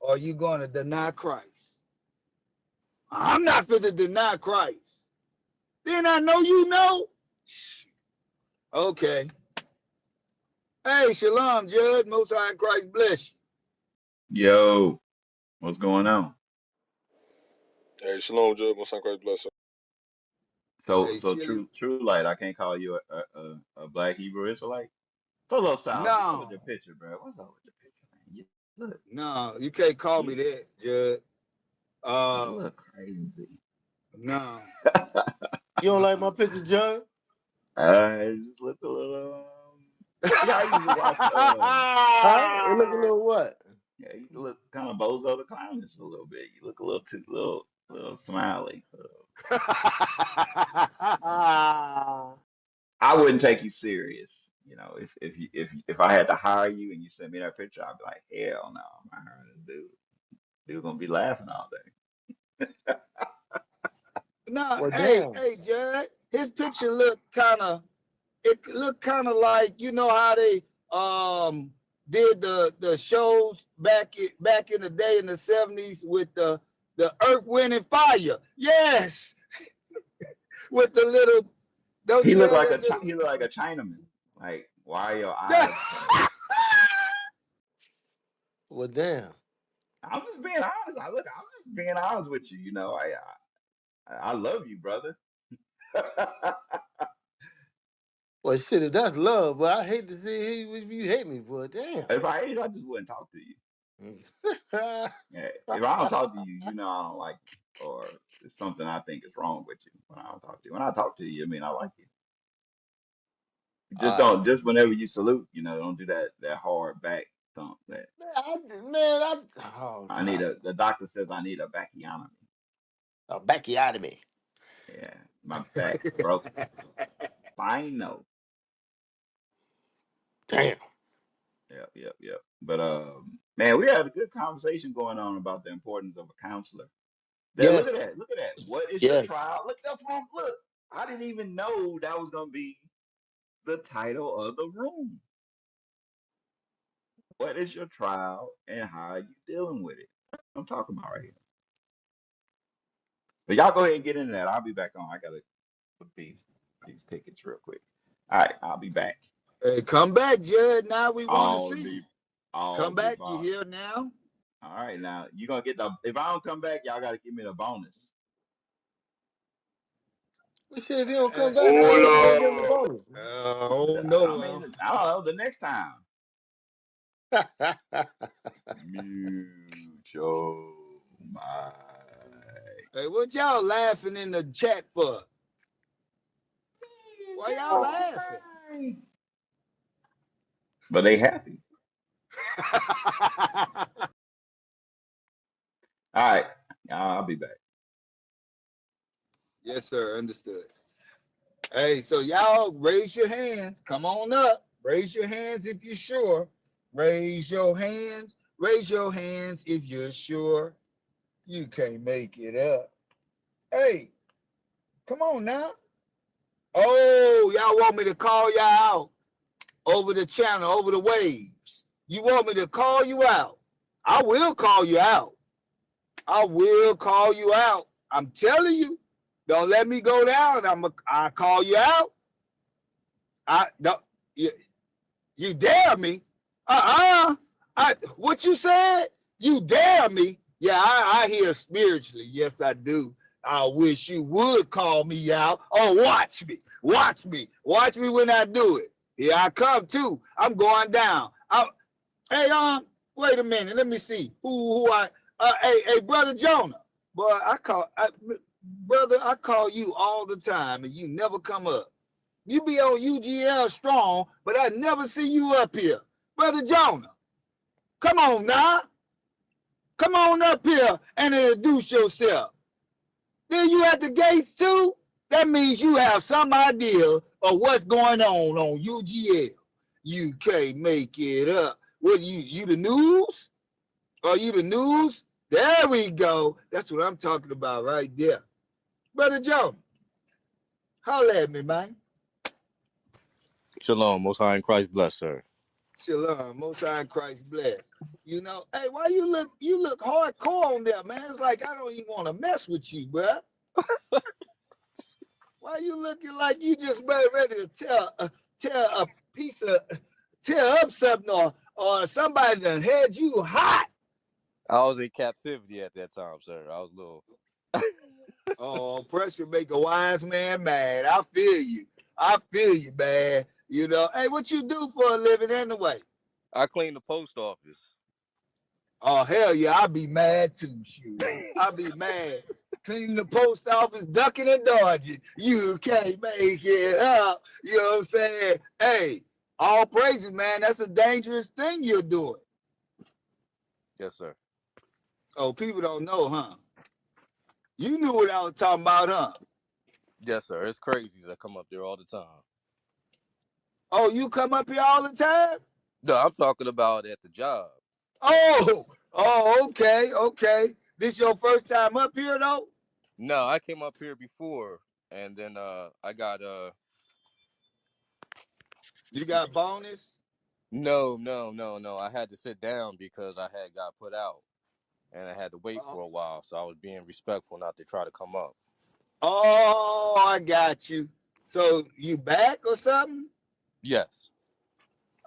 or are you going to deny Christ? I'm not fit to deny Christ. Then I know you know. Okay. Hey, shalom, Judge. Most High in Christ bless you. Yo, what's going on? Hey, shalom, Judge. Most High Christ bless you. Hey, So chilly. true light. I can't call you a black Hebrew Israelite. So little Sal, what's up with No, your picture, bro? What's up with your picture, man? Look, no, you can't call me you, that, Judge. you look crazy. No, You don't like my no. picture, John? I just look a little. Yeah, I used to watch. Huh? It look a little what? Yeah, you look kind of Bozo the Clownist a little bit. You look a little too little smiley. I wouldn't take you serious. You know, if I had to hire you and you sent me that picture, I'd be like, hell no, I'm not hiring this dude. Dude's gonna be laughing all day. No, Well, hey, damn. hey, Judge. His picture looked kind of. It looked kind of like, you know how they did the shows back in the day in the 70s with the Earth, Wind, and Fire. Yes, with the little. Don't He you looked have like that little? he looked like a Chinaman. Like, why are your eyes closed? Well, damn. I'm just being honest. I'm just being honest with you. You know, I love you, brother. Well, shit, if that's love, but I hate to see if you hate me for it. Damn. If I hated, I just wouldn't talk to you. Well, Yeah, if I don't talk to you, you know I don't like you, or it's something I think is wrong with you when I don't talk to you. When I talk to you, I mean I like you. Just all right. don't. Just whenever you salute, you know, don't do that hard back thump. That Oh, I need God. a. The doctor says I need a bacchiotomy. Back you out of me. Yeah, my back's broken. Spinal. Damn. Yep. But man, we had a good conversation going on about the importance of a counselor. There, look at Yes. that. Look at that. What is your Yes. trial? Look up from look. I didn't even know that was gonna be the title of the room. What is your trial and how are you dealing with it? I'm talking about right here. But y'all go ahead and get into that. I'll be back on. I gotta put these tickets real quick. All right, I'll be back. Hey, come back, Judge. Now we want to I'll see be you. I'll Come be back. You back. here now? All right, now you gonna get the. If I don't come back, y'all gotta give me the bonus. Well, shit, if you don't come back, how you gonna give him the Oh, bonus? Oh I no. mean, I don't know. The next time. Mutual mind. Hey, what y'all laughing in the chat for? Why y'all laughing? But they happy. All right, I'll be back. Yes, sir. Understood. Hey, so y'all raise your hands. Come on up. Raise your hands if you're sure. Raise your hands. Raise your hands if you're sure. You can't make it up. Hey, come on now. Oh, y'all want me to call y'all out over the channel, over the waves. You want me to call you out? I will call you out. I will call you out. I'm telling you. Don't let me go down. I'll call you out. I don't you dare me. What you said? You dare me. Yeah, I hear spiritually. Yes, I do. I wish you would call me out. Oh, watch me. Watch me. Watch me when I do it. Here I come too. I'm going down. Hey, wait a minute. Let me see. Who I hey, brother Jonah. Boy, brother, I call you all the time and you never come up. You be on UGL strong, but I never see you up here. Brother Jonah, come on now. Come on up here and introduce yourself. Then you at the gates too? That means you have some idea of what's going on UGL. You can't make it up. What, you the news? Are you the news? There we go. That's what I'm talking about right there. Brother Jonah, holler at me, man. Shalom, Most High in Christ bless, sir. Shalom. Most High in Christ bless. You know, hey, why you look hardcore on there, man? It's like I don't even want to mess with you, bruh. Why you looking like you just ready to tear a piece of tear up something or somebody that had you hot? I was in captivity at that time, sir. I was little. Oh, pressure make a wise man mad. I feel you. I feel you, man. You know, hey, what you do for a living anyway? I cleaned the post office. Oh, hell yeah, I'd be mad too, shoot. I'd be mad. Cleaning the post office, ducking and dodging. You can't make it up. You know what I'm saying? Hey, all praises, man. That's a dangerous thing you're doing. Yes, sir. Oh, people don't know, huh? You knew what I was talking about, huh? Yes, sir. It's crazies that come up there all the time. Oh, you come up here all the time? No, I'm talking about at the job. Oh, okay. This your first time up here, though? No, I came up here before, and then I got You got bonus? No. I had to sit down because I had got put out, and I had to wait for a while. So I was being respectful not to try to come up. Oh, I got you. So you back or something? Yes.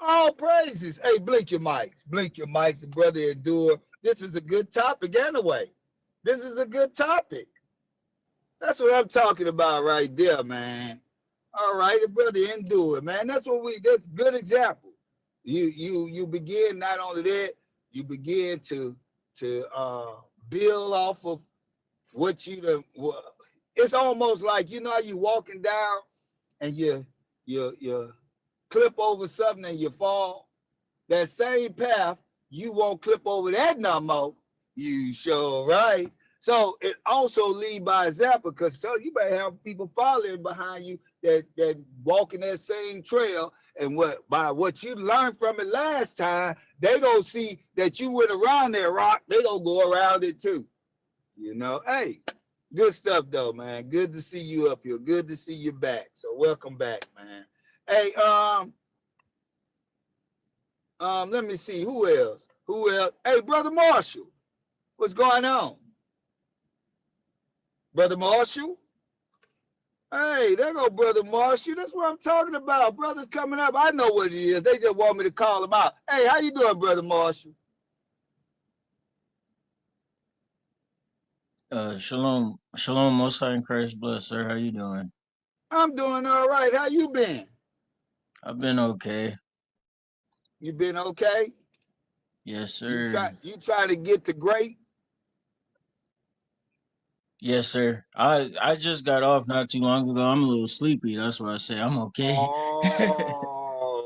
All praises. Hey, blink your mics. Blink your mics, the brother endure. This is a good topic anyway. This is a good topic. That's what I'm talking about right there, man. All right, the brother endure, man. That's a good example. You begin not only that, you begin to build off of what it's almost like, you know, how you walking down and you clip over something and you fall. That same path, you won't clip over that no more. You sure right. So it also lead by example, because so you may have people following behind you that walking that same trail, and by what you learned from it last time, they gonna see that you went around that rock, they gonna go around it too. You know, hey, good stuff though, man. Good to see you up here. Good to see you back. So welcome back, man. Hey, let me see who else. Hey, Brother Marshall, what's going on? Brother Marshall? Hey, there go Brother Marshall. That's what I'm talking about. Brothers coming up. I know what it is. They just want me to call them out. Hey, how you doing, Brother Marshall? Shalom, Most High in Christ bless, sir. How you doing? I'm doing all right. How you been? I've been okay. You been okay? Yes, You sir. try to get to great? Yes, sir. I just got off not too long ago. I'm a little sleepy. That's why I say I'm okay. Oh,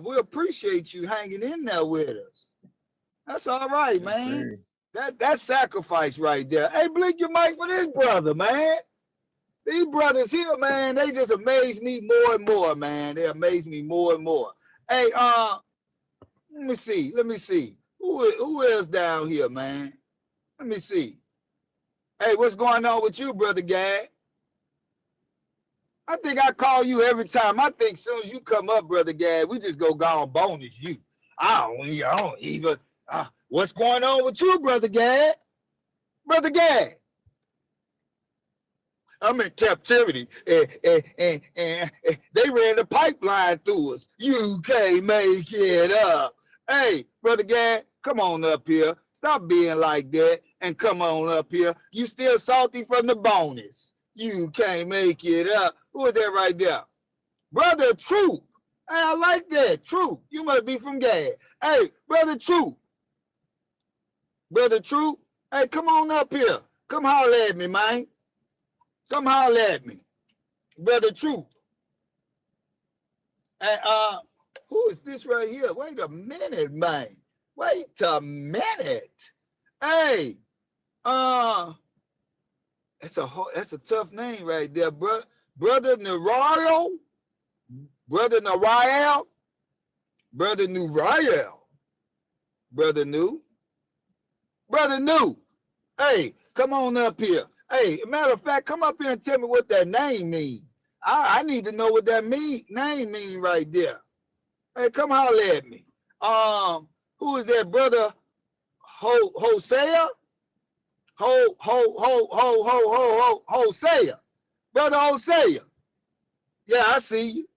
we appreciate you hanging in there with us. That's all right, Yes, man. sir. That's sacrifice right there. Hey, blink your mic for this brother, man. These brothers here, man, they just amaze me more and more, man. They amaze me more and more. Hey, let me see. Who is down here, man? Let me see. Hey, what's going on with you, Brother Gad? I think I call you every time. I think soon as you come up, Brother Gad, we just go on bonus you. I don't even. What's going on with you, Brother Gad? Brother Gad. I'm in captivity, and they ran the pipeline through us. You can't make it up. Hey, Brother Gad, come on up here. Stop being like that and come on up here. You still salty from the bonus. You can't make it up. Who is that right there? Brother Troop. Hey, I like that. Troop. You must be from Gad. Hey, Brother Troop. Brother Troop. Hey, come on up here. Come holler at me, man. Come holler at me. Brother Troop. And who is this right here? Wait a minute, man. Wait a minute. Hey, that's a tough name right there, bro. Brother Narayo. Brother Narael. Brother Nurael. Brother New. Brother New. Hey, come on up here. Hey, matter of fact, come up here and tell me what that name means. I need to know what that name means right there. Hey, come holler at me. Who is that, brother? Hosea? Hosea. Brother Hosea. Yeah, I see you.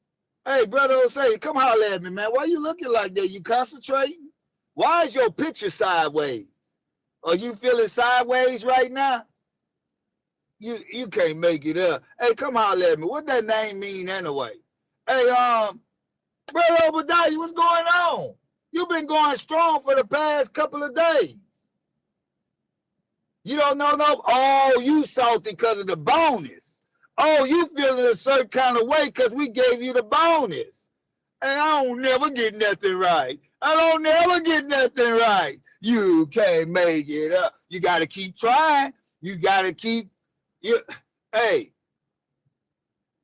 Hey, brother Hosea, come holler at me, man. Why you looking like that? You concentrating? Why is your picture sideways? Are you feeling sideways right now? You can't make it up. Hey, come holler at me. What that name mean anyway? Hey, brother Obadiah, what's going on? You've been going strong for the past couple of days. You don't know no. Oh, you salty because of the bonus. Oh, you feeling a certain kind of way because we gave you the bonus. And I don't never get nothing right. I don't never get nothing right. You can't make it up. You got to keep trying. You got to keep. Hey,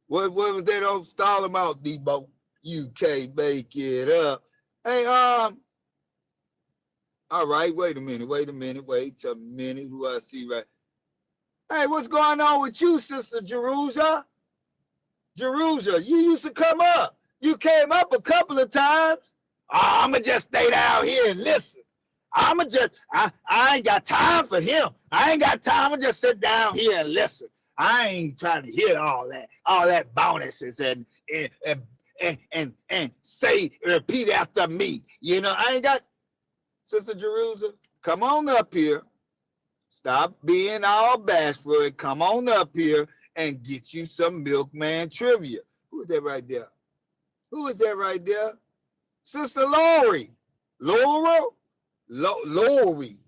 what was that old stall them out, Debo? You can't make it up. Hey, all right, wait a minute. Who I see right? Hey, what's going on with you, Sister Jerusa? Jerusa, you used to come up. You came up a couple of times. Oh, I'ma just stay down here and listen. I ain't got time for him. I ain't got time. I'ma just sit down here and listen. I ain't trying to hear all that bonuses and say, repeat after me. You know, I ain't got. Sister Jerusa, come on up here. Stop being all bashful and come on up here and get you some milkman trivia. Who is that right there? Who is that right there? Sister Lori. Laura? Lori.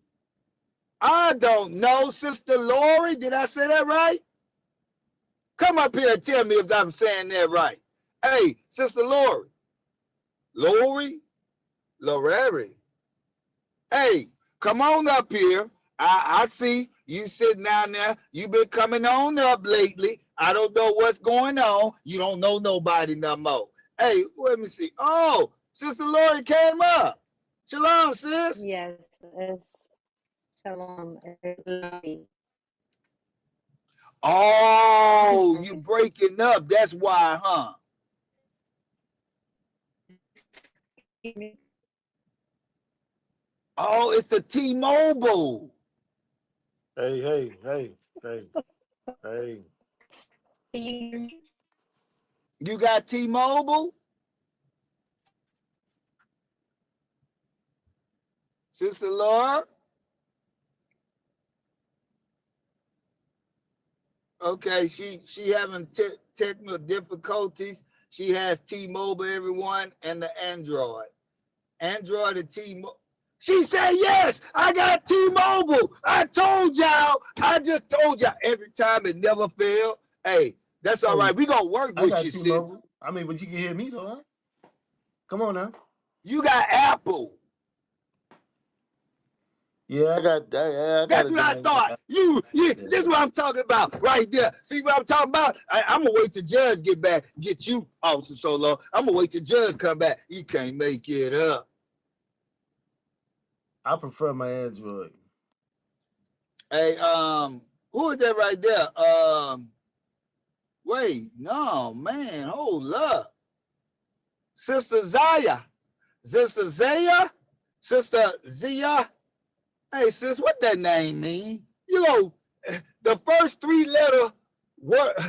I don't know, Sister Lori. Did I say that right? Come up here and tell me if I'm saying that right. Hey, Sister Lori. Lori? Lorari. Hey, come on up here. I see you sitting down there. You've been coming on up lately. I don't know what's going on. You don't know nobody no more. Hey, let me see. Oh, Sister Lori came up. Shalom, sis. Yes, it's shalom. Oh, you breaking up. That's why, huh? Oh, it's the T-Mobile. Hey. You got T-Mobile? Sister Laura? Okay, she having technical difficulties. She has T-Mobile, everyone, and the Android. Android and T-Mobile. She said, yes, I got T-Mobile. I told y'all. I just told y'all every time. It never failed. Hey, that's all right. We going to work with you, sis. I mean, but you can hear me, though, huh? Come on now. You got Apple. Yeah, I got that. That's what I thought. This is what I'm talking about right there. See what I'm talking about? I'm going to wait till Judge get back, get you, Officer Solo. I'm going to wait till Judge come back. You can't make it up. I prefer my Android. Hey, who is that right there? Wait, no, man, hold up. Sister Zaya. Sister Zaya? Sister Zia? Hey, sis, what that name mean? You know, the first 3-letter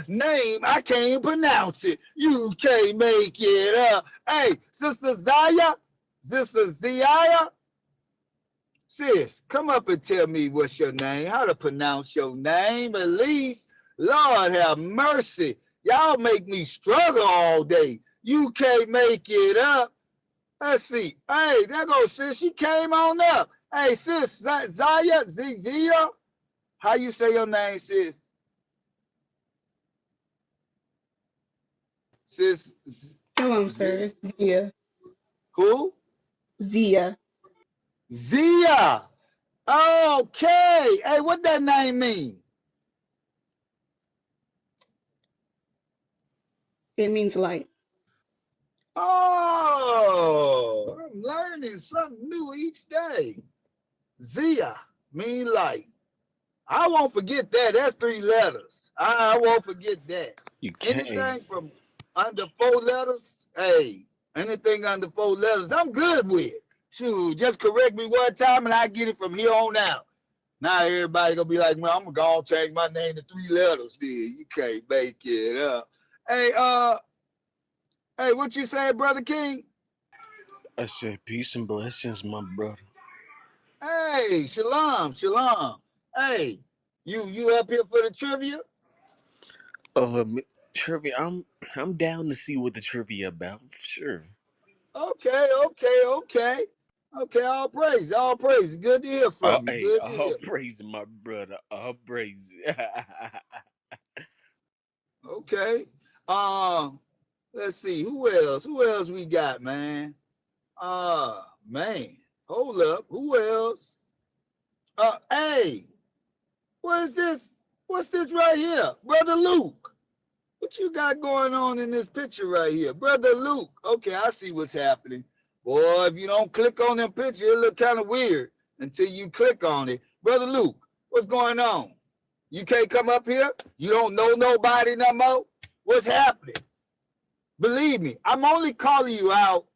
name, I can't even pronounce it. You can't make it up. Hey, Sister Zaya? Sister Zia? Sis, come up and tell me what's your name, how to pronounce your name at least. Lord have mercy. Y'all make me struggle all day. You can't make it up. Let's see. Hey, there goes sis. She came on up. Hey, sis, Zaya, Zia. How you say your name, sis? Sis. Shalom, sir. It's Zia. Who? Zia. Zia. Okay. Hey, what that name mean? It means light. Oh, I'm learning something new each day. Zia mean light. I won't forget that. That's 3 letters. I won't forget that. You can't. Anything from under 4 letters, hey, Anything under 4 letters, I'm good with. Shoot, just correct me one time and I get it from here on out. Now everybody gonna be like, man, I'm gonna go and change my name to 3 letters. Then you can't make it up. Hey, what you say, Brother King? I said, peace and blessings, my brother. Hey, shalom, shalom. Hey, you up here for the trivia? Trivia. I'm down to see what the trivia about. Sure. Okay, okay, okay. Okay, all praise, all praise. Good to hear Oh, from you. hey, Good to all hear. praise, my brother. All praise. Okay. Um, let's see. Who else? Who else we got, man? Man. Hold up. Who else? Hey, what is this? What's this right here? Brother Luke. What you got going on in this picture right here? Brother Luke. Okay, I see what's happening. Boy, if you don't click on that picture, it look kind of weird until you click on it. Brother Luke, what's going on? You can't come up here? You don't know nobody no more? What's happening? Believe me, I'm only calling you out.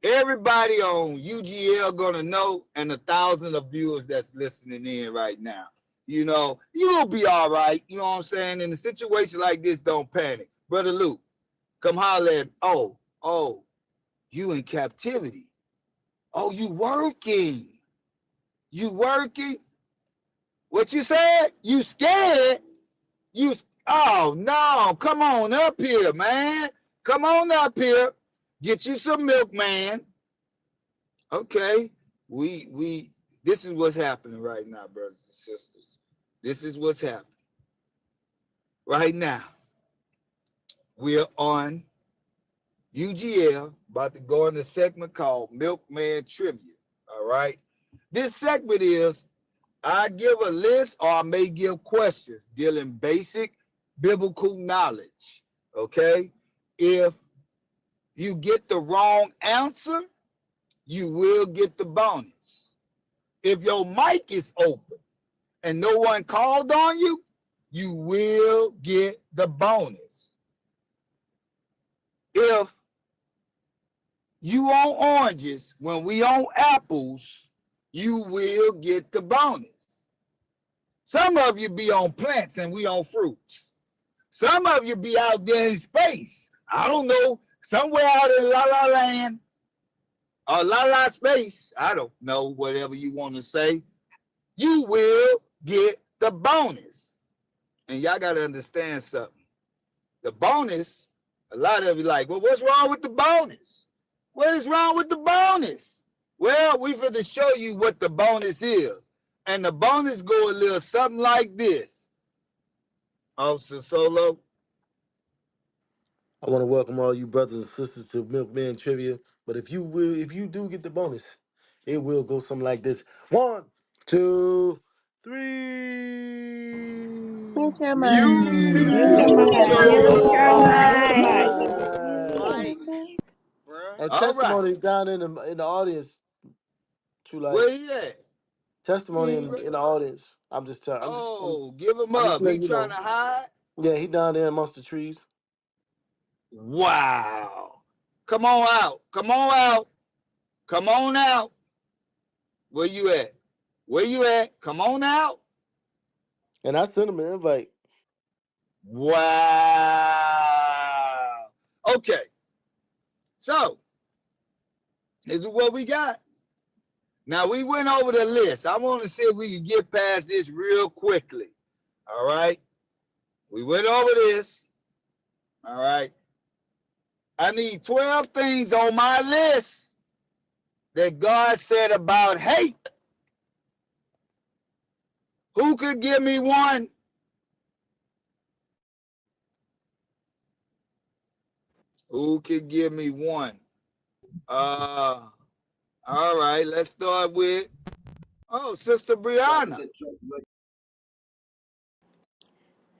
Everybody on UGL gonna know, and 1,000 of viewers that's listening in right now. You know, you'll be all right. You know what I'm saying? In a situation like this, don't panic. Brother Luke, come holler at, oh, you in captivity. Oh, you working. You working? What you said? You scared? Oh no, come on up here, man. Come on up here. Get you some milk, man. Okay. This is what's happening right now, brothers and sisters. This is what's happening. Right now, we're on UGL, about to go in a segment called Milkman Trivia. All right. This segment is I give a list or I may give questions dealing basic biblical knowledge. Okay. If you get the wrong answer, you will get the bonus. If your mic is open and no one called on you, you will get the bonus. If you on oranges when we on apples, you will get the bonus. Some of you be on plants and we on fruits. Some of you be out there in space. I don't know, somewhere out in La La Land or La La Space. I don't know, whatever you want to say. You will get the bonus. And y'all got to understand something. The bonus, a lot of you like, well, what's wrong with the bonus? What is wrong with the bonus? Well, we finna show you what the bonus is. And the bonus go a little something like this. Officer Solo. I want to welcome all you brothers and sisters to Milkman Trivia. But if you do get the bonus, it will go something like this. 1, 2, 3. Mute your Mute your mic. mic. Mute Mutual your All mic. right. Mute your mic. And All right. testimony down in the audience, True Light. Where he at? Testimony He, in the audience. oh, give him I'm just up. He letting you trying know. to hide? Yeah, he down there amongst the trees. Wow. Come on out. Come on out. Come on out. Where you at? Where you at? Come on out. And I sent him an invite. Wow. Okay. So, this is what we got. Now, we went over the list. I want to see if we can get past this real quickly. All right. We went over this. All right. I need 12 things on my list that God said about hate. Who could give me one? Who could give me one? All right, let's start with, Sister Brianna.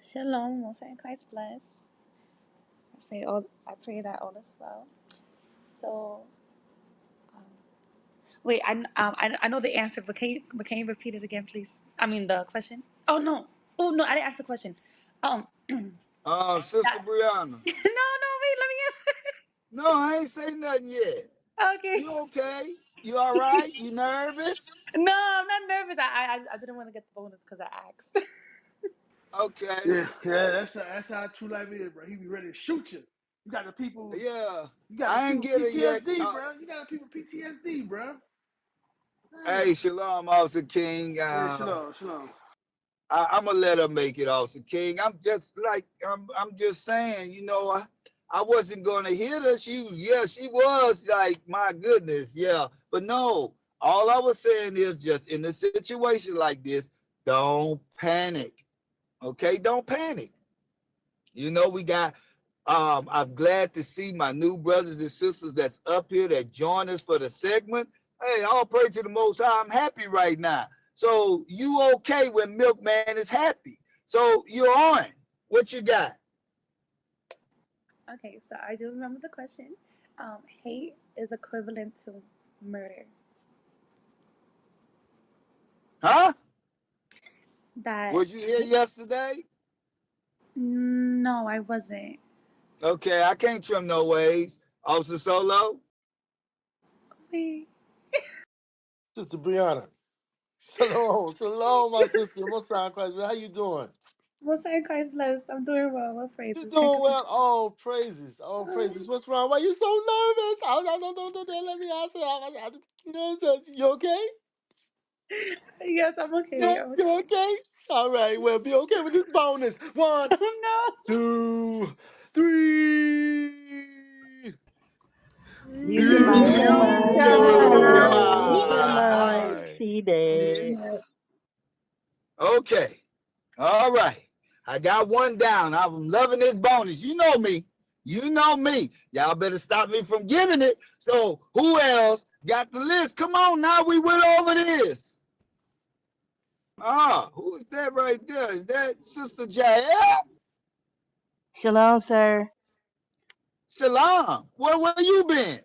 Shalom, Most High Christ bless. I pray that all is well. So, um, wait, I know the answer, but can you repeat it again, please? I mean the question. Oh no, I didn't ask the question. That, Sister Brianna. no, wait, let me answer. No, I ain't say nothing yet. Okay. You okay? You all right? You nervous? No, I'm not nervous. I didn't want to get the bonus because I asked. Okay. Yeah, yeah, that's how true life is, bro. He be ready to shoot you. You got the people, Yeah. you got the I ain't people get it yet. PTSD, bro. You got the people PTSD, bro. Hey, Damn. Shalom, Officer King. Hey, shalom, shalom. I'm gonna let her make it, Officer King. I'm just saying, I wasn't gonna hit her. She was like, my goodness, yeah. But no, all I was saying is just in a situation like this, don't panic. Okay, don't panic. We got I'm glad to see my new brothers and sisters that's up here that join us for the segment. Hey, all praise to the Most High. I'm happy right now. So you okay when Milkman is happy. So you're on. What you got? Okay, so I do remember the question. Hate is equivalent to murder. Huh? That Was you here yesterday? no, I wasn't. Okay, I can't trim no ways. Officer Solo? Wait, Sister Brianna. Shalom, shalom, my sister. Most high Christ. How you doing? most high Christ bless. I'm doing well. What You praises? Can't doing complain. well? All praises, all praises. What's wrong? Why you so nervous? Don't let me answer. You know what I'm saying? You okay? Yes, I'm okay. Yeah, I'm you okay. okay? All right. Well, be okay with this bonus. One, Oh two, three. Shalom, Beautiful. Peace. Okay. All right. I got one down. I'm loving this bonus. You know me. You know me. Y'all better stop me from giving it. So who else got the list? Come on now. We went over this. Who is that right there? Is that Sister Jael? Shalom, sir. Shalom. Where you been?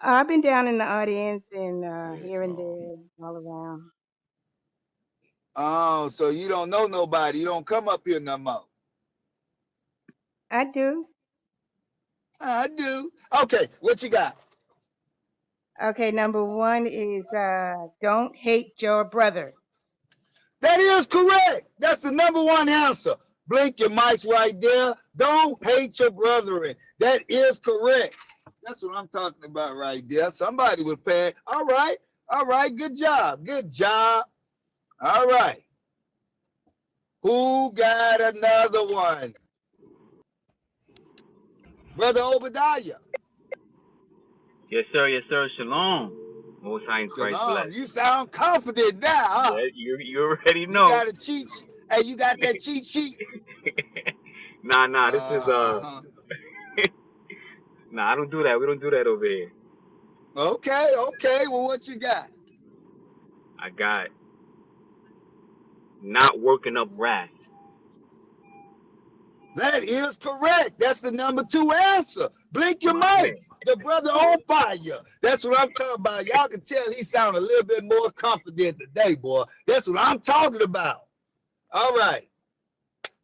I've been down in the audience and Hey, here and Shalom. there, all around. Oh, so you don't know nobody. You don't come up here no more. I do. I do. Okay, what you got? Okay, number one is don't hate your brother. That is correct. That's the number one answer. Blink your mics right there. Don't hate your brethren. That is correct. That's what I'm talking about right there. Somebody would pay. All right. All right. Good job. Good job. All right. Who got another one? Brother Obadiah. Yes, sir. Yes, sir. Shalom. Most High in Christ bless. Shalom. You sound confident now, huh? Yeah, you already You know. got a cheat sheet. Hey, you got that cheat sheet? Nah. This is Uh-huh. Nah. I don't do that. We don't do that over here. Okay. Okay. Well, what you got? I got not working up wrath. That is correct. That's the number two answer. Blink your My man. mics. The brother on fire. That's what I'm talking about. Y'all can tell he sound a little bit more confident today, boy. That's what I'm talking about. All right.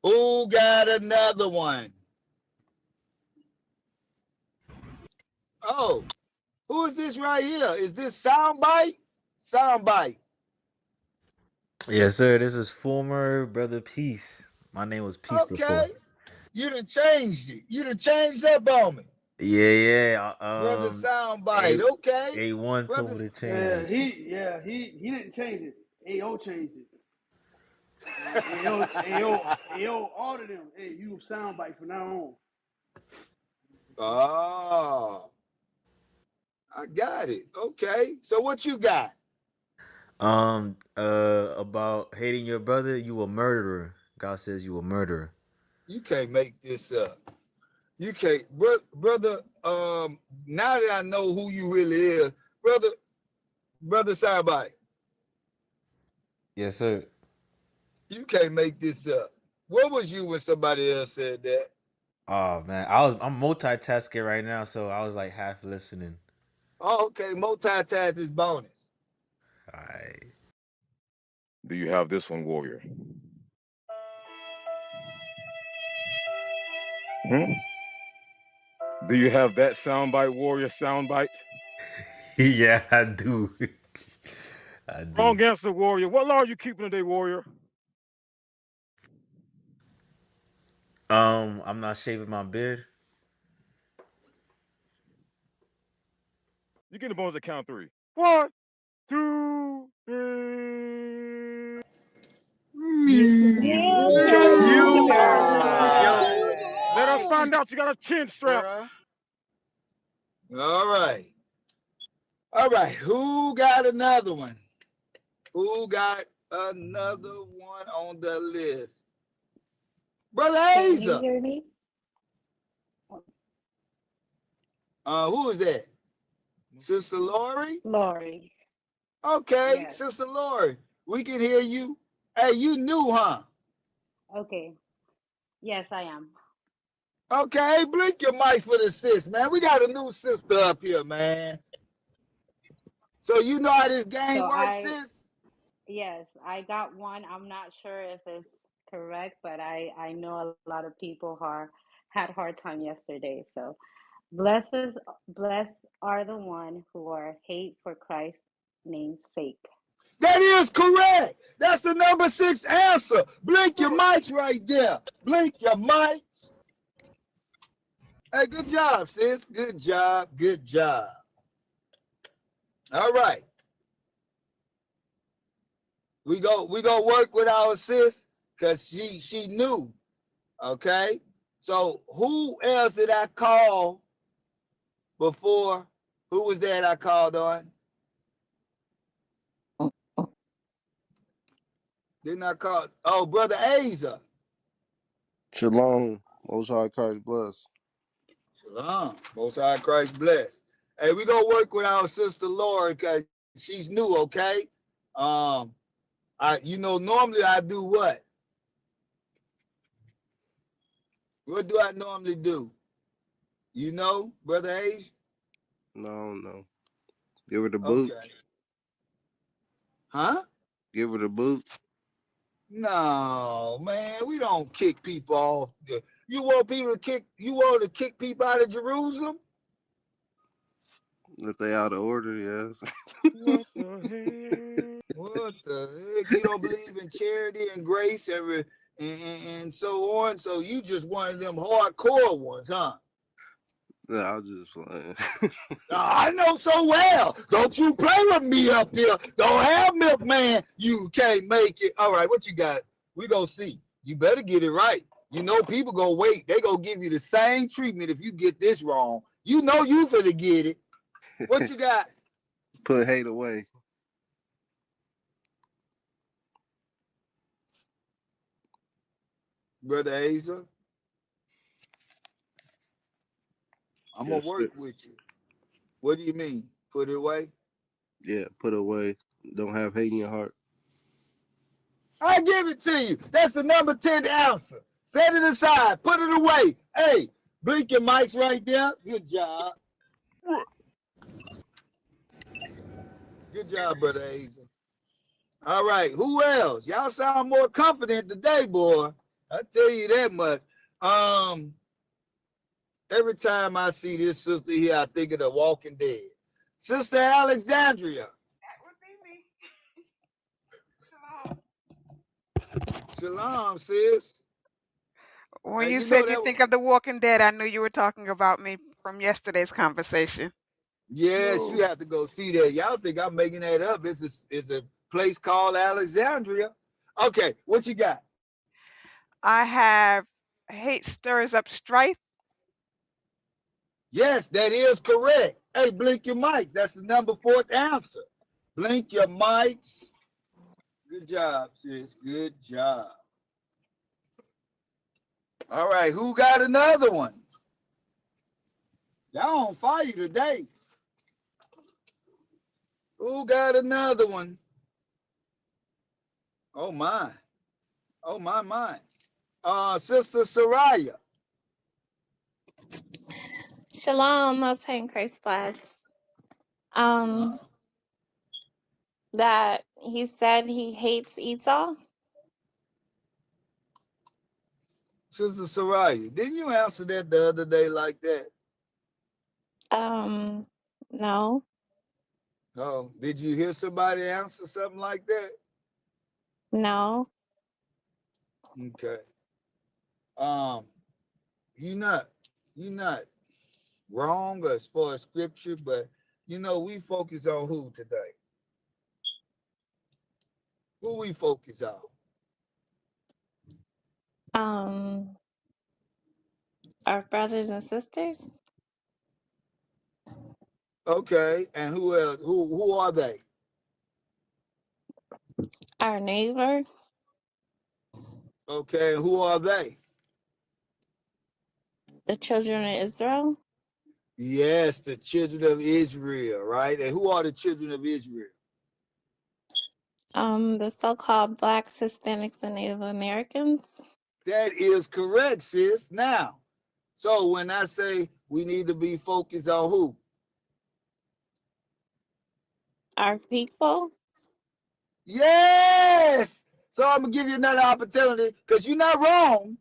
Who got another one? Oh, who is this right here? Is this Soundbite? Soundbite. Yes, sir. This is former brother Peace. My name was Peace before. Okay. You done changed it. You done changed up on me. Yeah. Brother Soundbite. A Okay. A1 told Brother. me to change Yeah, it. he didn't change it. AO changed it. AO ordered him. Hey, you soundbite from now on. Oh, I got it. Okay. So what you got? About hating your brother, you a murderer. God says you a murderer. You can't make this up. You can't, brother. Now that I know who you really is, brother Sabai, Yes, sir. you can't make this up. What was you when somebody else said that? Oh man, I'm multitasking right now, so I was like half listening. Oh, okay. Multitask is bonus. All right. Do you have this one, Warrior? Hmm? Do you have that soundbite, warrior soundbite? Yeah, I do. I do. Wrong answer, warrior. What law are you keeping today, warrior? I'm not shaving my beard. You get the bonus at count three. One, two, three. Mute. You, Ah. yo, Let us find out you got a chin strap. bruh. All right. All right. Who got another one? Who got another one on the list? Brother Can you Asa. hear me? Who is that? Sister Lori? Lori. Okay, Yes. Sister Lori. We can hear you. Hey, you new, huh? Okay. Yes, I am. Okay, blink your mic for the sis, man. We got a new sister up here, man. So you know how this game So works, sis? yes, I got one. I'm not sure if it's correct, but I know a lot of people had hard time yesterday. So blessed are the one who are hate for Christ's name's sake. That is correct. That's the number 6 answer. Blink your mics right there. Blink your mics. Hey, good job, sis. Good job. Good job. All right. We go work with our sis because she knew. Okay. So who else did I call before? Who was that I called on? Didn't I call? Oh, Brother Asa. Shalom. Most High Christ bless. Shalom. Most High Christ bless. Hey, we gonna work with our sister Laura because she's new, okay? Normally I do what? What do I normally do? You know, Brother Asa? No, no. Give her the boot. Okay. Huh? Give her the boot. No, man, we don't kick people off. You want to kick people out of Jerusalem? If they out of order, yes. What the hell? What the heck? You don't believe in charity and grace and so on. So you just one of them hardcore ones, huh? No, I was just playing. I know so well. Don't you play with me up here. Don't have milkman. You can't make it. All right, what you got? We gonna see. You better get it right. You know people gonna wait. They gonna give you the same treatment if you get this wrong. You know you finna get it. What you got? Put hate away. Brother Asa, I'm gonna Yes, sir. work with you. What do you mean? Put it away? Yeah, put away. Don't have hate in your heart. I give it to you. That's the number 10 answer. Set it aside. Put it away. Hey, blink your mics right there. Good job. Good job, Brother Asa. All right. Who else? Y'all sound more confident today, boy. I tell you that much. Every time I see this sister here, I think of the Walking Dead. Sister Alexandria. Shalom, sis. When you You know said you that. think of The Walking Dead, I knew you were talking about me from yesterday's conversation. Yes, you No. have to go see that. Y'all think I'm making that up? It's a place called Alexandria. Okay, what you got? I have hate stirs up strife. Yes, that is correct. Hey, blink your mics. That's the number 4th answer. Blink your mics. Good job, sis. Good job. All right, who got another one? Y'all on fire today. Who got another one? Oh my. Oh my. Sister Soraya. Shalom, most high in Christ bless. Um, that he said he hates Esau. Sister Soraya, didn't you answer that the other day like that? No. Oh, did you hear somebody answer something like that? No. Okay. Um, you're not you're not wrong as far as scripture, but we focus on who today? Who we focus on? Um, our brothers and sisters, Okay, and who else? Who are they? our neighbor, Okay, and who are they? the children of Israel, Yes, the children of Israel, right? And who are the children of Israel? the so-called Blacks, Hispanics, and Native Americans, That is correct, sis. Now, so when I say we need to be focused on who? our people. Yes. So I'm gonna give you another opportunity because you're not wrong,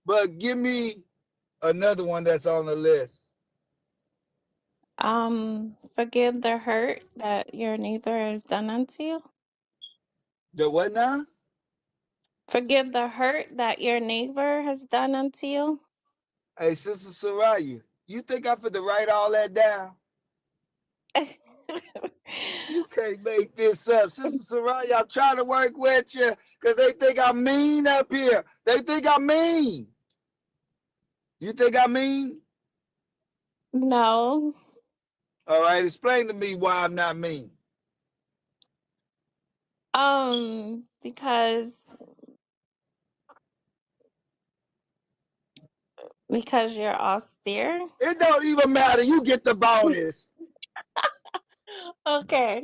but give me another one that's on the list. Forgive the hurt that your neighbor has done unto you. The what now? Forgive the hurt that your neighbor has done unto you. Hey, Sister Soraya, you think I'm finna write all that down? You can't make this up. Sister Soraya, I'm trying to work with you because they think I'm mean up here. They think I'm mean. You think I'm mean? No. All right, explain to me why I'm not mean. Because you're austere. It don't even matter. You get the bonus. Okay.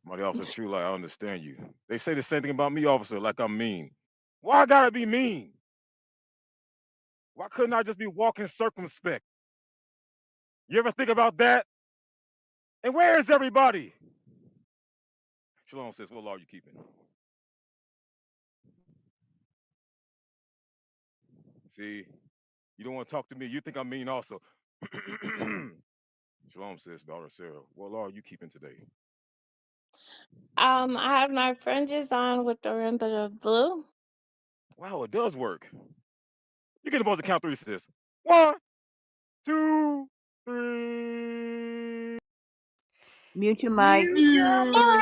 Mighty Officer True Light, I understand you. They say the same thing about me, officer, like I'm mean. Why I gotta be mean? Why couldn't I just be walking circumspect? You ever think about that? And where is everybody? Shalom says, what law are you keeping? See, you don't want to talk to me. You think I'm mean also. Shalom says, daughter Sarah, what law are you keeping today? I have my fringes on with the rim of blue. Wow, it does work. You can supposed to count three, sis. One, two, three. Mute your mic.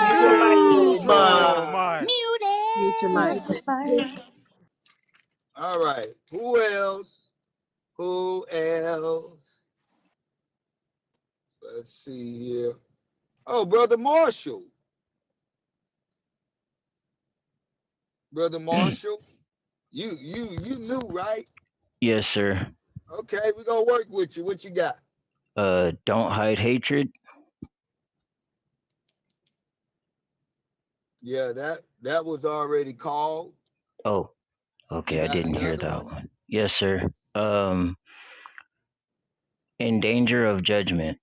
Mute your Mute mic. your Mutual Oh mind. mind. my. Mute your Muted. mic, Beautiful sis. mind. All right. Who else? Who else? Let's see here. Oh, Brother Marshall. Brother Marshall. You knew, right? Yes, sir. Okay, we're gonna work with you. What you got? Don't hide hatred. Yeah, that was already called. Oh, You okay, I got didn't hear another that one? one. Yes, sir. In danger of judgment.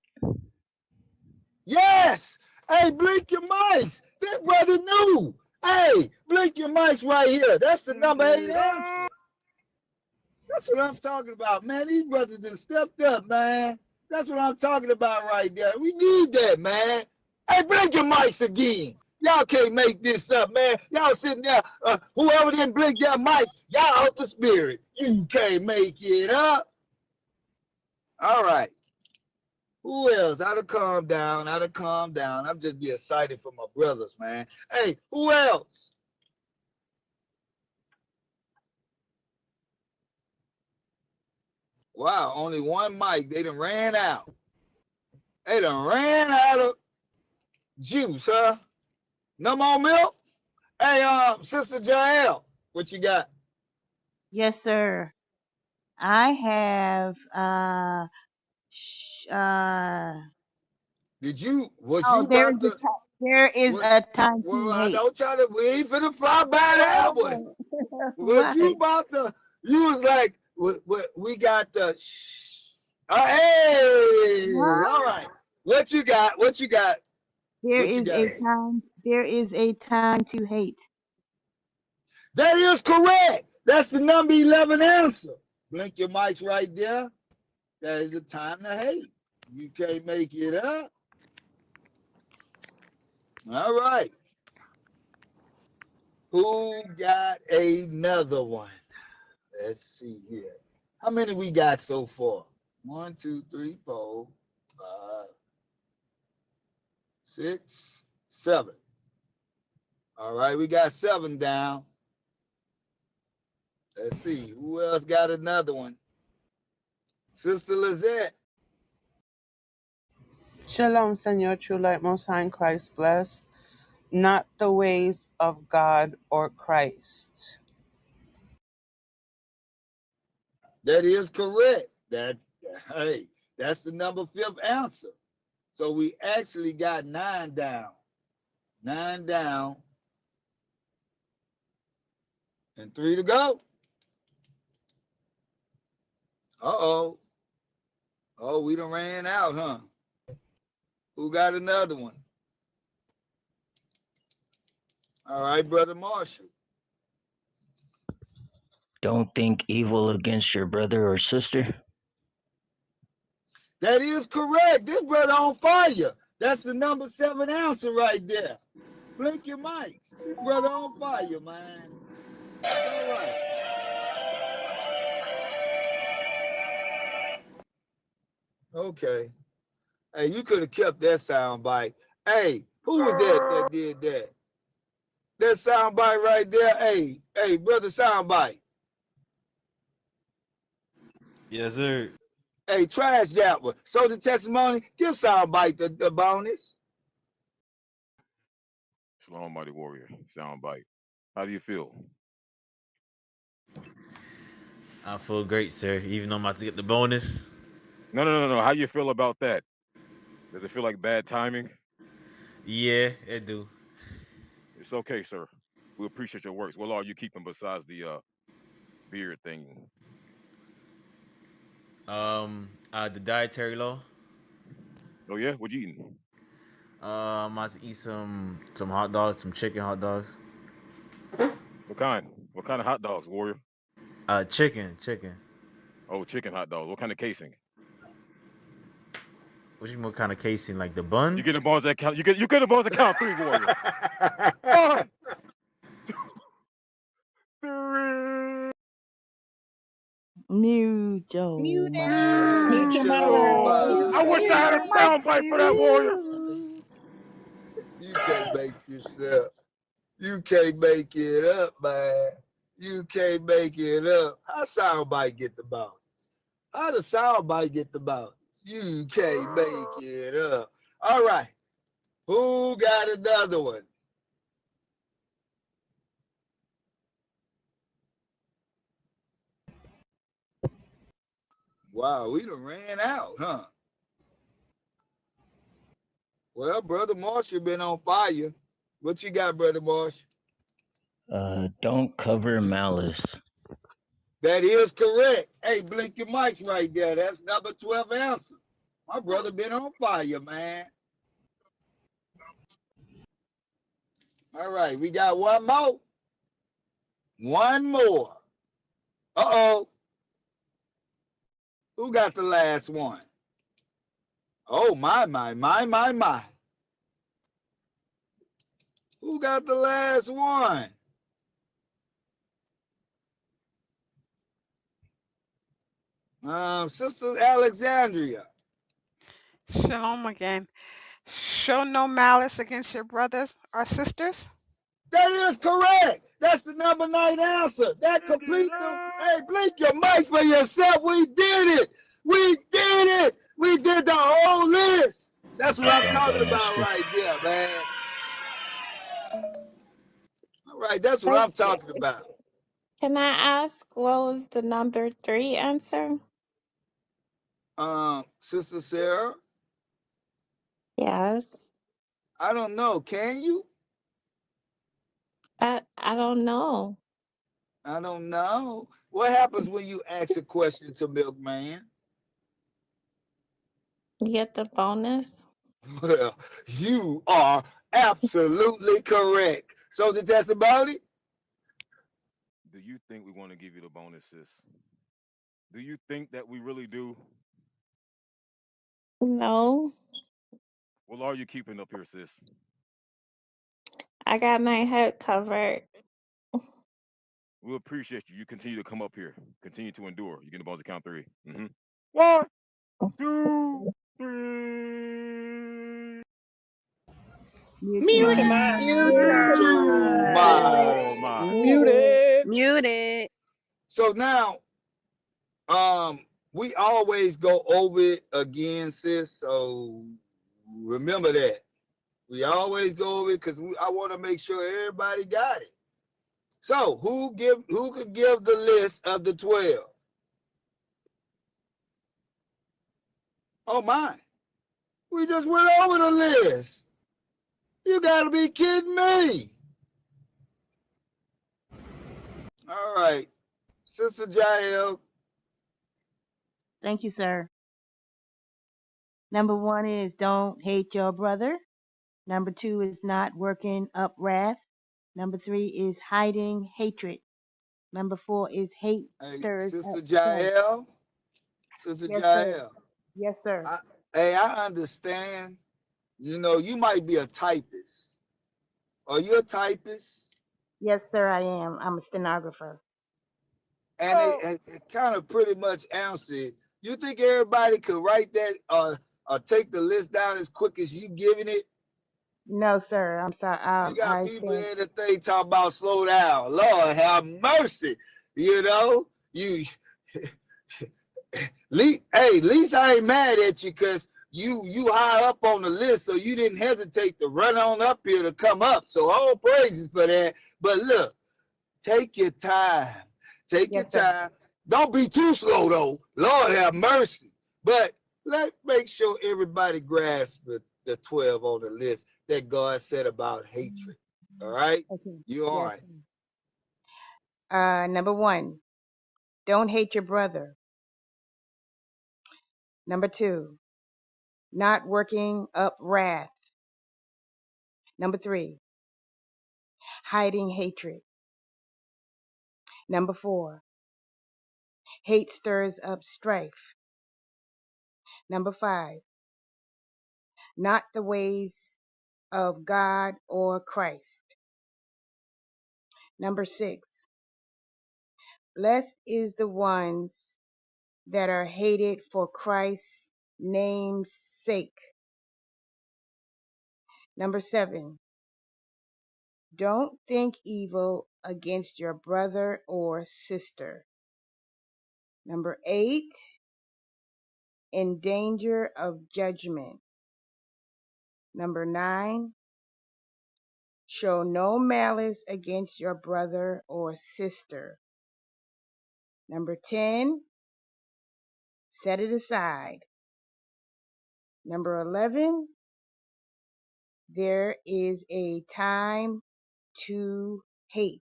Yes. Hey, blink your mics. This brother knew. Hey, blink your mics right here. That's the number 8 Get answer. up. That's what I'm talking about, man. These brothers done stepped up, man. That's what I'm talking about right there. We need that, man. Hey, blink your mics again. Y'all can't make this up, man. Y'all sitting there, whoever didn't blink their mic, y'all out the spirit. You can't make it up. All right. Who else? I'd calm down. I'd calm down. I'm just be excited for my brothers, man. Hey, who else? Wow, only one mic. They done ran out. They done ran out of juice, huh? No more milk? Hey, Sister Jael, what you got? Yes, sir. I have Was oh, you about to, there is what, a time to well, I hate. don't try to, we ain't finna fly by that one. Was What? you about to, you was like, we got the, hey, all What? right. What you got? What you got? There What you is got? a time. There is a time to hate. That is correct. That's the number 11 answer. Blink your mics right there. That is the time to hate. You can't make it up. All right. Who got another one? Let's see here. How many we got so far? 1, 2, 3, 4, 5, 6, 7. All right, we got 7 down. Let's see. Who else got another one? Sister Lizette. Shalom, Senor True Light, Most High in Christ bless. Not the ways of God or Christ. That is correct. Hey, that's the number 5th answer. So we actually got 9 down. 9 down. And 3 to go. Uh-oh. Oh, we done ran out, huh? Who got another one? All right, Brother Marshall. Don't think evil against your brother or sister. That is correct. This brother on fire. That's the number 7 answer right there. Blink your mics. This brother on fire, man. All right. Okay. Hey, you could have kept that sound bite. Hey, who was that did that? That sound bite right there. Hey, brother sound bite. Yes, sir. Hey, trash that one. So the testimony, give sound bite the bonus. Shalom, mighty warrior. Soundbite. How do you feel? I feel great, sir. Even though I'm about to get the bonus. No. How you feel about that? Does it feel like bad timing? Yeah, it do. It's okay, sir. We appreciate your works. What law are you keeping besides the beard thing? The dietary law. Oh yeah, what you eating? I'm about to eat some hot dogs, some chicken hot dogs. What kind? What kind of hot dogs, warrior? Chicken. Oh, chicken hot dogs. What kind of casing? What kind of casing? Like the You bun? get the balls that count. You get the balls that count 3, warrior. 1, 2, 3. Mute your Mute mic. him. Mute Mute your your mic. mind. I wish I Mute had a your mic, soundbite for that, warrior. please. You can't make this up. You can't make it up, man. You can't make it up. How soundbite get the bonus? How the soundbite get the bonus? You can't make it up. All right. Who got another one? Wow, we done ran out, huh? Well, Brother Marshall been on fire. What you got, Brother Marshall? Don't cover malice. That is correct. Hey, blink your mics right there. That's number 12 answer. My brother been on fire, man. All right, we got one more. One more. Uh-oh. Who got the last one? Oh, my. Who got the last one? Sister Alexandria. Shalom again. Show no malice against your brothers or sisters. That is correct. That's the number 9 answer. That complete the. Hey, blink your mic for yourself. We did it. We did it. We did the whole list. That's what I'm talking about right there, man. All right, that's what I'm talking about. Can I ask what was the number 3 answer? Sister Sarah, Yes. I don't know. Can you? I don't know. I don't know. What happens when you ask a question to Milkman? You get the bonus? Well, you are absolutely correct. So the testimony? Do you think we want to give you the bonus, sis? Do you think that we really do? No, What law are you keeping up here, sis? I got my head covered. We appreciate you. You continue to come up here. Continue to endure. You get the balls to count 3. Mm-hmm. 1, 2, 3. Mute your Mute your mic. mind. Mute Mute your your mind. Oh mind. my. Muted. Muted. So now, we always go over it again, sis. So remember that. We always go over it because I want to make sure everybody got it. So who could give the list of the 12? Oh my. We just went over the list. You gotta be kidding me. All right. Sister Jael. Thank you, sir. Number 1 is don't hate your brother. Number 2 is not working up wrath. Number 3 is hiding hatred. Number 4 is hate Hey, stirs up Sister strife. Jael. Sister Yes, sir. Jael. Yes, sir. I understand. You know, you might be a typist. Are you a typist? Yes, sir, I am. I'm a stenographer. And it kind of pretty much answered. You think everybody could write that or take the list down as quick as you giving it? No, sir. I'm sorry. You got I people stand. in the thing talking about slow down. Lord have mercy. You know, you at least I ain't mad at you because you high up on the list, so you didn't hesitate to run on up here to come up. So all praises for that. But look, take your time. Take your Yes, sir. time. Don't be too slow though. Lord have mercy. But let's make sure everybody grasps the 12 on the list that God said about hatred. All right? Okay. You on Yes, it. sir. Number 1, don't hate your brother. Number 2, not working up wrath. Number 3, hiding hatred. Number 4, hate stirs up strife. Number 5, not the ways of God or Christ. Number 6, blessed is the ones that are hated for Christ's name's sake. Number 7, don't think evil against your brother or sister. Number 8, in danger of judgment. Number 9, show no malice against your brother or sister. Number 10, set it aside. Number 11, there is a time to hate.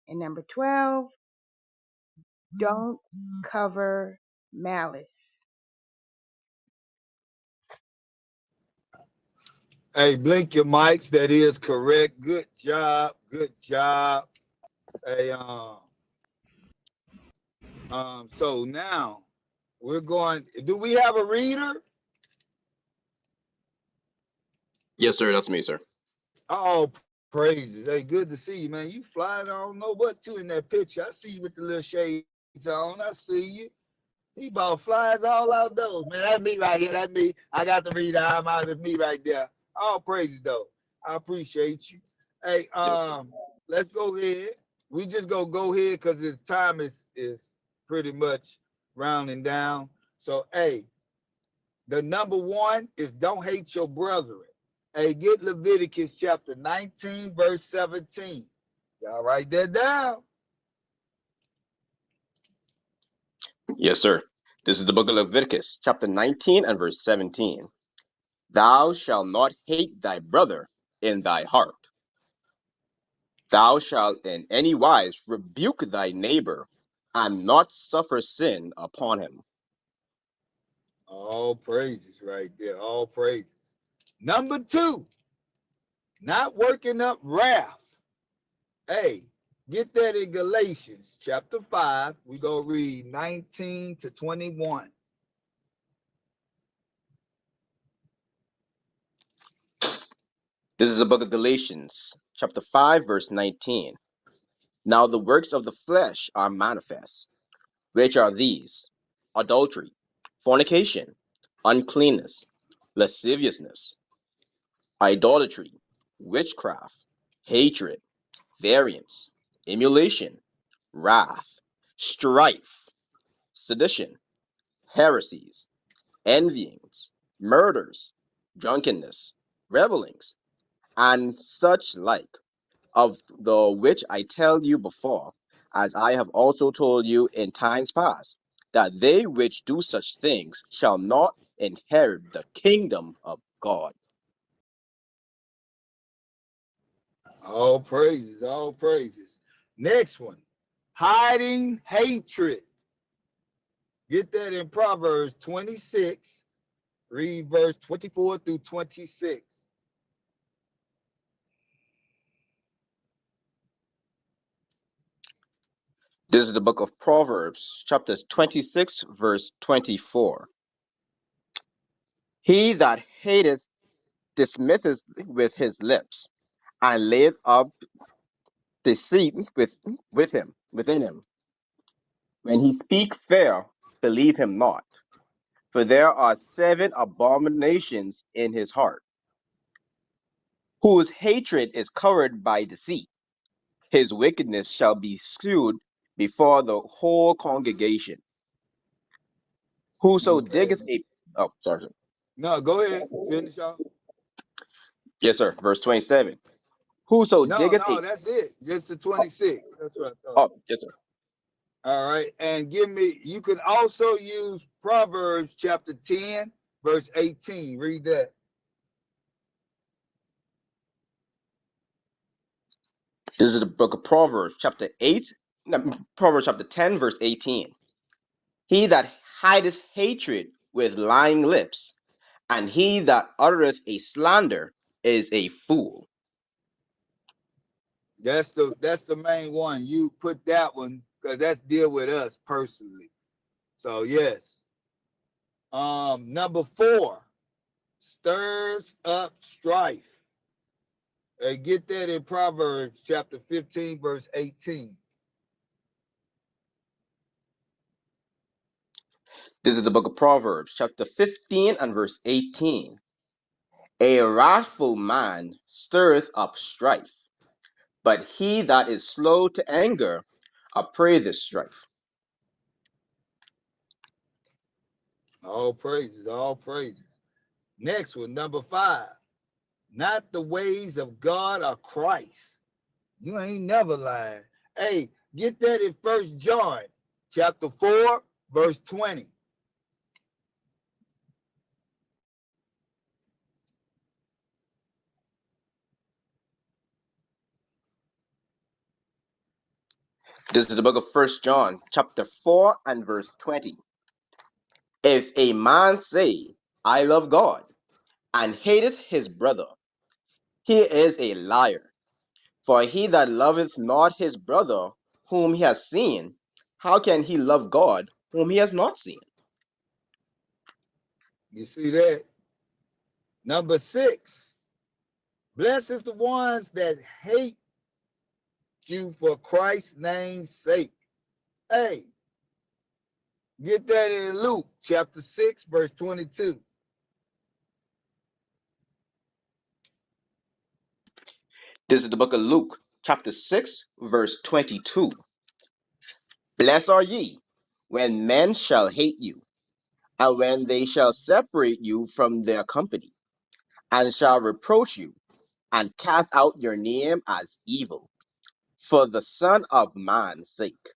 And number 12, don't cover malice. Hey, blink your mics. That is correct. Good job. Good job. Hey, so now we're going. Do we have a reader? Yes, sir. That's me, sir. Oh, praises. Hey, good to see you, man. You flying, I don't know what to in that picture. I see you with the little shades on. I see you. He bought flies all outdoors, man. That's me right here. That's me. I got the reader. I'm out. It's me right there. All praises, though. I appreciate you. Hey, Yes. let's go ahead. We just go ahead because his time is pretty much rounding down. So, hey, the number 1 is don't hate your brethren. Hey, get Leviticus chapter 19, verse 17. Y'all write that down. Yes, sir. This is the book of Leviticus, chapter 19 and verse 17. Thou shalt not hate thy brother in thy heart. Thou shalt in any wise rebuke thy neighbor, and not suffer sin upon him. All praises right there. All praises. Number 2, not working up wrath. Hey, get that in Galatians chapter 5. We go read 19 to 21. This is the book of Galatians, chapter 5, verse 19. Now the works of the flesh are manifest, which are these: adultery, fornication, uncleanness, lasciviousness, idolatry, witchcraft, hatred, variance, emulation, wrath, strife, sedition, heresies, envyings, murders, drunkenness, revelings, and such like, of the which I tell you before, as I have also told you in times past, that they which do such things shall not inherit the kingdom of God. All praises, all praises. Next one, hiding hatred. Get that in Proverbs 26. Read verse 24 through 26. This is the book of Proverbs, chapter 26, verse 24. He that hateth dismisseth with his lips, and layeth up deceit within him. When he speak fair, believe him not, for there are 7 abominations in his heart, whose hatred is covered by deceit. His wickedness shall be shewed before the whole congregation. Whoso Okay. diggeth a oh sorry. No, go ahead. Finish off. Yes, sir. Verse 27. Whoso No, diggeth a no, that's it. Just the oh, 26. That's what I thought. oh yes, sir. All right. And give me, you can also use Proverbs chapter 10, verse 18. Read that. This is the book of Proverbs, chapter 8, no, Proverbs chapter 10, verse 18. He that hideth hatred with lying lips, and he that uttereth a slander is a fool. That's the main one. You put that one because that's deal with us personally. So yes. Number 4, stirs up strife. Get that in Proverbs chapter 15, verse 18. This is the book of Proverbs, chapter 15 and verse 18. A wrathful man stirreth up strife, but he that is slow to anger appraiseth strife. All praises, all praises. Next one, number 5. Not the ways of God or Christ. You ain't never lying. Hey, get that in First John chapter 4, verse 20. This is the book of First John, chapter 4 and verse 20. If a man say, I love God, and hateth his brother, he is a liar. For he that loveth not his brother whom he has seen, how can he love God whom he has not seen? You see that? Number 6. Blessed is the ones that hate you for Christ's name's sake. Hey, get that in Luke chapter 6, verse 22. This is the book of Luke, chapter 6, verse 22. Blessed are ye when men shall hate you, and when they shall separate you from their company, and shall reproach you, and cast out your name as evil, for the Son of Man's sake.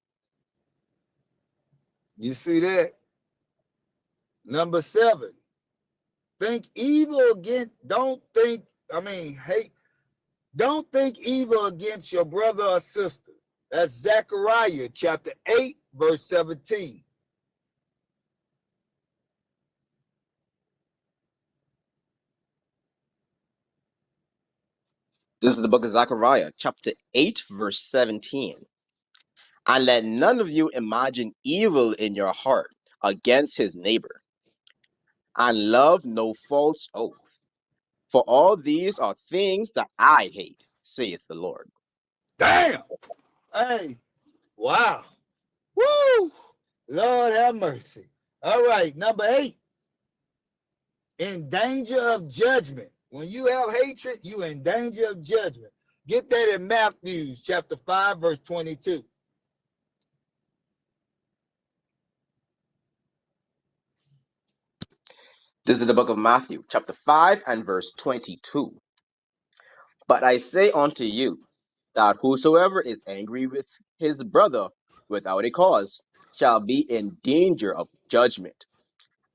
You see that? Number 7. Think evil against, don't think, hate, don't think evil against your brother or sister. That's Zechariah chapter 8, verse 17. This is the book of Zechariah, chapter 8, verse 17. And let none of you imagine evil in your heart against his neighbor, and love no false oath. For all these are things that I hate, saith the Lord. Damn. Hey, wow. Woo! Lord have mercy. All right, number 8, in danger of judgment. When you have hatred, you in danger of judgment. Get that in Matthew chapter 5, verse 22. This is the book of Matthew, chapter 5 and verse 22. But I say unto you, that whosoever is angry with his brother without a cause shall be in danger of judgment.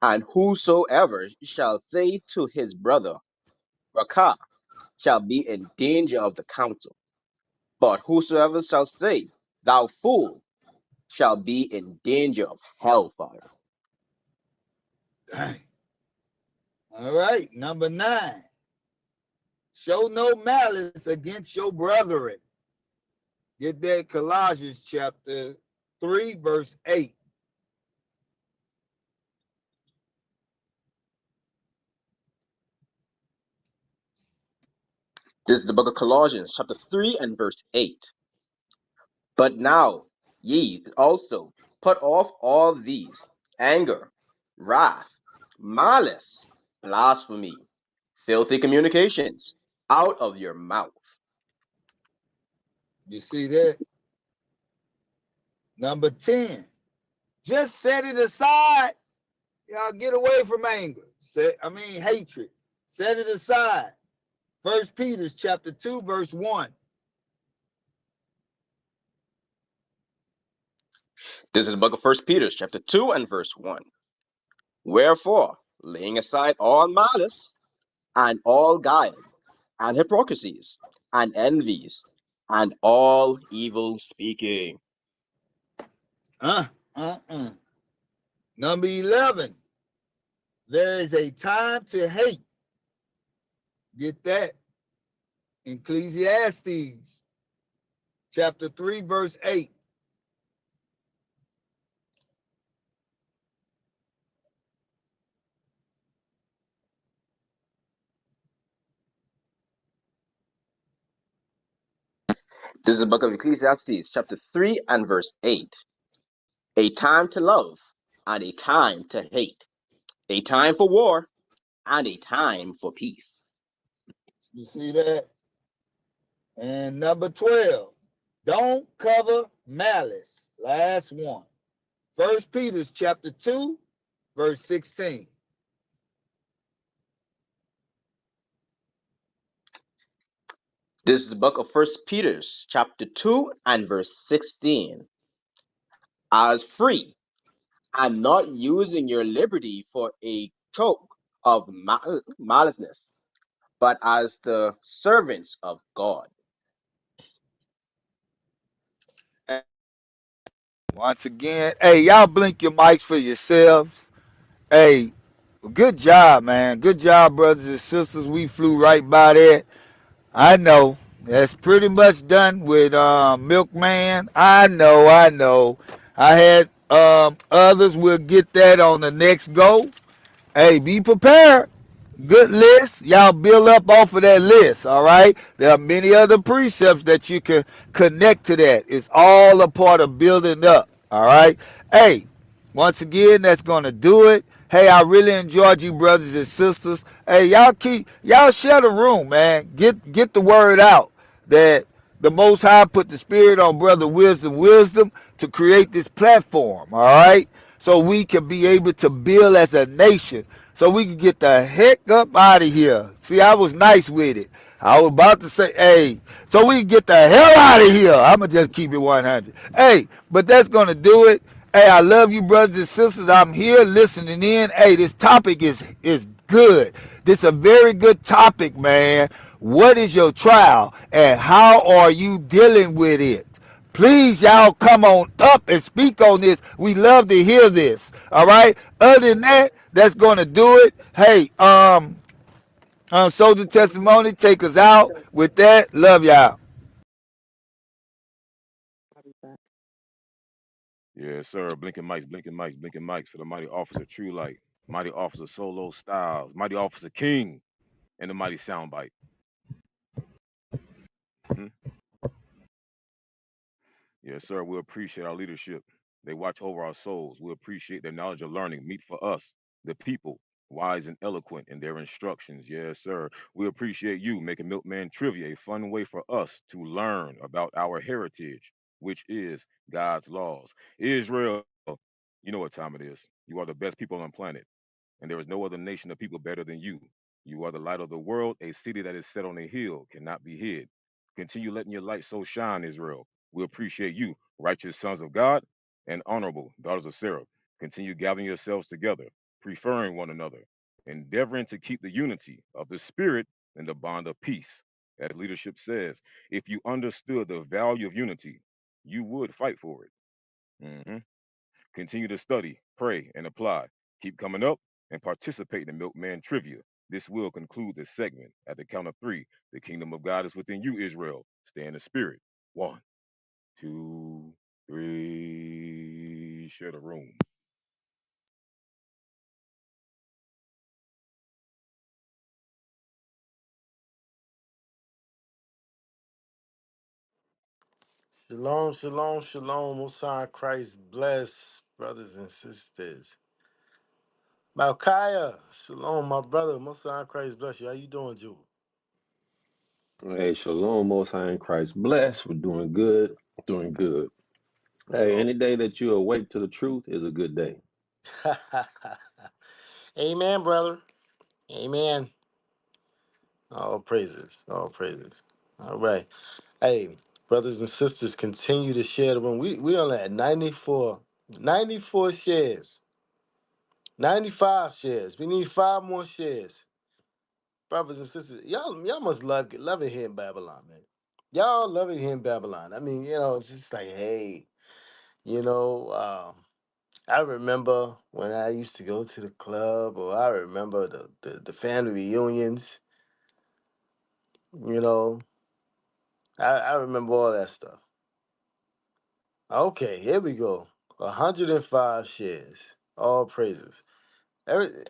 And whosoever shall say to his brother, Rakah, shall be in danger of the council. But whosoever shall say, Thou fool, shall be in danger of hellfire. Dang. All right, number 9, show no malice against your brethren. Get that Colossians chapter 3, verse 8. This is the book of Colossians, chapter 3 and verse 8. But now ye also put off all these: anger, wrath, malice, blasphemy, filthy communications out of your mouth. You see that? Number 10, just set it aside. Y'all get away from anger. Hatred. Set it aside. First Peter chapter 2, verse 1. This is the book of First Peter, chapter 2 and verse 1. Wherefore, laying aside all malice and all guile and hypocrisies and envies and all evil speaking. Uh, Number 11, there is a time to hate. Get that? Ecclesiastes chapter 3, verse 8. This is the book of Ecclesiastes, chapter 3 and verse 8. A time to love and a time to hate, a time for war and a time for peace. You see that? And number 12, don't cover malice. Last one. First Peter chapter 2, verse 16. This is the book of First Peter, chapter 2 and verse 16. As free, and not using your liberty for a choke of maliceness, but as the servants of God. Once again, hey, y'all blink your mics for yourselves. Hey, good job, man. Good job, brothers and sisters. We flew right by that. I know. That's pretty much done with Milkman. I know, I know. I had others. We'll get that on the next go. Hey, be prepared. Good list. Y'all build up off of that list, all right? There are many other precepts that you can connect to that. It's all a part of building up, all right? Hey, once again, that's going to do it. Hey, I really enjoyed you, brothers and sisters. Hey, y'all share the room, man. Get the word out that the Most High put the Spirit on Brother Wisdom to create this platform, all right? So we can be able to build as a nation, so we can get the heck up out of here. See, I was nice with it. I was about to say, hey, so we can get the hell out of here. I'm going to just keep it 100. Hey, but that's going to do it. Hey, I love you, brothers and sisters. I'm here listening in. Hey, this topic is good. This is a very good topic, man. What is your trial, and how are you dealing with it? Please, y'all, come on up and speak on this. We love to hear this. All right. Other than that, that's going to do it. Hey, soldier testimony, take us out. With that, love y'all. Yes, sir. Blinking mics for the mighty officer True Light, mighty officer Solo Styles, mighty officer King. and the mighty soundbite. Hmm. Yes, sir. We appreciate our leadership. They watch over our souls. We appreciate their knowledge of learning. Meet for us, the people, wise and eloquent in their instructions. Yes, sir. We appreciate you making Milkman Trivia a fun way for us to learn about our heritage, which is God's laws. Israel, you know what time it is. You are the best people on the planet, and there is no other nation of people better than you. You are the light of the world. A city that is set on a hill cannot be hid. Continue letting your light so shine, Israel. We appreciate you, righteous sons of God and honorable daughters of Sarah. Continue gathering yourselves together, preferring one another, endeavoring to keep the unity of the Spirit and the bond of peace. As leadership says, if you understood the value of unity, you would fight for it. Mhm. Continue to study, pray, and apply. Keep coming up and participate in Milkman Trivia. This will conclude this segment. At the count of three, the kingdom of God is within you, Israel. Stay in the spirit. One, two, three. Share the room. Shalom, shalom, shalom. Most High Christ bless, brothers and sisters. Malchiah, shalom, my brother. Most High Christ bless you. How you doing, Jew? Hey, shalom, most high in Christ. Blessed. We're doing good. Doing good. Hey, Oh. any day that you awake to the truth is a good day. Amen, brother. Amen. All praises. All praises. All right. Hey, brothers and sisters, continue to share the room. We only at 94 shares, 95 shares. We need 5 more shares. Brothers and sisters, y'all must love it here in Babylon, man. Y'all love it here in Babylon. I mean, it's just like, hey, you know, I remember when I used to go to the club, or I remember the family reunions, you know. I remember all that stuff. Okay, here we go. 105 shares. All praises.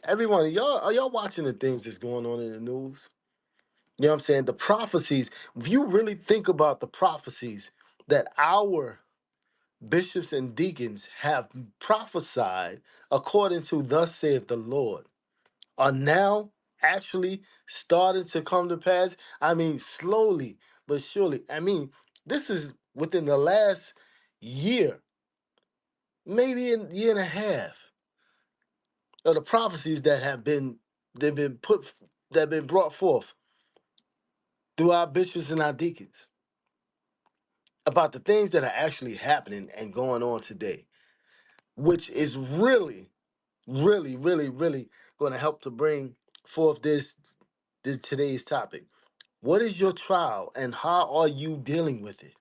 Everyone, y'all are y'all watching the things that's going on in the news? You know what I'm saying? The prophecies. If you really think about the prophecies that our bishops and deacons have prophesied according to thus saith the Lord, are now actually starting to come to pass. I mean, slowly but surely. I mean, this is within the last year, maybe a year and a half, of the prophecies that they've been that have been brought forth through our bishops and our deacons about the things that are actually happening and going on today, which is really, really, really, really going to help to bring forth this today's topic. What is your trial and how are you dealing with it?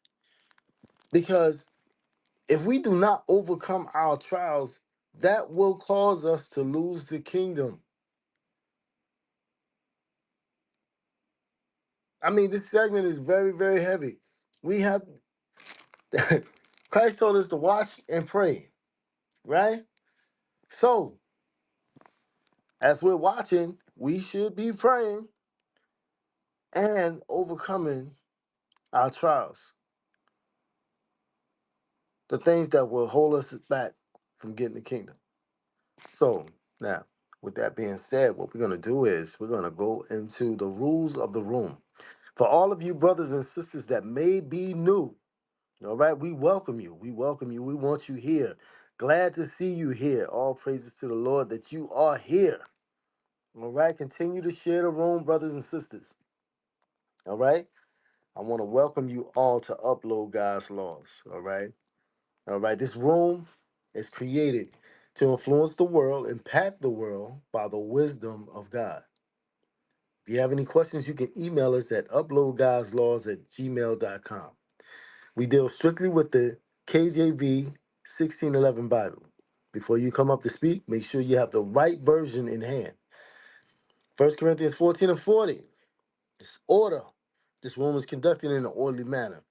Because if we do not overcome our trials, that will cause us to lose the kingdom. I mean, this segment is very, very heavy. We have Christ told us to watch and pray, right? So, as we're watching, we should be praying and overcoming our trials, the things that will hold us back from getting the kingdom. So, now, with that being said, what we're going to do is we're going to go into the rules of the room. For all of you brothers and sisters that may be new, all right, we welcome you. We welcome you. We want you here. Glad to see you here. All praises to the Lord that you are here. All right, continue to share the room, brothers and sisters. All right, I want to welcome you all to Upload God's Laws. All right, this room is created to influence the world, impact the world by the wisdom of God. If you have any questions, you can email us at uploadgodslaws@gmail.com. We deal strictly with the KJV 1611 Bible. Before you come up to speak, make sure you have the right version in hand. 1 Corinthians 14 and 40. This order. This room is conducted in an orderly manner.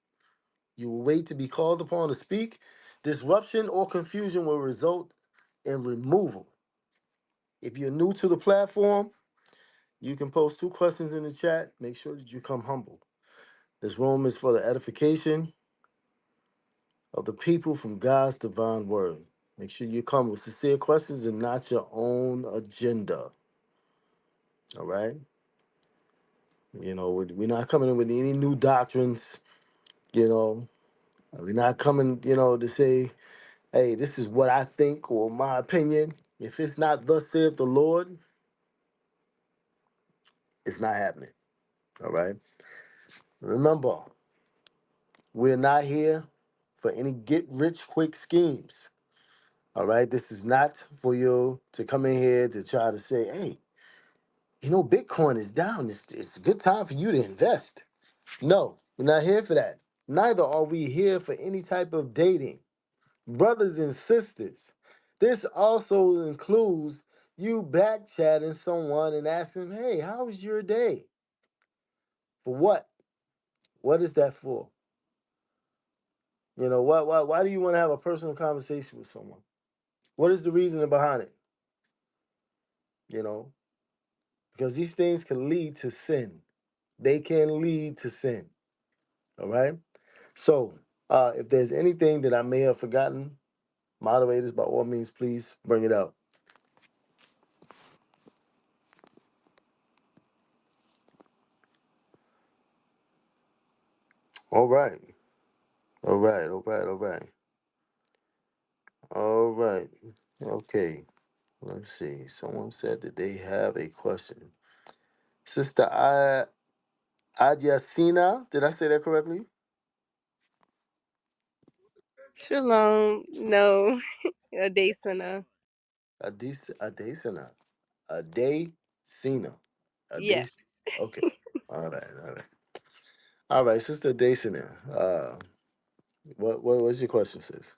You will wait to be called upon to speak. Disruption or confusion will result in removal. If you're new to the platform, You can post 2 questions in the chat. Make sure that you come humble. This room is for the edification of the people from God's divine word. Make sure you come with sincere questions and not your own agenda. All right? You know, we're not coming in with any new doctrines. You know, we're not coming, to say, hey, this is what I think or my opinion. If it's not thus saith the Lord, it's not happening. All right? Remember, we're not here for any get rich quick schemes. All right? This is not for you to come in here to try to say, hey, Bitcoin is down. It's a good time for you to invest. No, we're not here for that. Neither are we here for any type of dating. Brothers and sisters, this also includes you back chatting someone and asking, hey, how was your day? For what? What is that for? Why do you want to have a personal conversation with someone? What is the reason behind it? You know, because these things can lead to sin. They can lead to sin. All right. So, if there's anything that I may have forgotten, moderators, by all means, please bring it up. All right. All right. All right. All right. All right. Okay. Let's see. Someone said that they have a question. Sister Adyasina, did I say that correctly? Shalom. No, Adesina. Adesina. Adesina. Yes. Okay. All right. All right. All right, Sister Adesina. What's your question, sis?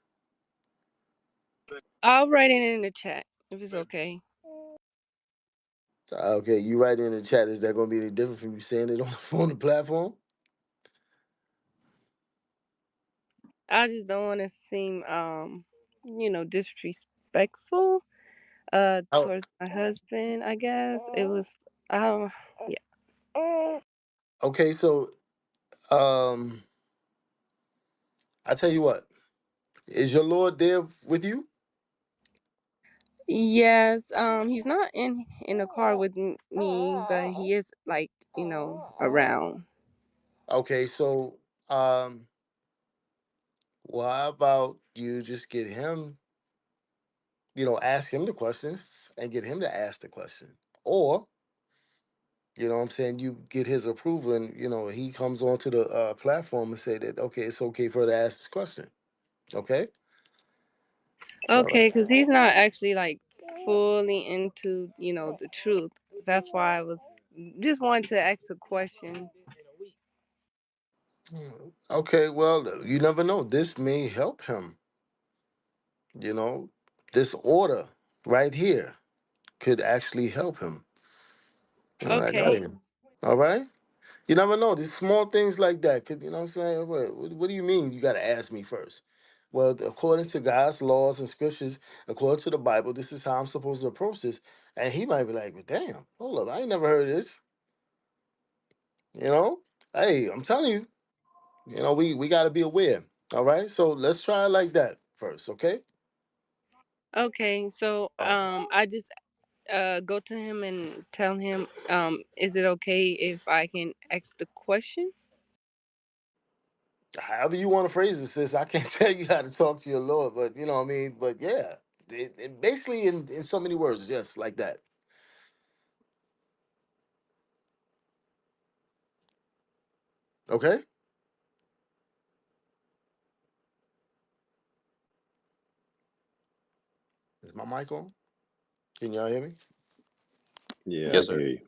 I'll write it in the chat if it's okay. Okay, you write in the chat. Is that going to be any different from you saying it on the platform? I just don't want to seem disrespectful Oh, towards my husband, I guess. It was yeah. okay. So, um, I tell you what. Is your Lord there with you? Yes, he's not in the car with me, but he is around. Okay, so why about you just get him, ask him the question and get him to ask the question, or what I'm saying, you get his approval and he comes onto the platform and say that okay, it's okay for her to ask this question. Okay. All right. Okay, because he's not actually fully into the truth. That's why I was just wanted to ask a question. Okay, well, you never know. This may help him. You know, this order right here could actually help him. All right, got Okay. him. All right. You never know. These small things like that. Could, what I'm saying? What do you mean you got to ask me first? Well, according to God's laws and scriptures, according to the Bible, this is how I'm supposed to approach this. And he might be like, well, damn, hold up. I ain't never heard of this. You know? Hey, I'm telling you, we got to be aware. All right. So let's try it like that first. Okay. Okay, so I just go to him and tell him is it okay if I can ask the question? However you want to phrase it, sis. I can't tell you how to talk to your Lord, but you know what I mean. But yeah, basically in so many words, yes, like that. Okay, is my mic on? Can y'all hear me? Yeah, I Yes, can sir. hear you.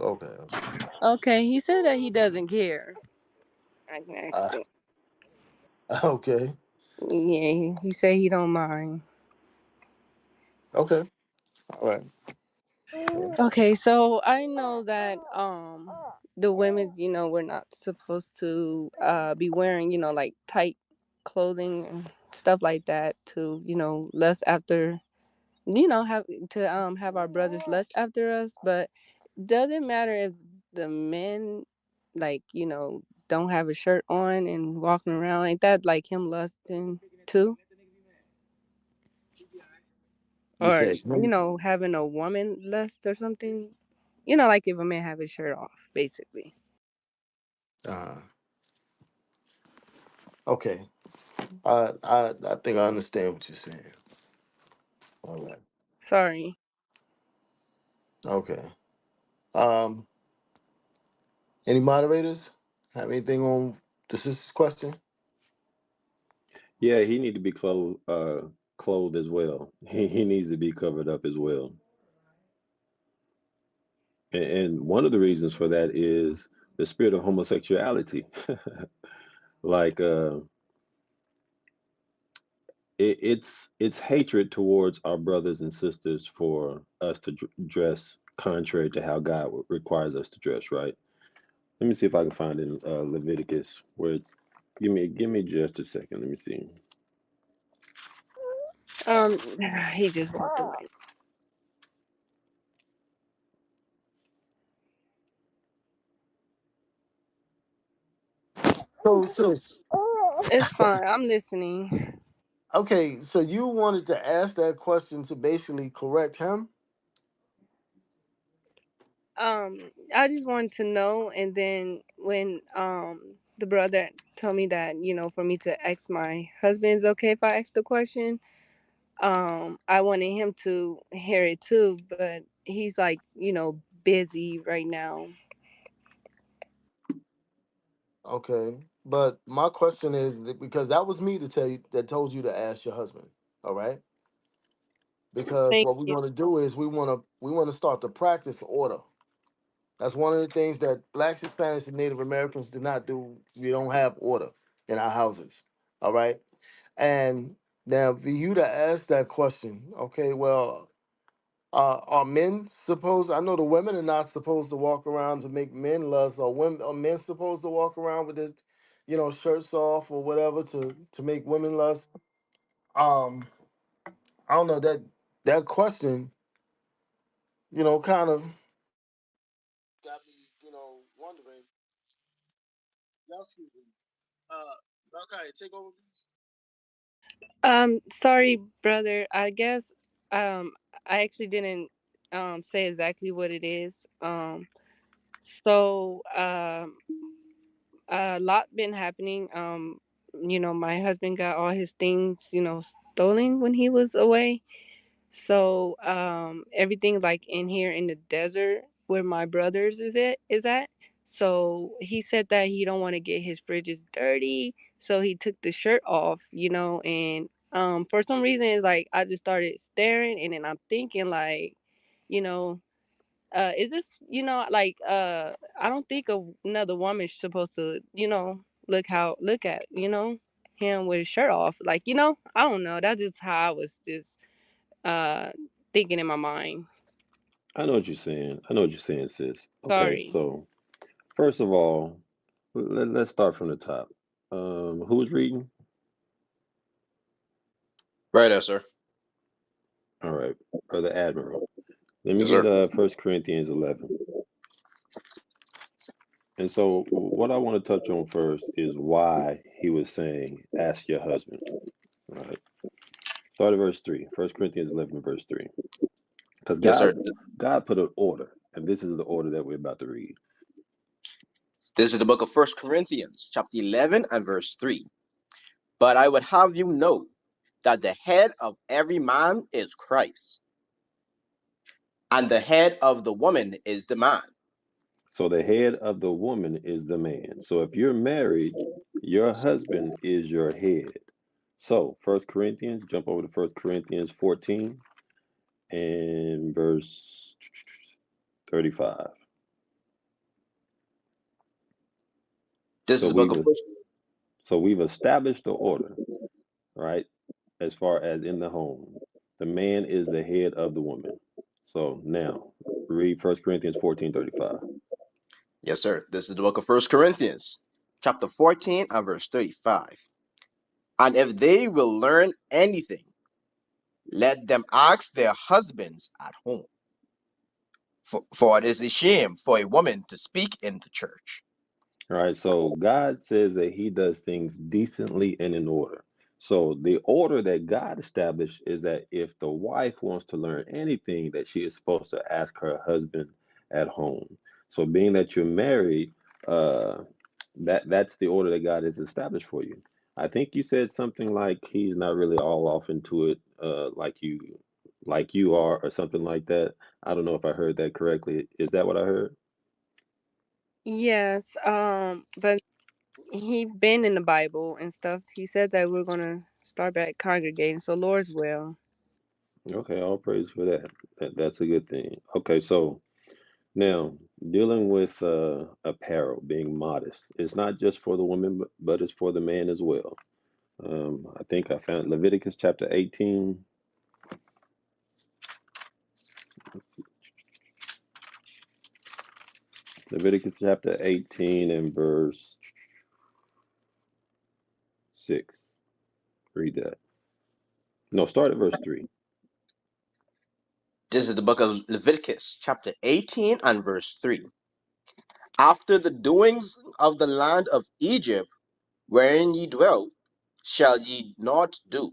Okay, okay. Okay, he said that he doesn't care. I can ask Uh, him. okay, Yeah, he said he don't mind. okay, all right. Okay, so I know that the women, we're not supposed to be wearing, tight clothing and stuff like that to, lust after, have our brothers lust after us, but does it matter if the men, like, don't have a shirt on and walking around? Ain't that like him lusting too? You Or, said him. having a woman lust or something? Like if a man have his shirt off, basically. Uh, okay. I think I understand what you're saying. All right. Sorry. Okay. Um, any moderators have anything on the sister's question? Yeah, he need to be clothed as well. He needs to be covered up as well. And one of the reasons for that is the spirit of homosexuality. Like it's hatred towards our brothers and sisters for us to dress contrary to how God requires us to dress, right? Let me see if I can find in Leviticus where give me just a second. Let me see. Um, he just walked away. So, sis, It's fine. I'm listening. okay, so you wanted to ask that question to basically correct him? I just wanted to know, and then when the brother told me that for me to ask my husband, is okay if I ask the question. I wanted him to hear it too, but he's like busy right now. Okay. But my question is because that was me to tell you that told you to ask your husband. All right. Because Thank what we you. want to do is we want to start to practice order. That's one of the things that blacks, Hispanics, and Native Americans do not do. We don't have order in our houses. All right. And now for you to ask that question, okay, well, are men supposed? I know the women are not supposed to walk around to make men lust, or women are men supposed to walk around with their, shirts off or whatever to make women lust? Um, I don't know that question, kind of got me, wondering. Y'all see me. Okay, take over. Sorry, brother. I guess um I actually didn't say exactly what it is. So a lot been happening. My husband got all his things, stolen when he was away. So everything like in here in the desert where my brothers is at. So he said that he don't want to get his fridges dirty. So he took the shirt off, and for some reason it's like I just started staring, and then I'm thinking like, you know, is this, like I don't think another woman's supposed to, look at, him with his shirt off. Like, I don't know. That's just how I was just uh thinking in my mind. I know what you're saying. I know what you're saying, sis. Okay, Sorry. so first of all, let's start from the top. Who's reading? Right there, sir. All right, Brother Admiral. Let me Yes, get sir. 1 Corinthians 11. And so what I want to touch on first is why he was saying, ask your husband. All right. Start at verse 3. 1 Corinthians 11, verse 3. Because Yes, sir. God put an order, and this is the order that we're about to read. This is the book of First Corinthians, chapter 11 and verse 3. But I would have you know that the head of every man is Christ, and the head of the woman is the man. So the head of the woman is the man. So if you're married, your husband is your head. So 1 Corinthians, jump over to 1 Corinthians 14 and verse 35. This is So the book of First. we've established the order, right? As far as in the home, the man is the head of the woman. So now read 1 Corinthians 14:35. Yes, sir. This is the book of First Corinthians, chapter 14 and verse 35. And if they will learn anything, let them ask their husbands at home. For it is a shame for a woman to speak in the church. All right, so God says that he does things decently and in order. So the order that God established is that if the wife wants to learn anything, that she is supposed to ask her husband at home. So being that you're married, uh, that's the order that God has established for you. I think you said something like he's not really all off into it, like you are, or something like that. I don't know if I heard that correctly. Is that what I heard? Yes, but he been in the Bible and stuff. He said that we're gonna start back congregating. So Lord's will. Okay, all praise for that. That's a good thing. Okay, so now dealing with apparel, being modest, it's not just for the woman, but it's for the man as well. I think I found Leviticus chapter 18. Leviticus chapter 18 and verse 6. Read that. No, start at verse 3. This is the book of Leviticus, chapter 18 and verse 3. After the doings of the land of Egypt, wherein ye dwelt, shall ye not do.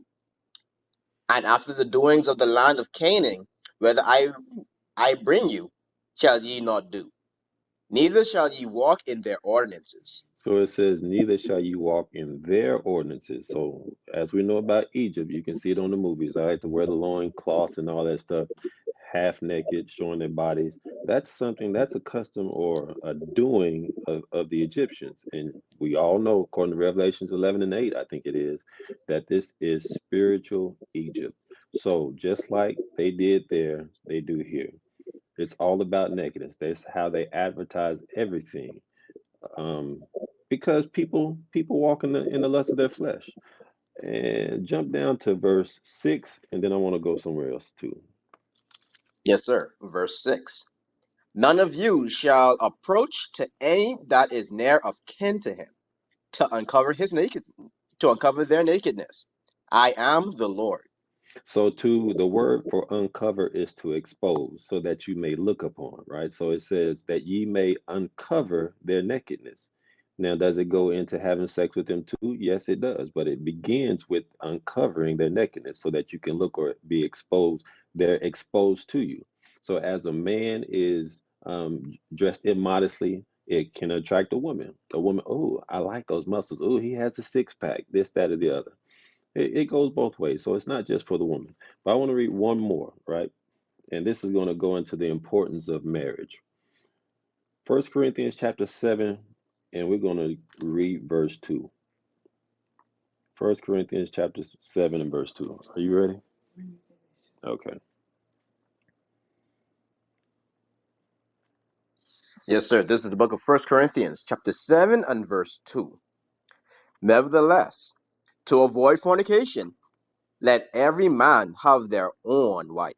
And after the doings of the land of Canaan, whither I bring you, shall ye not do. Neither shall ye walk in their ordinances. So it says, neither shall you walk in their ordinances. So as we know about Egypt, you can see it on the movies. I like to wear the loin cloths and all that stuff, half naked, showing their bodies. That's something, that's a custom or a doing of the Egyptians. And we all know, according to Revelations 11 and 8, I think it is, that this is spiritual Egypt. So just like they did there, they do here. It's all about nakedness. That's how they advertise everything, um, because people walk in the lust of their flesh. And jump down to verse 6, and then I want to go somewhere else too. Yes, sir. Verse 6. None of you shall approach to any that is near of kin to him, to uncover their nakedness. I am the Lord. So to the word for uncover is to expose, so that you may look upon, right? So it says that ye may uncover their nakedness. Now, does it go into having sex with them too? Yes, it does. But it begins with uncovering their nakedness so that you can look or be exposed. They're exposed to you. So as a man is dressed immodestly, it can attract a woman. A woman, oh, I like those muscles. Oh, he has a six pack, this, that, or the other. It goes both ways. So it's not just for the woman. But I want to read one more, right? And this is going to go into the importance of marriage. First Corinthians chapter 7, and we're going to read verse 2. First Corinthians chapter 7 and verse 2. Are you ready? Okay. Yes, sir. This is the book of First Corinthians, chapter 7 and verse 2. Nevertheless, to avoid fornication, let every man have their own wife.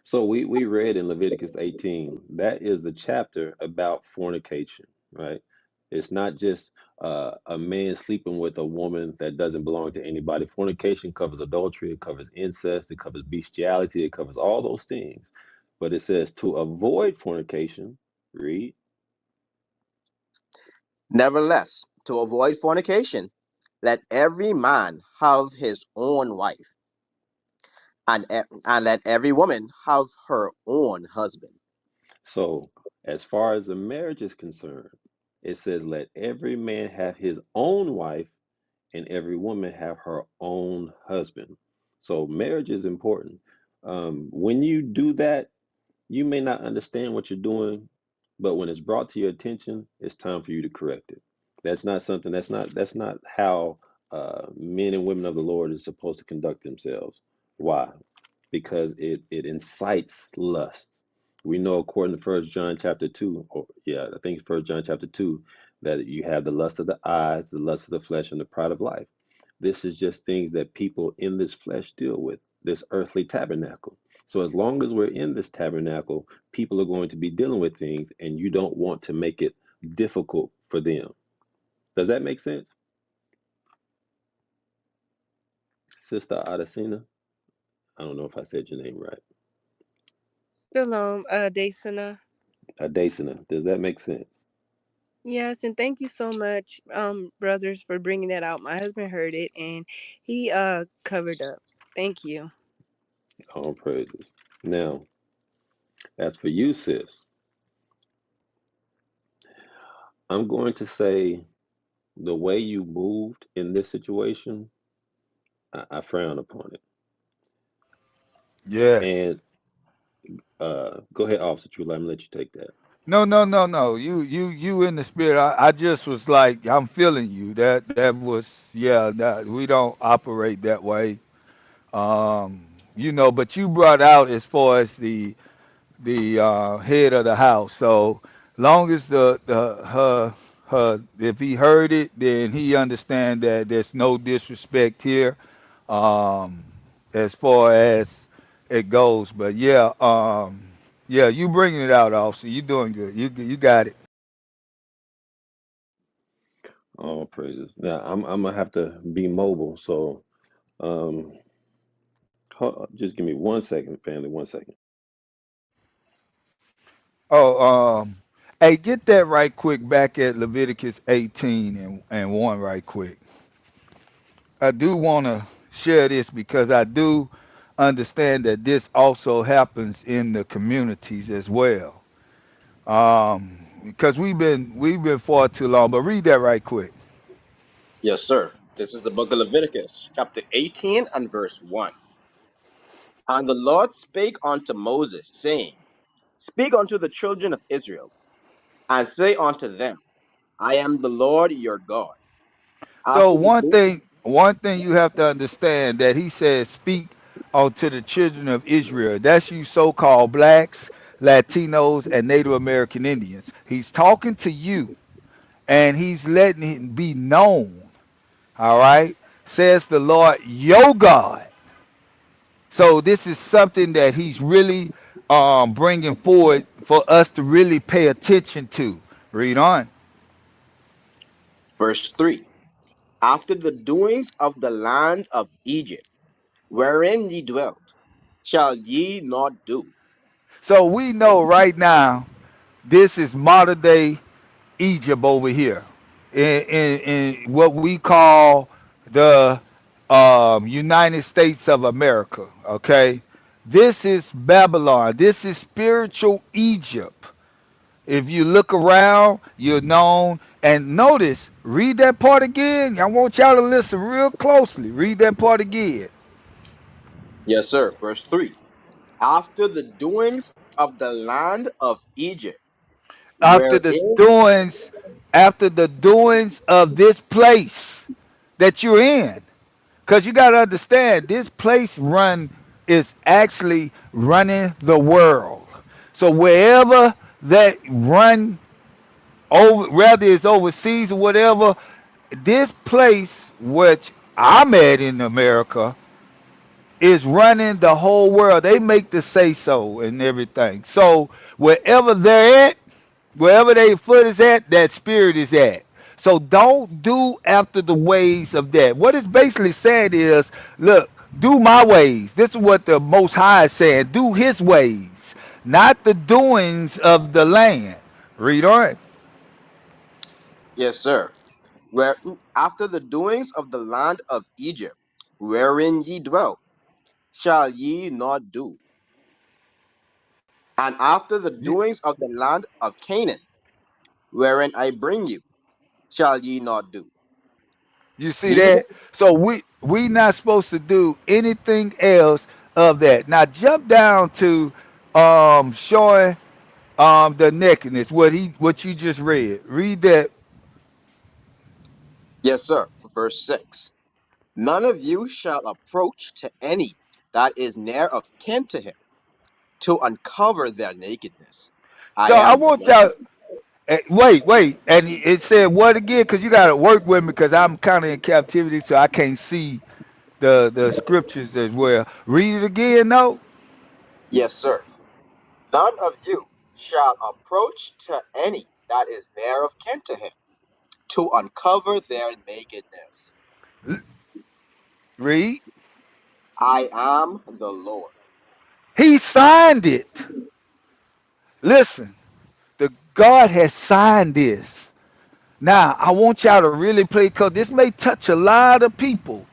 So we read in Leviticus 18, that is the chapter about fornication, right? It's not just a man sleeping with a woman that doesn't belong to anybody. Fornication covers adultery, it covers incest, it covers bestiality, it covers all those things. But it says to avoid fornication, read. Nevertheless, to avoid fornication, let every man have his own wife, and let every woman have her own husband. So as far as a marriage is concerned, it says let every man have his own wife and every woman have her own husband. So marriage is important. When you do that, you may not understand what you're doing, but when it's brought to your attention, it's time for you to correct it. That's not something. That's not how men and women of the Lord is supposed to conduct themselves. Why? Because it incites lust. We know according to First John chapter 2, or yeah, I think it's First John chapter 2, that you have the lust of the eyes, the lust of the flesh, and the pride of life. This is just things that people in this flesh deal with, this earthly tabernacle. So as long as we're in this tabernacle, people are going to be dealing with things, and you don't want to make it difficult for them. Does that make sense, Sister Adesina? I don't know if I said your name right. Shalom, Desana. Adesina, does that make sense? Yes, and thank you so much, brothers, for bringing that out. My husband heard it and he covered up. Thank you. All praises. Now, as for you, sis, I'm going to say the way you moved in this situation, I frown upon it. Yes. And go ahead, Officer True. Let me let you take that. No, no, no, no. You in the spirit. I just was like, I'm feeling you. That was, yeah. That we don't operate that way. But you brought out as far as the head of the house. So long as the her if he heard it, then he understand that there's no disrespect here, um, as far as it goes. But yeah, yeah, you bringing it out, officer. You doing good. You got it. All praises. Now, I'm gonna have to be mobile, so um, just give me 1 second, family. 1 second. Oh, hey, get that right quick back at Leviticus 18 and 1 right quick. I do want to share this because I do understand that this also happens in the communities as well. Because we've been far too long. But read that right quick. Yes, sir. This is the book of Leviticus, chapter 18 and verse 1. And the Lord spake unto Moses, saying, Speak unto the children of Israel, and say unto them, I am the Lord your God. So After the one thing you have to understand that he says, "Speak unto the children of Israel." That's you so-called blacks, Latinos, and Native American Indians. He's talking to you, and he's letting it be known. All right, says the Lord your God. So this is something that he's really bringing forward for us to really pay attention to. Read on. verse 3. After the doings of the land of Egypt, wherein ye dwelt, shall ye not do. So we know right now this is modern day Egypt over here, in what we call the United States of America. Okay, this is Babylon. This is spiritual Egypt. If you look around, you're known. And notice, read that part again. I want y'all to listen real closely. Read that part again. Yes, sir. Verse 3. After the doings of the land of Egypt, After the wherein, doings, after the doings of this place that you're in. Because you got to understand, this place run is actually running the world. So wherever that run over, whether it's overseas or whatever, this place which I'm at in America is running the whole world. They make the say so and everything. So wherever they're at, wherever their foot is at, that spirit is at. So don't do after the ways of that. What it's basically saying is, look, do my ways. This is what the Most High is saying. Do His ways, not the doings of the land. Read on. yes, sir, where after the doings of the land of Egypt, wherein ye dwelt, shall ye not do. And after the You, doings of the land of Canaan, wherein I bring you, shall ye not do. you see Neither, that? So we not supposed to do anything else of that. Now jump down to showing the nakedness. What you just read. Read that. yes, sir, verse 6. None of you shall approach to any that is near of kin to him, to uncover their nakedness. I So I am the want Lord. y'all. Wait, and it said what again? Because you got to work with me because I'm kind of in captivity, so I can't see the scriptures as well. Read it again, though. Yes, sir. None of you shall approach to any that is near of kin to him, to uncover their nakedness. Read. I am the Lord. He signed it. Listen. God has signed this. Now, I want y'all to really play because this may touch a lot of people.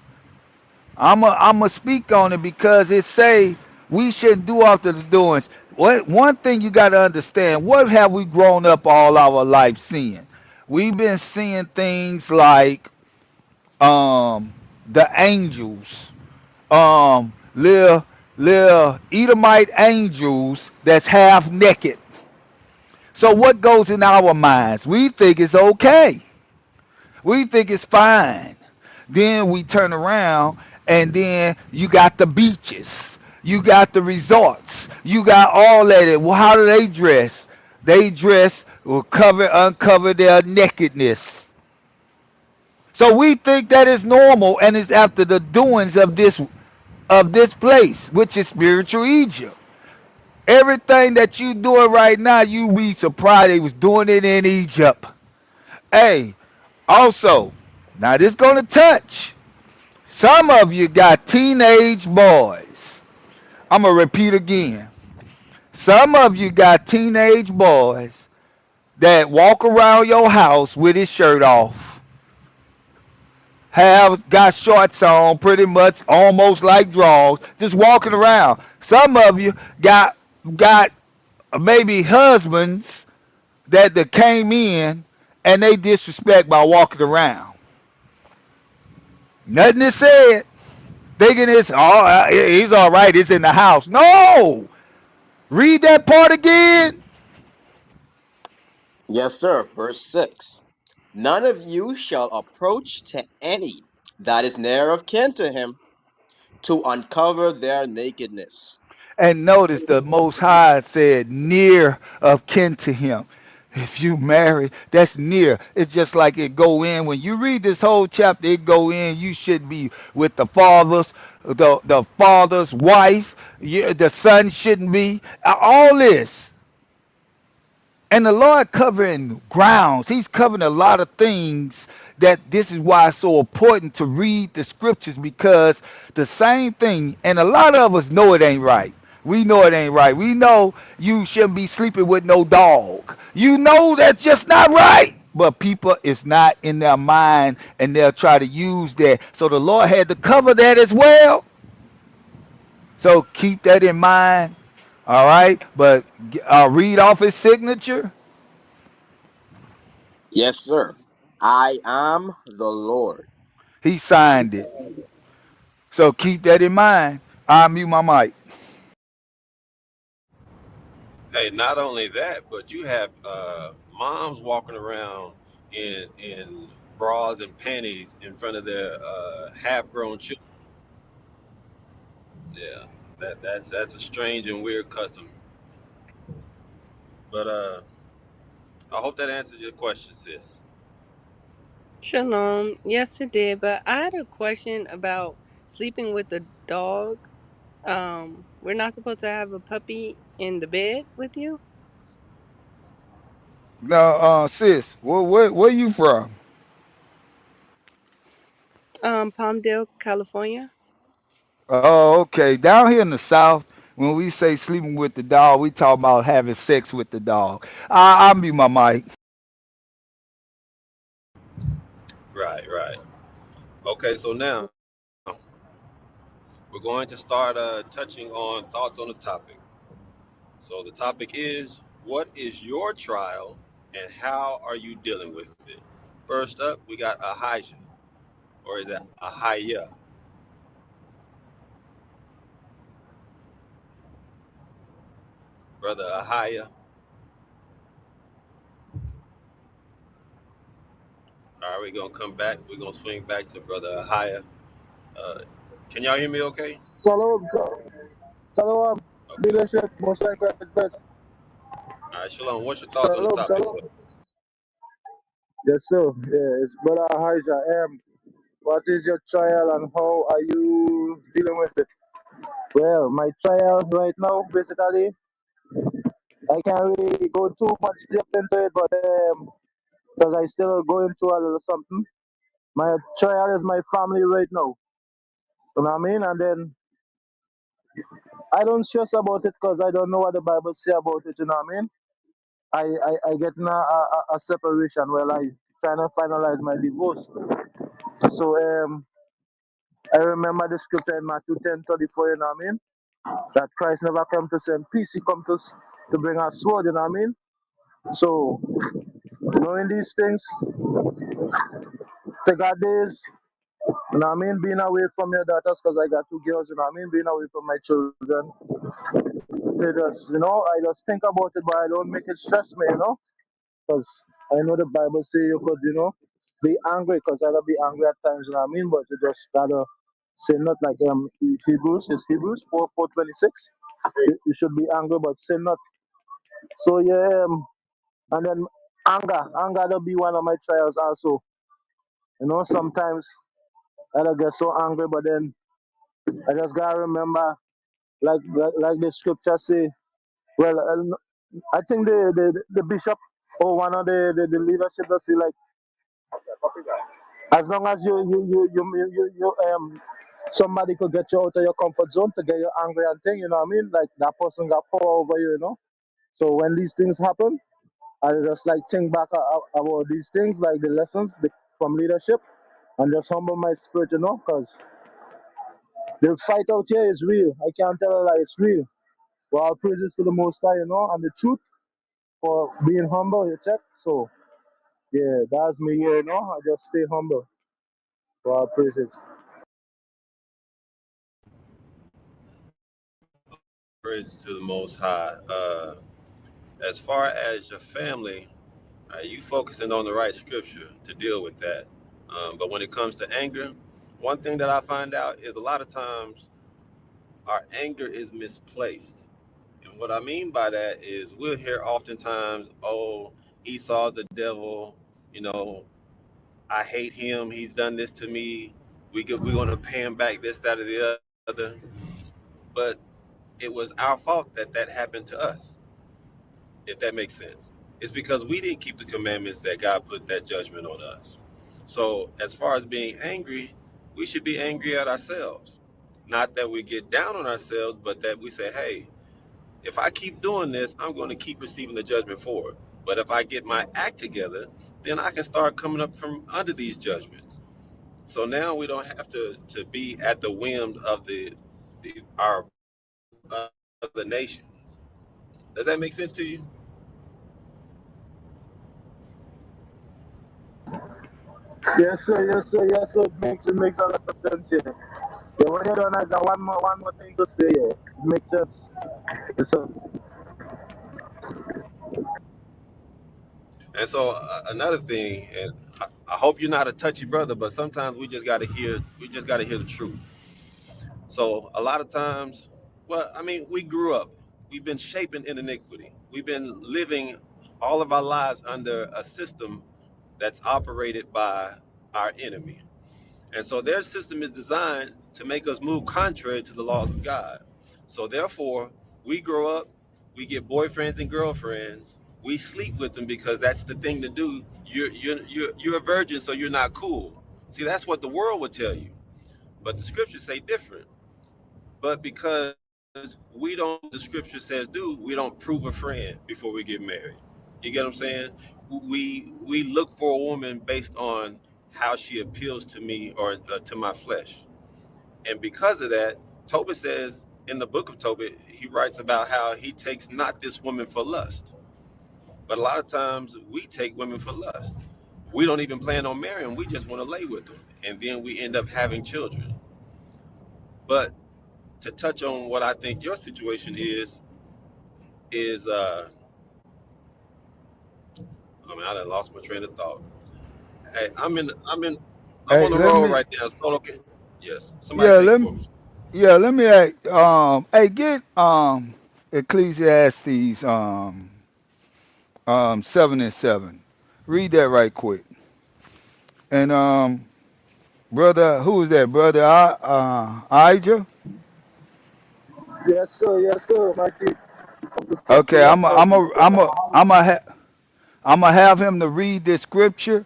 I'm a speak on it because it say we shouldn't do after the doings. What one thing you got to understand? What have we grown up all our life seeing? We've been seeing things like the angels, little Edomite angels that's half naked. So what goes in our minds? We think it's okay. We think it's fine. Then we turn around and then you got the beaches. You got the resorts. You got all that. Well, how do they dress? They dress will uncover their nakedness. So we think that is normal and it's after the doings of this place, which is spiritual Egypt. Everything that you doing right now, you be surprised they was doing it in Egypt. Hey, also, now this gonna touch. Some of you got teenage boys. I'm gonna repeat again. Some of you got teenage boys that walk around your house with his shirt off, have got shorts on, pretty much almost like drawers, just walking around. Some of you got maybe husbands that came in and they disrespect by walking around. Nothing is said. Thinking it's he's all right. It's in the house. No, read that part again. Yes, sir. Verse 6. None of you shall approach to any that is near of kin to him to uncover their nakedness. And notice the Most High said near of kin to him. If you marry, that's near. It's just like it go in when you read this whole chapter. It go in. You should be with the father's wife. The son shouldn't be. All this. And the Lord covering grounds. He's covering a lot of things that this is why it's so important to read the scriptures because the same thing, and a lot of us know it ain't right. We know it ain't right. We know you shouldn't be sleeping with no dog. You know that's just not right. But people, it's not in their mind and they'll try to use that. So the Lord had to cover that as well. So keep that in mind. All right. But read off his signature. Yes, sir. I am the Lord. He signed it. So keep that in mind. I'll mute my mic. Hey, not only that, but you have moms walking around in bras and panties in front of their half-grown children. Yeah, that's a strange and weird custom. But I hope that answers your question, sis. Shalom. Yes, it did. But I had a question about sleeping with the dog. We're not supposed to have a puppy in the bed with you. Now, sis, where you from? Palmdale, California. Oh, okay. Down here in the South, when we say sleeping with the dog, we talk about having sex with the dog. I'll mute my mic. Right, right. Okay, so now we're going to start touching on thoughts on the topic. So the topic is, what is your trial and how are you dealing with it? First up, we got Ahijah, or is it Ahaya? Brother Ahaya. All right, we're going to come back. We're going to swing back to Brother Ahaya. Uh, can y'all hear me okay? Shalom, shalom, Okay. leadership, most high Christ bless. All right, Shalom, what's your thoughts on the Shalom, topic, shalom. sir? Yes, sir. Yeah, it's brother Ahijah. What is your trial and how are you dealing with it? Well, my trial right now, basically, I can't really go too much deep into it, but because I still going through a little something. My trial is my family right now. You know what I mean? And then I don't stress about it because I don't know what the Bible say about it. You know what I mean? I get in a separation where I trying to finalize my divorce. So I remember the scripture in Matthew 10:34, you know what I mean? That Christ never come to send peace, he come to bring us sword, you know what I mean? So knowing these things, take our days, you know what I mean, being away from your daughters, because I got two girls, you know what I mean, being away from my children. They just, I just think about it, but I don't make it stress me, because I know the Bible say you could, be angry, because I'll be angry at times, you know what I mean, but you just gotta say not like Hebrews 4:26. You should be angry, but sin not. So yeah, and then anger will be one of my trials also. Sometimes I don't get so angry, but then I just gotta remember, like the scripture say. Well, I think the bishop or one of the leadership will say like, as long as you somebody could get you out of your comfort zone to get you angry and thing, you know what I mean? Like that person got power over you. So when these things happen, I just like think back about these things, like the lessons from leadership, and just humble my spirit, because the fight out here is real. I can't tell a lie, it's real. Well, all praises to the Most High, and the truth for being humble, you check. So, yeah, that's me here, I just stay humble for all praises. Praise to the Most High. As far as your family, you focusing on the right scripture to deal with that. But when it comes to anger, one thing that I find out is a lot of times our anger is misplaced. And what I mean by that is we'll hear oftentimes, oh, Esau's the devil, you know, I hate him, he's done this to me, we're gonna pay him back this, that, or the other. But it was our fault that that happened to us, if that makes sense. It's because we didn't keep the commandments that God put that judgment on us. So, as far as being angry, we should be angry at ourselves. Not that we get down on ourselves, but that we say, hey, if I keep doing this, I'm going to keep receiving the judgment for it. But if I get my act together, then I can start coming up from under these judgments. So now we don't have to be at the whim of our other nations. Does that make sense to you? Yes, sir, yes, sir, yes, sir. It makes a lot of sense here. Yeah, when you're done, I got one more thing to say here. It makes sense. Yes, sir. And so another thing, and I hope you're not a touchy brother, but sometimes we just got to hear the truth. So a lot of times, well, I mean, we grew up, we've been shaping in iniquity, we've been living all of our lives under a system that's operated by our enemy. And so their system is designed to make us move contrary to the laws of God. So therefore, we grow up, we get boyfriends and girlfriends, we sleep with them because that's the thing to do. You're a virgin, so you're not cool. See, that's what the world would tell you, but the scriptures say different. But because we don't, the scripture says do, we don't prove a friend before we get married. You get what I'm saying? We look for a woman based on how she appeals to me or to my flesh. And because of that, Tobit says in the book of Tobit, he writes about how he takes not this woman for lust. But a lot of times we take women for lust. We don't even plan on marrying, we just want to lay with them. And then we end up having children. But to touch on what I think your situation is I mean I done lost my train of thought. Hey, I'm Hey, on the let road me. right now. So okay. Yes. Somebody Yeah, take it let for me. me. Yeah, let me ask. Hey, get Ecclesiastes 7:7. Read that right quick. And brother, who is that? Brother Ijah? Yes, sir, yes, sir. My chief. Okay, Yes, my chief. I'm gonna have him to read this scripture,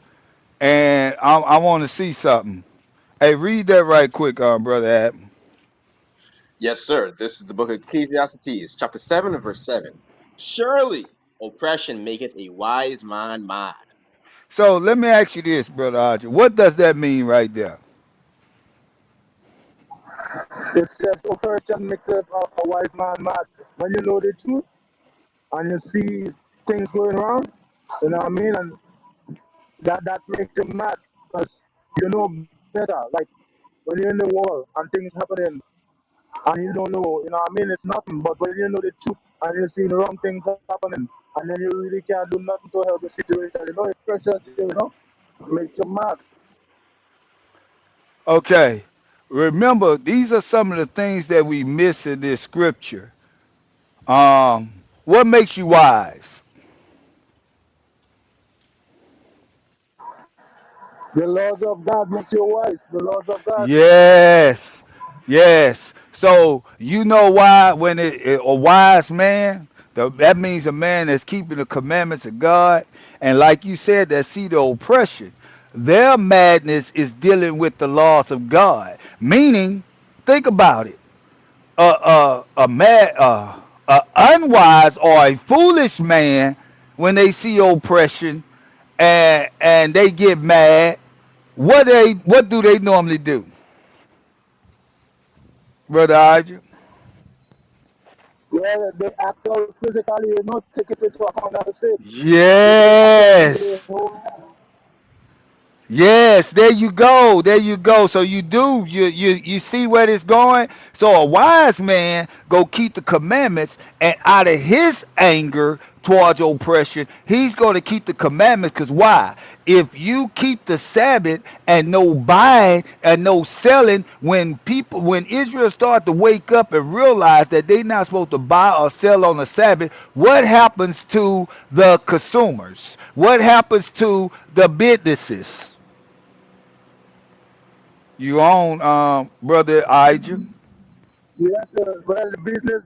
and I want to see something. Hey, read that right quick, brother Adam. Yes, sir. This is the book of Ecclesiastes, chapter 7 and verse 7. Surely, Oppression maketh a wise man mad. So let me ask you this, brother Archer. What does that mean right there? It says oppression makes a wise man mad. When you know the truth and you see things going wrong, you know what I mean? And that makes you mad because you know better. Like when you're in the war and things happening and you don't know, you know what I mean? It's nothing. But when you know the truth and you see the wrong things happening and then you really can't do nothing to help the situation, you know, it pressures you, you know? It makes you mad. Okay. Remember, these are some of the things that we miss in this scripture. What makes you wise? The laws of God makes you wise. The laws of God. Yes. Yes. So you know why when a wise man, that means a man that's keeping the commandments of God. And like you said, that see the oppression. Their madness is dealing with the laws of God. Meaning, think about it. A unwise or a foolish man, when they see oppression and they get mad, what do they normally do, brother Elijah? Yeah, they act out physically, you know, take it into account as a state. They go according to their Yes. own. Yes, there you go. There you go. So you see where it's going? So a wise man go keep the commandments and out of his anger towards oppression, he's going to keep the commandments cuz why? If you keep the Sabbath and no buying and no selling when Israel start to wake up and realize that they not supposed to buy or sell on the Sabbath, what happens to the consumers? What happens to the businesses? You own, brother Elijah. Yes, well, the business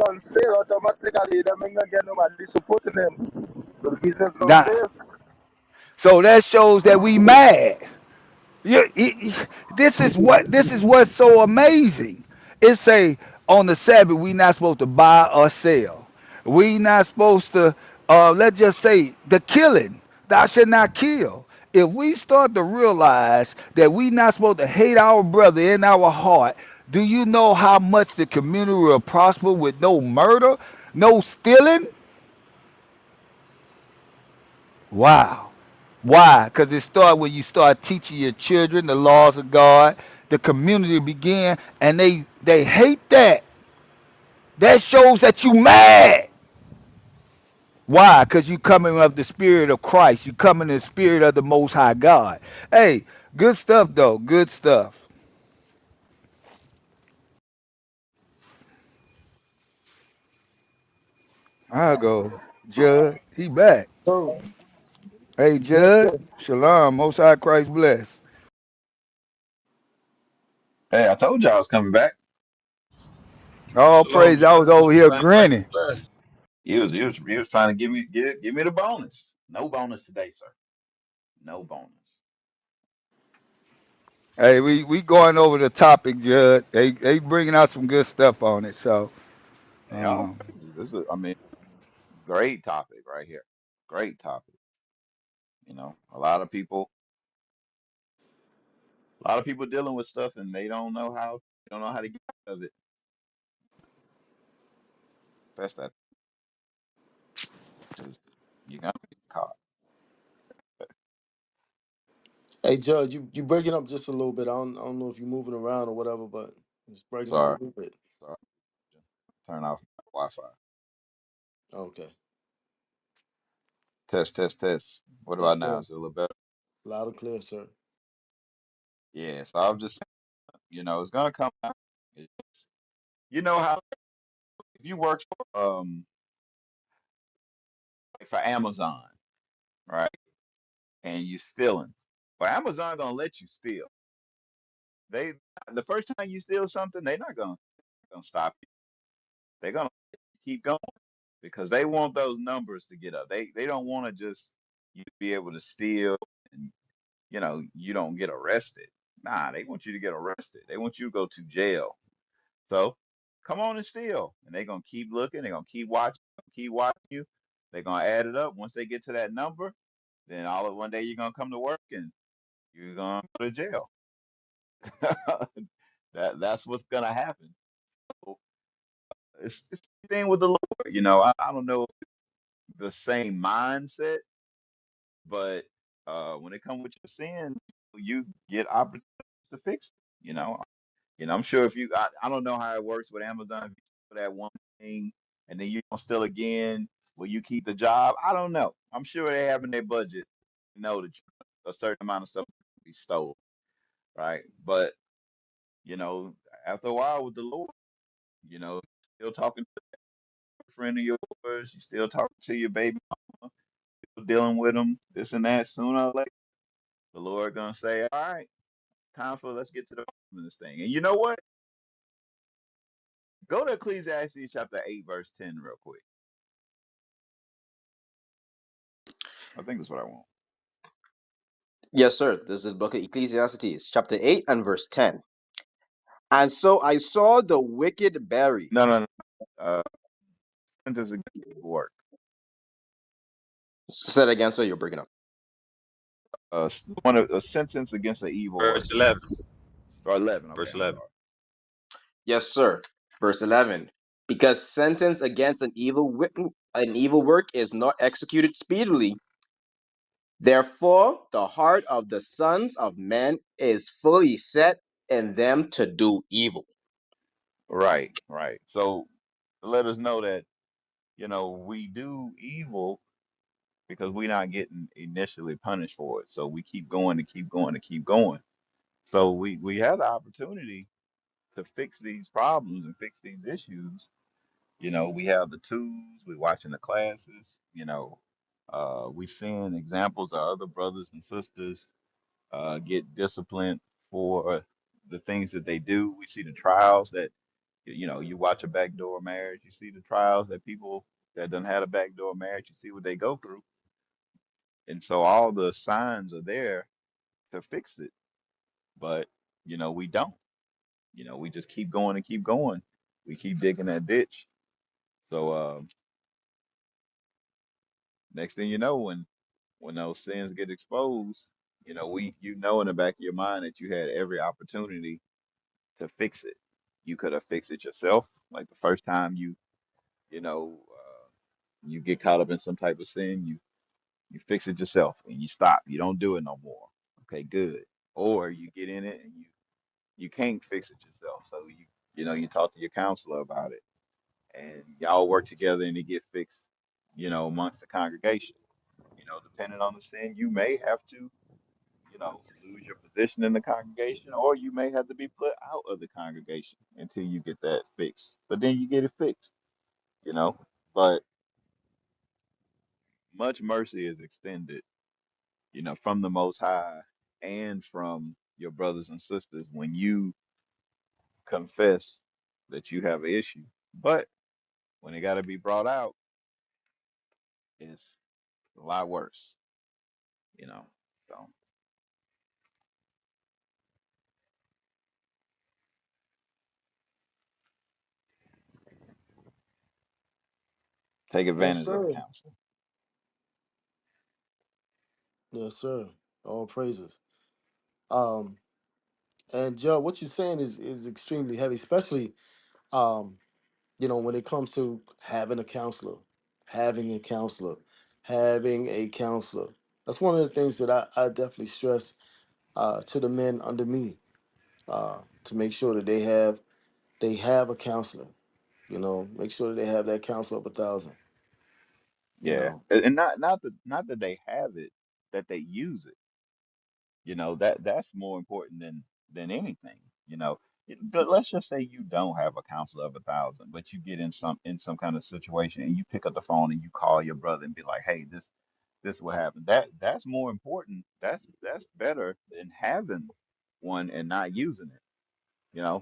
don't fail automatically. That mean not get nobody supporting them. So the business don't Nah. fail. So that shows that we mad. This is what's so amazing. It say on the Sabbath we not supposed to buy or sell. We not supposed to let's just say the killing. Thou shalt not kill. If we start to realize that we not supposed to hate our brother in our heart, do you know how much the community will prosper with no murder, no stealing? Wow. Why? Because it started when you start teaching your children the laws of God. The community began, and they hate that. That shows that you mad. Why? Because you coming of the spirit of Christ. You coming in the spirit of the Most High God. Hey, good stuff though. Good stuff. I'll go. Judd, he back. So, Hey, Yes, Judd. sir. Shalom. Most High Christ bless. Hey, I told you I was coming back. All Shalom, praise. I was Judge. over Most here High in Christ grinning. bless. He was trying to give me the bonus. No bonus today, sir. No bonus. Hey, we going over the topic, Judd. They bringing out some good stuff on it. So, Hey, all um, praises. This is, I mean, great topic right here. Great topic. You know, a lot of people dealing with stuff and they don't know how to get out of it. That's that because you're gonna get caught. hey, Judge, you breaking up just a little bit. I don't know if you're moving around or whatever, but it's breaking up a Sorry, little bit. sorry. Turn off my Wi-Fi. Okay. Test, test, test. What Yes, about now? sir. Is it a little better? Loud and clear, sir. Yeah. So I'm just, it's gonna come out. It's, you know how if you work like for Amazon, right? And you stealing, but Amazon gonna let you steal. They the first time you steal something, they're not gonna stop you. They're gonna keep going because they want those numbers to get up. They don't want to just you be able to steal and you don't get arrested. Nah, they want you to get arrested. They want you to go to jail. So come on and steal, and they're gonna keep looking. They're gonna keep watching you They're gonna add it up. Once they get to that number, then all of one day you're gonna come to work and you're gonna go to jail. That's what's gonna happen. So it's the thing with the Lord. I don't know the same mindset, but when it comes with your sin, you get opportunities to fix it. I'm sure if I don't know how it works with Amazon. If you steal that one thing and then you don't steal again, will you keep the job? I don't know. I'm sure they have in their budget, that a certain amount of stuff can be stolen, right? But you know, after a while with the Lord, still talking to a friend of yours, you still talking to your baby mama, still dealing with them, this and that. Sooner or later, the Lord gonna say, "All right, time for let's get to the bottom of this thing." And you know what? Go to Ecclesiastes chapter 8, verse 10, real quick. I think that's what I want. Yes, sir. This is the book of Ecclesiastes, chapter 8 and verse 10. And so I saw the wicked buried. No, no, no. Sentence against evil work. Said again, so you're breaking up. A sentence against the evil work. Verse 11. Or 11. Okay, Verse I'm 11. sorry. Yes, sir. Verse 11. Because sentence against an evil work is not executed speedily, therefore the heart of the sons of men is fully set in them to do evil. Right, right. So let us know that we do evil because we're not getting initially punished for it. So we keep going to keep going to keep going. So we have the opportunity to fix these problems and fix these issues. We have the tools. We're watching the classes. We seeing examples of other brothers and sisters get disciplined for the things that they do. We see the trials that, you watch a backdoor marriage, you see the trials that people that done had a backdoor marriage, you see what they go through. And so all the signs are there to fix it. But, we don't. We just keep going and keep going. We keep digging that ditch. So next thing you know, when those sins get exposed, in the back of your mind that you had every opportunity to fix it. You could have fixed it yourself. Like the first time you get caught up in some type of sin, you fix it yourself and you stop. You don't do it no more. Okay, good. Or you get in it and you can't fix it yourself. So you talk to your counselor about it and y'all work together and it get fixed, amongst the congregation. Depending on the sin, you may have to, lose your position in the congregation, or you may have to be put out of the congregation until you get that fixed. But then you get it fixed, you know. But much mercy is extended, from the Most High and from your brothers and sisters when you confess that you have an issue. But when it got to be brought out, it's a lot worse, you know. So take Yes, advantage of the sir. counsel. Yes, sir. All praises. Um, and Joe, what you're saying is extremely heavy, especially um, when it comes to having a counselor, having a counselor, having a counselor. That's one of the things that I definitely stress to the men under me, to make sure that they have a counselor. Make sure that they have that counselor of 1,000. You Yeah, know. and not that they have it, that they use it. That's more important than anything. But let's just say you don't have a counselor of 1,000, but you get in some kind of situation and you pick up the phone and you call your brother and be like, "Hey, this what happened." That's more important. That's better than having one and not using it.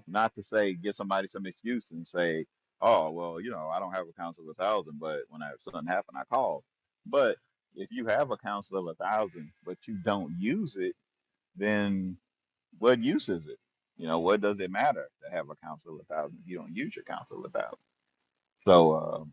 Not to say give somebody some excuse and say, "Oh, well, I don't have a counsel of 1,000, but when something happened, I called." But if you have a counsel of 1,000, but you don't use it, then what use is it? What does it matter to have a counsel of 1,000 if you don't use your counsel of 1,000? So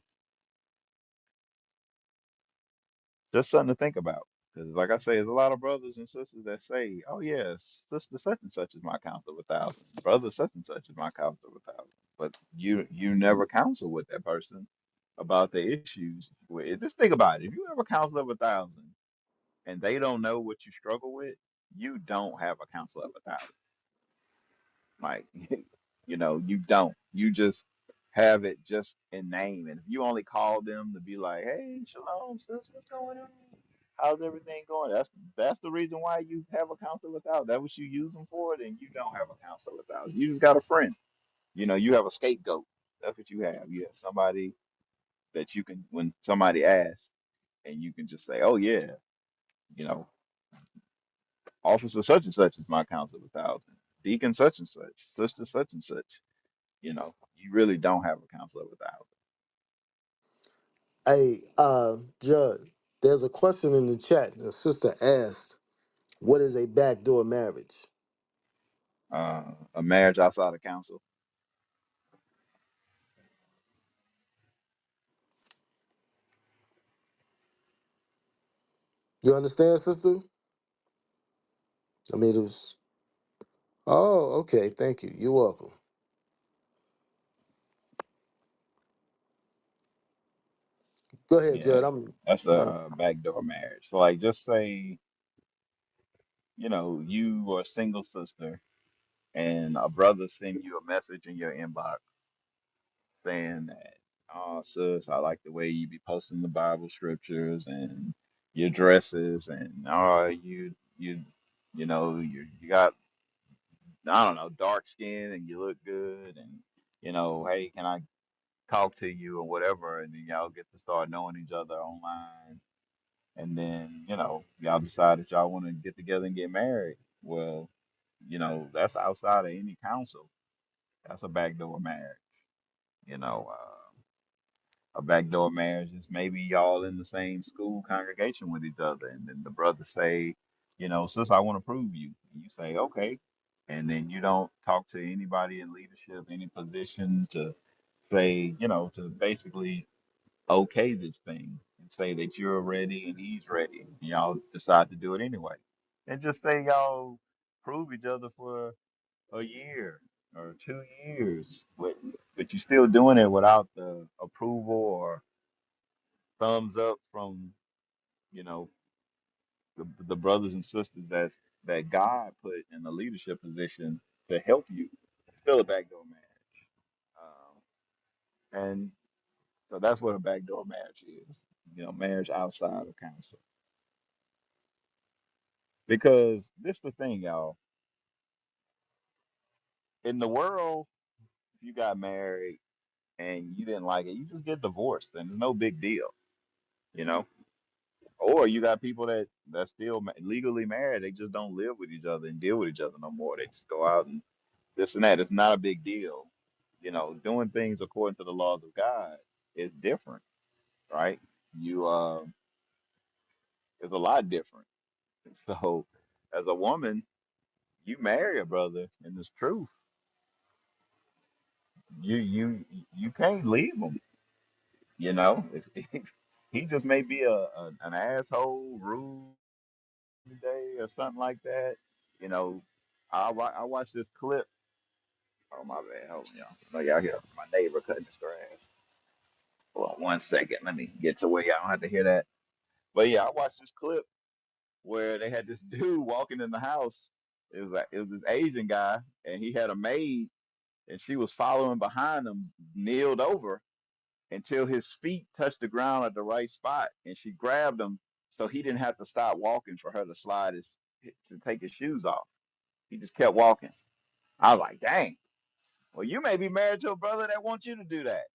Just something to think about. Because, like I say, there's a lot of brothers and sisters that say, "Oh yes, sister such and such is my counselor of 1,000. Brother such and such is my counselor of 1,000." But you never counsel with that person about the issues. Just think about it. If you ever counsel of 1,000 and they don't know what you struggle with, you don't have a counselor of 1,000. Like, you don't. You just have it just in name. And if you only call them to be like, "Hey, shalom, sis, what's going on? How's everything going?" That's the reason why you have a counselor without. That what you use them for. Then you don't have a counselor without. You just got a friend. You have a scapegoat. That's what you have. You have somebody that you can, when somebody asks, and you can just say, "Oh yeah, you know, officer such and such is my counselor without. Deacon such and such, sister such and such." You really don't have a counselor without. Hey, Judge, there's a question in the chat. The sister asked, "What is a backdoor marriage?" A marriage outside of counsel. You understand, sister? I mean, it was. Oh, okay. Thank you. You're welcome. Go ahead, Yeah, Judge. that's a I'm backdoor marriage. So, like, just say, you are a single sister, and a brother send you a message in your inbox saying that, "Oh, sis, I like the way you be posting the Bible scriptures and your dresses, and oh, you got, I don't know, dark skin and you look good, and hey, can I talk to you or whatever?" And then y'all get to start knowing each other online, and then y'all decide that y'all want to get together and get married. Well, that's outside of any counsel. That's a backdoor marriage. You know, a backdoor marriage is maybe y'all in the same school congregation with each other, and then the brother say, "Sis, I want to prove you." And you say, "Okay," and then you don't talk to anybody in leadership, any position to say, to basically okay this thing and say that you're ready and he's ready. And y'all decide to do it anyway. And just say y'all prove each other for a year or 2 years, but you're still doing it without the approval or thumbs up from, you know, the brothers and sisters that God put in the leadership position to help you. It's still a backdoor marriage. And so that's what a backdoor marriage is. Marriage outside of counsel. Because this the thing, y'all. In the world, if you got married and you didn't like it, you just get divorced, and it's no big deal, you know. Or you got people that still legally married, they just don't live with each other and deal with each other no more. They just go out and this and that. It's not a big deal, Doing things according to the laws of God is different, right? You It's a lot different. So, as a woman, you marry a brother, and it's true. You can't leave him. If he just may be an asshole, rude today or something like that. You know, I watched this clip. Oh my bad, hold on, y'all. I know y'all hear my neighbor cutting his grass. Hold on 1 second. Let me get to where y'all don't have to hear that. But yeah, I watched this clip where they had this dude walking in the house. It was this Asian guy, and he had a maid, and she was following behind him, kneeled over, until his feet touched the ground at the right spot, and she grabbed him so he didn't have to stop walking for her to to take his shoes off. He just kept walking. I was like, dang. Well, you may be married to a brother that wants you to do that,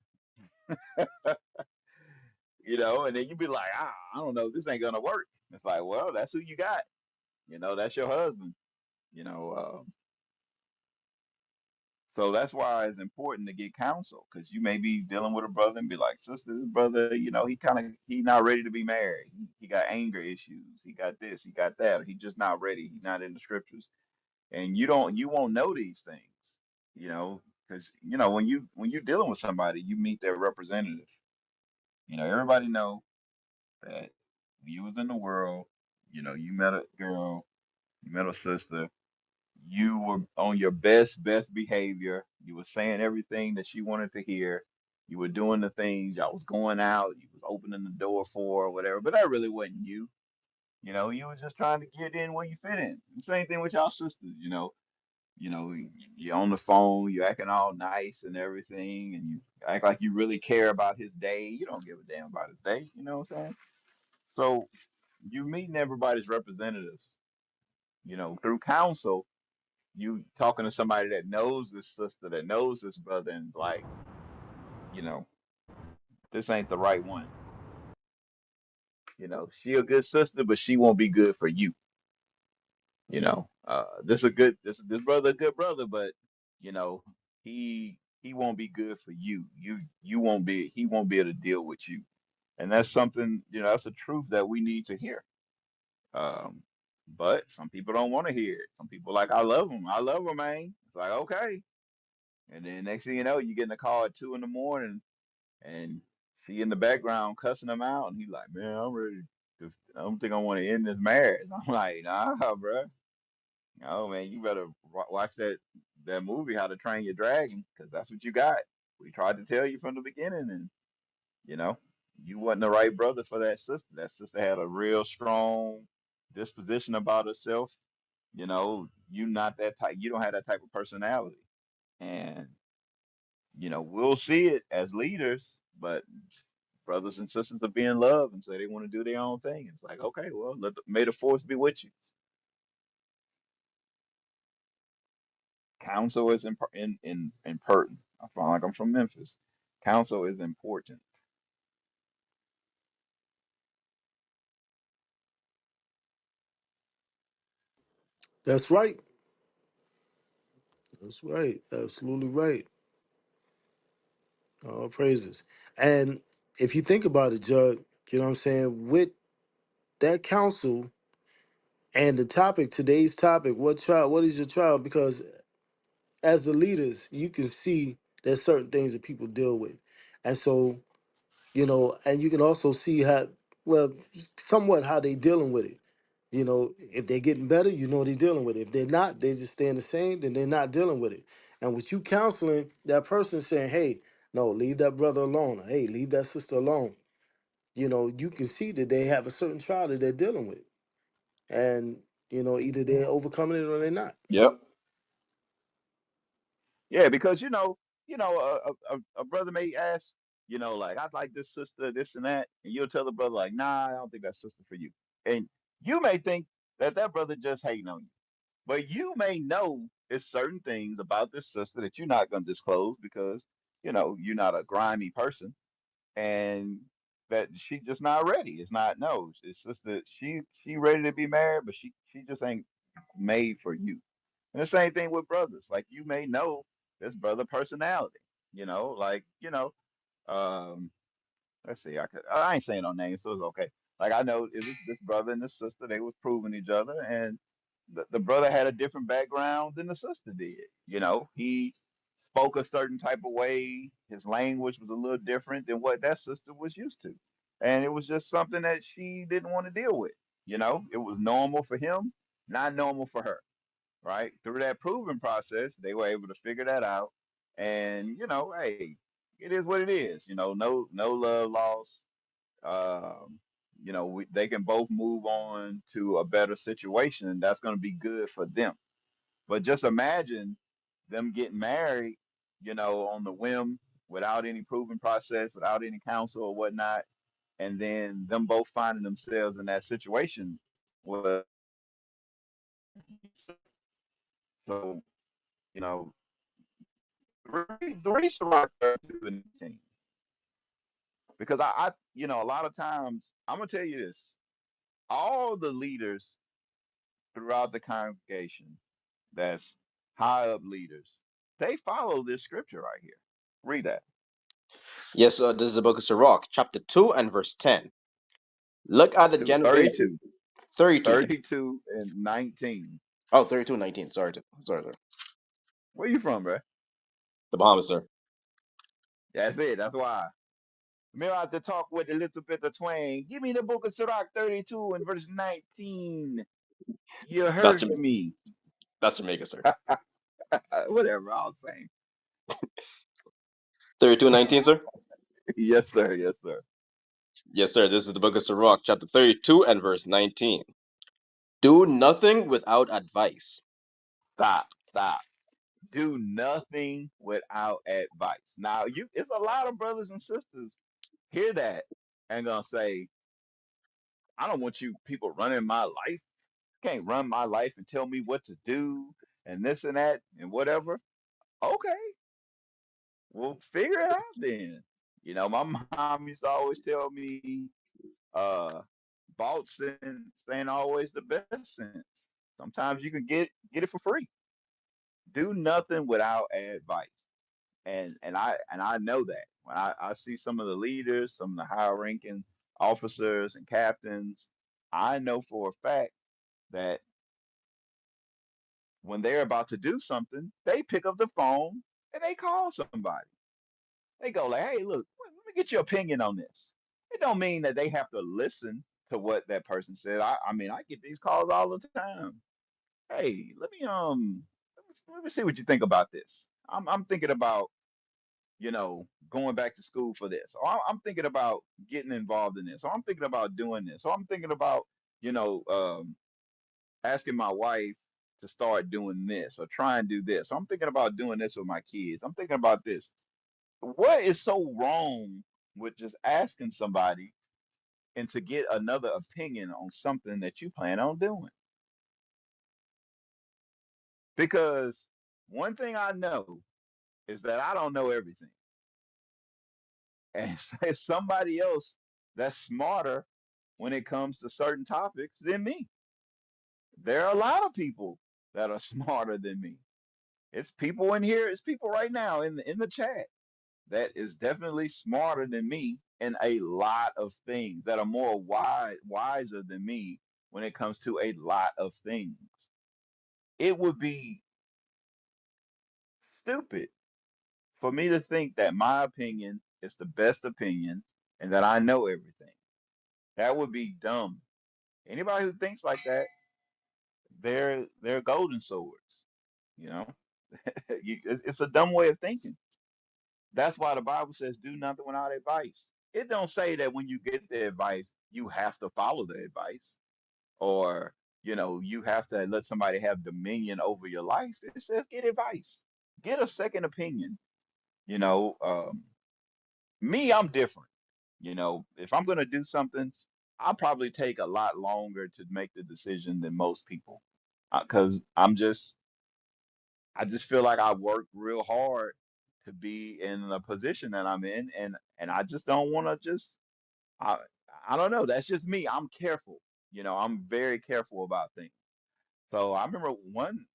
and then you be like, I don't know, this ain't gonna work. It's like, well, that's who you got. That's your husband. You know, so that's why it's important to get counsel, because you may be dealing with a brother and be like, sister, this brother, he not ready to be married. He got anger issues. He got this, he got that. He just not ready. He's not in the scriptures, and you won't know these things, because when you're dealing with somebody, you meet their representative. Everybody know that you was in the world, you met a girl, you met a sister, you were on your best behavior. You were saying everything that she wanted to hear. You were doing the things. Y'all was going out. You was opening the door for her or whatever. But that really wasn't you. You was just trying to get in where you fit in. Same thing with y'all sisters. You're on the phone. You're acting all nice and everything, and you act like you really care about his day. You don't give a damn about his day. You know what I'm saying? So you meeting everybody's representatives. Through counsel you talking to somebody that knows this sister, that knows this brother, and like, you know, this ain't the right one. She a good sister, but she won't be good for you. This brother a good brother, but you know, he won't be good for you. You won't be he won't be able to deal with you. And that's something, that's a truth that we need to hear. Um, but some people don't want to hear it. Some people like, I love him. I love her, man. It's like, okay. And then next thing you know, you get in the car at 2 in the morning and she in the background cussing him out, and he's like, "Man, I'm ready. I don't think I want to end this marriage." I'm like, "Nah, bro. No, man, you better watch that movie, How to Train Your Dragon, because that's what you got. We tried to tell you from the beginning, and you know, you wasn't the right brother for that sister. That sister had a real strong disposition about herself. You not that type. You don't have that type of personality, and we'll see it as leaders, but brothers and sisters are being loved and say they want to do their own thing. It's like, okay, well, may the force be with you. Counsel is important. I feel like I'm from Memphis. Counsel is important. That's right. That's right. Absolutely right. All praises. And if you think about it, Judge, you know what I'm saying? With that counsel and the topic, today's topic, what is your trial? Because as the leaders, you can see there's certain things that people deal with. And so, and you can also see how, well, somewhat how they dealing with it. If they're getting better, they're dealing with it. If they're not, they just staying the same, then they're not dealing with it. And with you counseling that person saying, hey, no, leave that brother alone. Or, hey, leave that sister alone. You can see that they have a certain trial that they're dealing with. And, either they're overcoming it or they're not. Yep. Yeah, because a brother may ask, like, I like this sister, this and that, and you'll tell the brother like, nah, I don't think that's sister for you. And you may think that brother just hating on you. But you may know it's certain things about this sister that you're not going to disclose because, you're not a grimy person and that she just not ready. It's not, no, it's just that she ready to be married, but she just ain't made for you. And the same thing with brothers. Like you may know this brother personality, like, um, let's see, I ain't saying no names, so it's okay. Like I know it was this brother and this sister, they was proving each other, and the brother had a different background than the sister did. He spoke a certain type of way. His language was a little different than what that sister was used to, and it was just something that she didn't want to deal with. It was normal for him, not normal for her. Right through that proving process, they were able to figure that out, and hey, it is what it is. No love lost. They can both move on to a better situation, and that's going to be good for them. But just imagine them getting married, on the whim, without any proving process, without any counsel or whatnot, and then them both finding themselves in that situation. Well, so you know, the reason why 32 and 18, because a lot of times I'm gonna tell you this: all the leaders throughout the congregation, that's high up leaders, they follow this scripture right here. Read that. Yes, this is the book of Sirach, chapter 2 and verse 10. Look at the 32, generation. 32, 32. 32 and 19. Oh, 32, 19. Sorry, sorry. Where you from, bro? The Bahamas, sir. That's it. That's why. Me want to talk with a little bit of twang. Give me the book of Sirach 32 and verse 19. You That's heard Jamaica. me. That's Jamaica, sir. Whatever, I'll say. 32:19, sir. Yes, sir. Yes, sir. Yes, sir. This is the book of Sirach, chapter 32 and verse 19. Do nothing without advice. Stop. Stop. Do nothing without advice. Now, it's a lot of brothers and sisters hear that and gonna say, I don't want you people running my life. Can't run my life and tell me what to do and this and that and whatever. Okay, well, figure it out then. My mom used to always tell me, uh, bought sense ain't always the best sense. Sometimes you can get it for free. Do nothing without advice. And I know that when I see some of the leaders, some of the higher ranking officers and captains, I know for a fact that when they're about to do something, they pick up the phone and they call somebody. They go like, "Hey, look, let me get your opinion on this." It don't mean that they have to listen to what that person said. I mean, I get these calls all the time. Hey, let me see what you think about this. I'm thinking about going back to school for this. Or I'm thinking about getting involved in this. Or I'm thinking about doing this. Or I'm thinking about, you know, um, asking my wife to start doing this or try and do this. I'm thinking about doing this with my kids. I'm thinking about this. What is so wrong with just asking somebody and to get another opinion on something that you plan on doing? Because one thing I know is that I don't know everything. And it's somebody else that's smarter when it comes to certain topics than me. There are a lot of people that are smarter than me. It's people in here, it's people right now in the chat that is definitely smarter than me in a lot of things that are more wiser than me when it comes to a lot of things. It would be stupid for me to think that my opinion is the best opinion and that I know everything. That would be dumb. Anybody who thinks like that, they're golden swords. You know, it's a dumb way of thinking. That's why the Bible says, "Do nothing without advice." It don't say that when you get the advice, you have to follow the advice, or you have to let somebody have dominion over your life. It says get advice, get a second opinion. You know, me, I'm different. If I'm gonna do something, I'll probably take a lot longer to make the decision than most people, because I just feel like I work real hard to be in the position that I'm in, and I just don't want to just I I don't know. That's just me. I'm careful. I'm very careful about things. So I remember one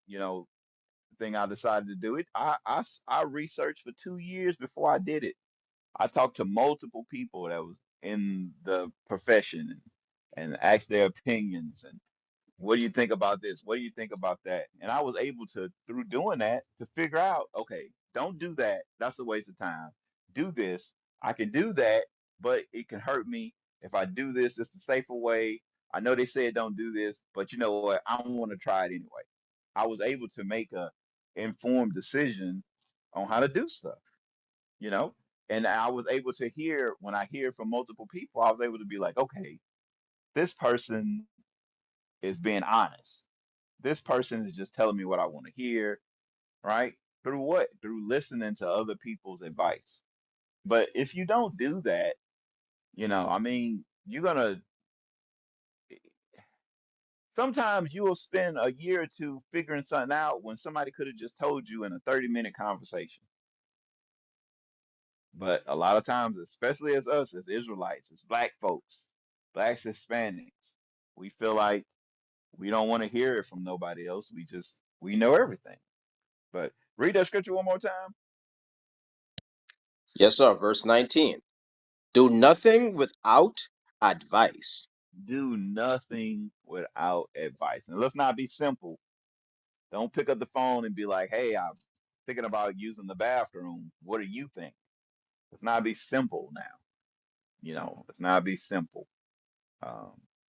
thing I decided to do it. I researched for 2 years before I did it. I talked to multiple people that was in the profession and asked their opinions and what do you think about this? What do you think about that? And I was able to, through doing that, to figure out, okay, don't do that. That's a waste of time. Do this. I can do that, but it can hurt me if I do this. It's the safer way. I know they said don't do this, but you know what? I want to try it anyway. I was able to make a informed decision on how to do stuff, you know? And I was able to hear when I hear from multiple people, I was able to be like, okay, this person is being honest. This person is just telling me what I want to hear, right? Through what? Through listening to other people's advice. But if you don't do that, I mean, you're gonna sometimes you will spend a year or two figuring something out when somebody could have just told you in a 30-minute conversation. But a lot of times, especially as us, as Israelites, as black folks, blacks, Hispanics, we feel like we don't want to hear it from nobody else. We know everything. But read that scripture one more time. Yes, sir. Verse 19. Do nothing without advice. Do nothing without advice. And let's not be simple. Don't pick up the phone and be like, hey, I'm thinking about using the bathroom. What do you think? Let's not be simple now. Let's not be simple. Um,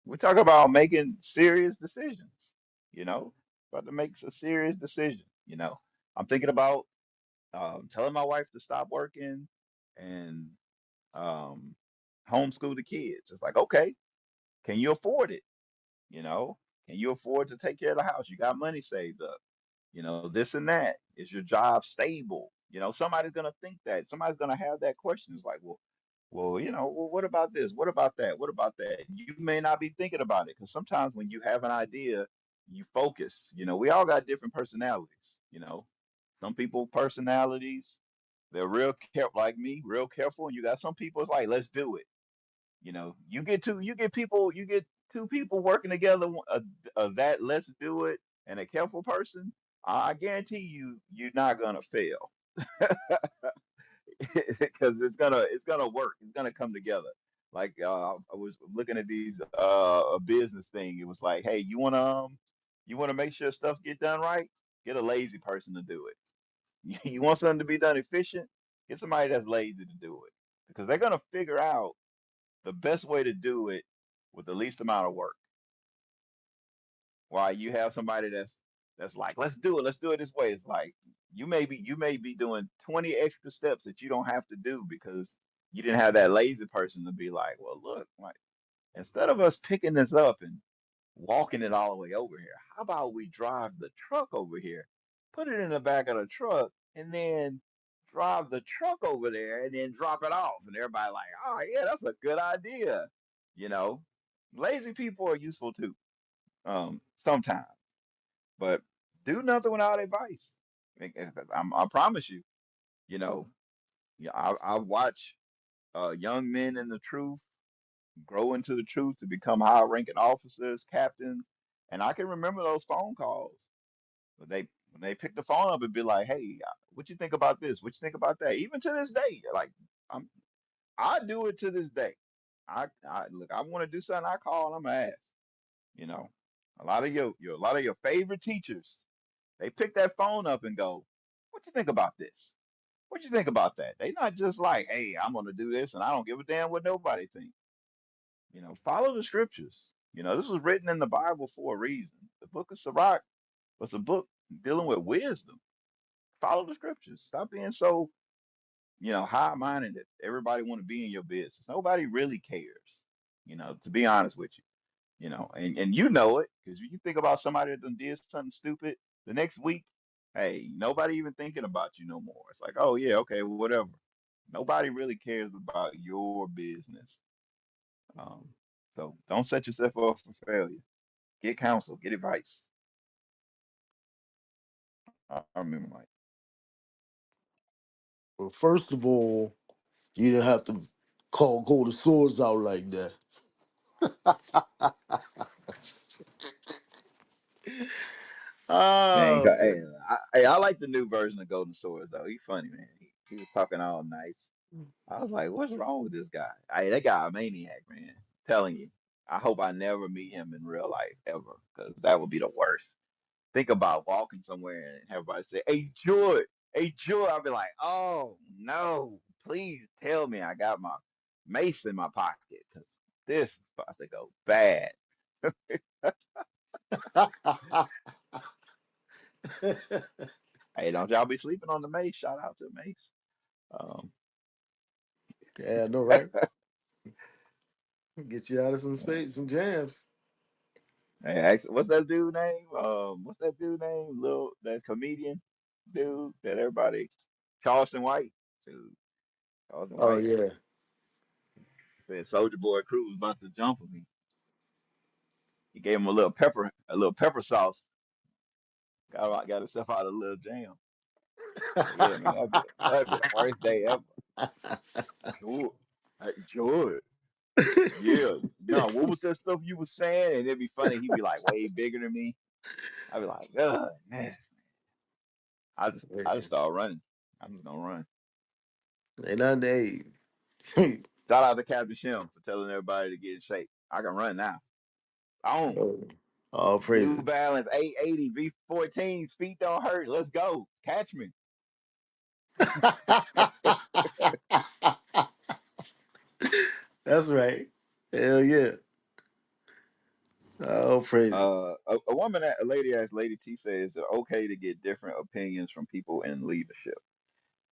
we talk about making serious decisions. You know, about to make a serious decision. I'm thinking about telling my wife to stop working and um, homeschool the kids. It's like, okay, can you afford it? You know, can you afford to take care of the house? You got money saved up. This and that. Is your job stable? Somebody's gonna think that. Somebody's gonna have that question. It's like, well, well, what about this? What about that? What about that? You may not be thinking about it because sometimes when you have an idea, you focus. We all got different personalities. Some people personalities, they're real careful, like me, real careful, and you got some people. It's like, let's do it. You get two people working together, that let's do it, and a careful person. I guarantee you, you're not gonna fail because it's gonna work. It's gonna come together. Like I was looking at these a business thing. It was like, hey, you wanna make sure stuff get done right? Get a lazy person to do it. You want something to be done efficient? Get somebody that's lazy to do it because they're gonna figure out the best way to do it with the least amount of work. While you have somebody that's like, let's do it this way. It's like you may be doing 20 extra steps that you don't have to do because you didn't have that lazy person to be like, well, look, like instead of us picking this up and walking it all the way over here, how about we drive the truck over here, put it in the back of the truck, and then drive the truck over there and then drop it off. And everybody like, oh yeah, that's a good idea. You know, lazy people are useful too, sometimes, but do nothing without advice. I promise you, you know, yeah, I watch young men in the truth grow into the truth to become high-ranking officers, captains, and I can remember those phone calls. When they pick the phone up and be like, "Hey, what you think about this? What you think about that?" Even to this day, like I'm, I do it to this day. I look, I want to do something. I call and I'm ask. You know, a lot of your favorite teachers, they pick that phone up and go, "What you think about this? What you think about that?" They not just like, "Hey, I'm gonna do this and I don't give a damn what nobody thinks." Follow the scriptures. This was written in the Bible for a reason. The book of Sirach was a book dealing with wisdom. Follow the scriptures. Stop being so, high-minded that everybody want to be in your business. Nobody really cares, to be honest with you. And you know it, because you think about somebody that done did something stupid the next week, hey, nobody even thinking about you no more. It's like, oh yeah, okay, well, whatever. Nobody really cares about your business. Um, so don't set yourself up for failure. Get counsel, get advice. I remember like, Well, first of all, you didn't have to call golden swords out like that. man, Ah, hey, I like the new version of Golden Swords though. He funny, man. He was talking all nice. I was like, what's wrong with this guy? Hey, that guy a maniac, man. Telling you. I hope I never meet him in real life ever, because that would be the worst. Think about walking somewhere and everybody say, "Hey, Joy, hey, Joy." I'll be like, "Oh no, please tell me I got my mace in my pocket, because this is about to go bad." Hey, don't y'all be sleeping on the mace. Shout out to Mace. Um, yeah, I know, right? Get you out of some yeah. space, some jams. Hey, what's that dude name? What's that dude name? Little that comedian dude that everybody, Charleston White. Dude, Charleston Oh White yeah. said Soldier Boy Crew was about to jump on me. He gave him a little pepper sauce. Got himself out of a little jam. But yeah, man, that'd be the worst day ever. George, hey, George, yeah, no, what was that stuff you was saying? And it'd be funny. He'd be like way bigger than me. I'd be like, ugh, man. I just start running. I'm just gonna run. Ain't nothing to Shout out to Captain Shem for telling everybody to get in shape. I can run now. On All New praises. Balance 880 V14s, feet don't hurt. Let's go. Catch me. That's right. Hell yeah. Oh, praises. A woman, a lady asked Lady T says, is it okay to get different opinions from people in leadership?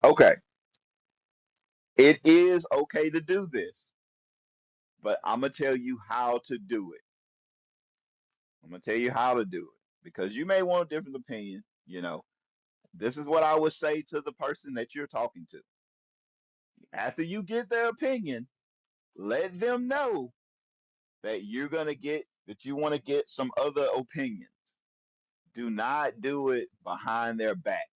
Okay, it is okay to do this, but I'm gonna tell you how to do it. I'm gonna tell you how to do it because you may want a different opinion. This is what I would say to the person that you're talking to. After you get their opinion, let them know that you want to get some other opinions. Do not do it behind their back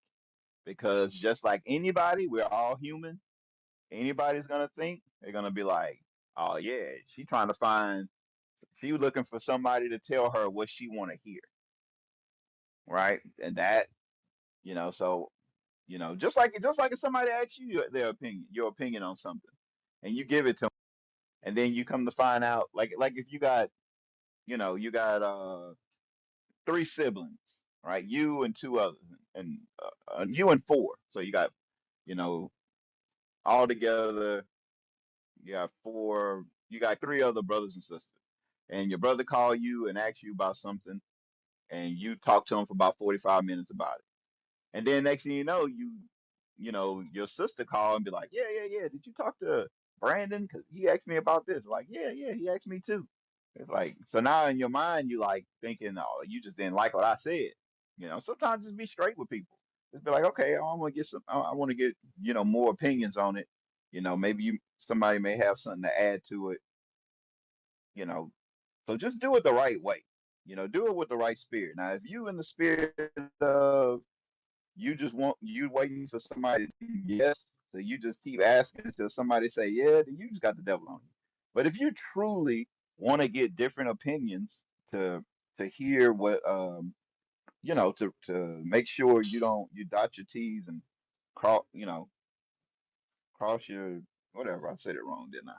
because just like anybody, we're all human. Anybody's gonna think they're gonna be like, "Oh yeah, she was looking for somebody to tell her what she want to hear, right?" And that, so just like if somebody asks you your opinion on something, and you give it to them, and then you come to find out, like if you got three siblings, right? You and two others, and you and four. So you got, you know, all together, you got four. You got three other brothers and sisters, and your brother call you and ask you about something, and you talk to him for about 45 minutes about it. And then next thing your sister call and be like, yeah, yeah, yeah. Did you talk to Brandon? Because he asked me about this. Like, yeah, yeah, he asked me too. It's like, so now in your mind, you like thinking, oh, you just didn't like what I said. Sometimes just be straight with people. Just be like, okay, I want to get I want to get, more opinions on it. Maybe somebody may have something to add to it, you know. So just do it the right way. Do it with the right spirit. Now, if you in the spirit of you waiting for somebody to do yes, so you just keep asking until somebody say yeah, then you just got the devil on you. But if you truly want to get different opinions to hear what to make sure you dot your T's and cross your whatever. I said it wrong, didn't I?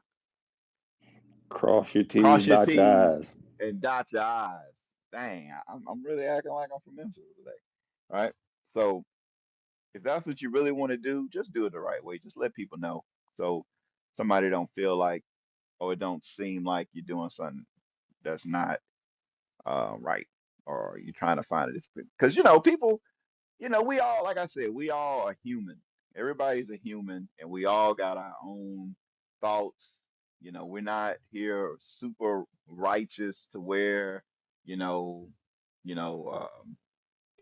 Cross your T's, Cross your dot your T's I's. and dot your I's. Dang, I'm really acting like I'm from Memphis today. All right. So if that's what you really want to do, just do it the right way. Just let people know, so somebody don't feel like, or it don't seem like you're doing something that's not right, or you're trying to find it. Because people, we all, like I said, we all are human. Everybody's a human, and we all got our own thoughts. We're not here super righteous to where, you know,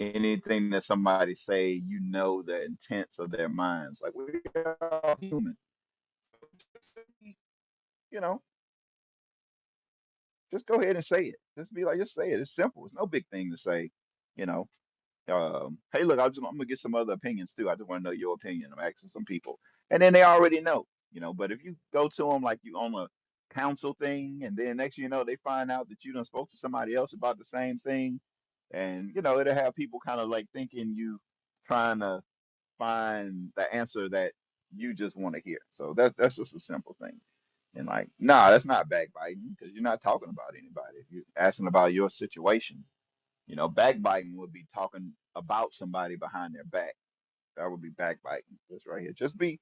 anything that somebody say, the intents of their minds. Like we're all human. You know, just go ahead and say it. Just say it. It's simple. It's no big thing to say. You know, hey, look, I'm gonna get some other opinions too. I just want to know your opinion. I'm asking some people, and then they already know. But if you go to them like you on a council thing, and then next thing you know, they find out that you done spoke to somebody else about the same thing, and it'll have people kind of like thinking you trying to find the answer that you just want to hear. So that's just a simple thing. And like, nah, that's not backbiting because you're not talking about anybody. If you're asking about your situation, backbiting would be talking about somebody behind their back. That would be backbiting. This right here. Just be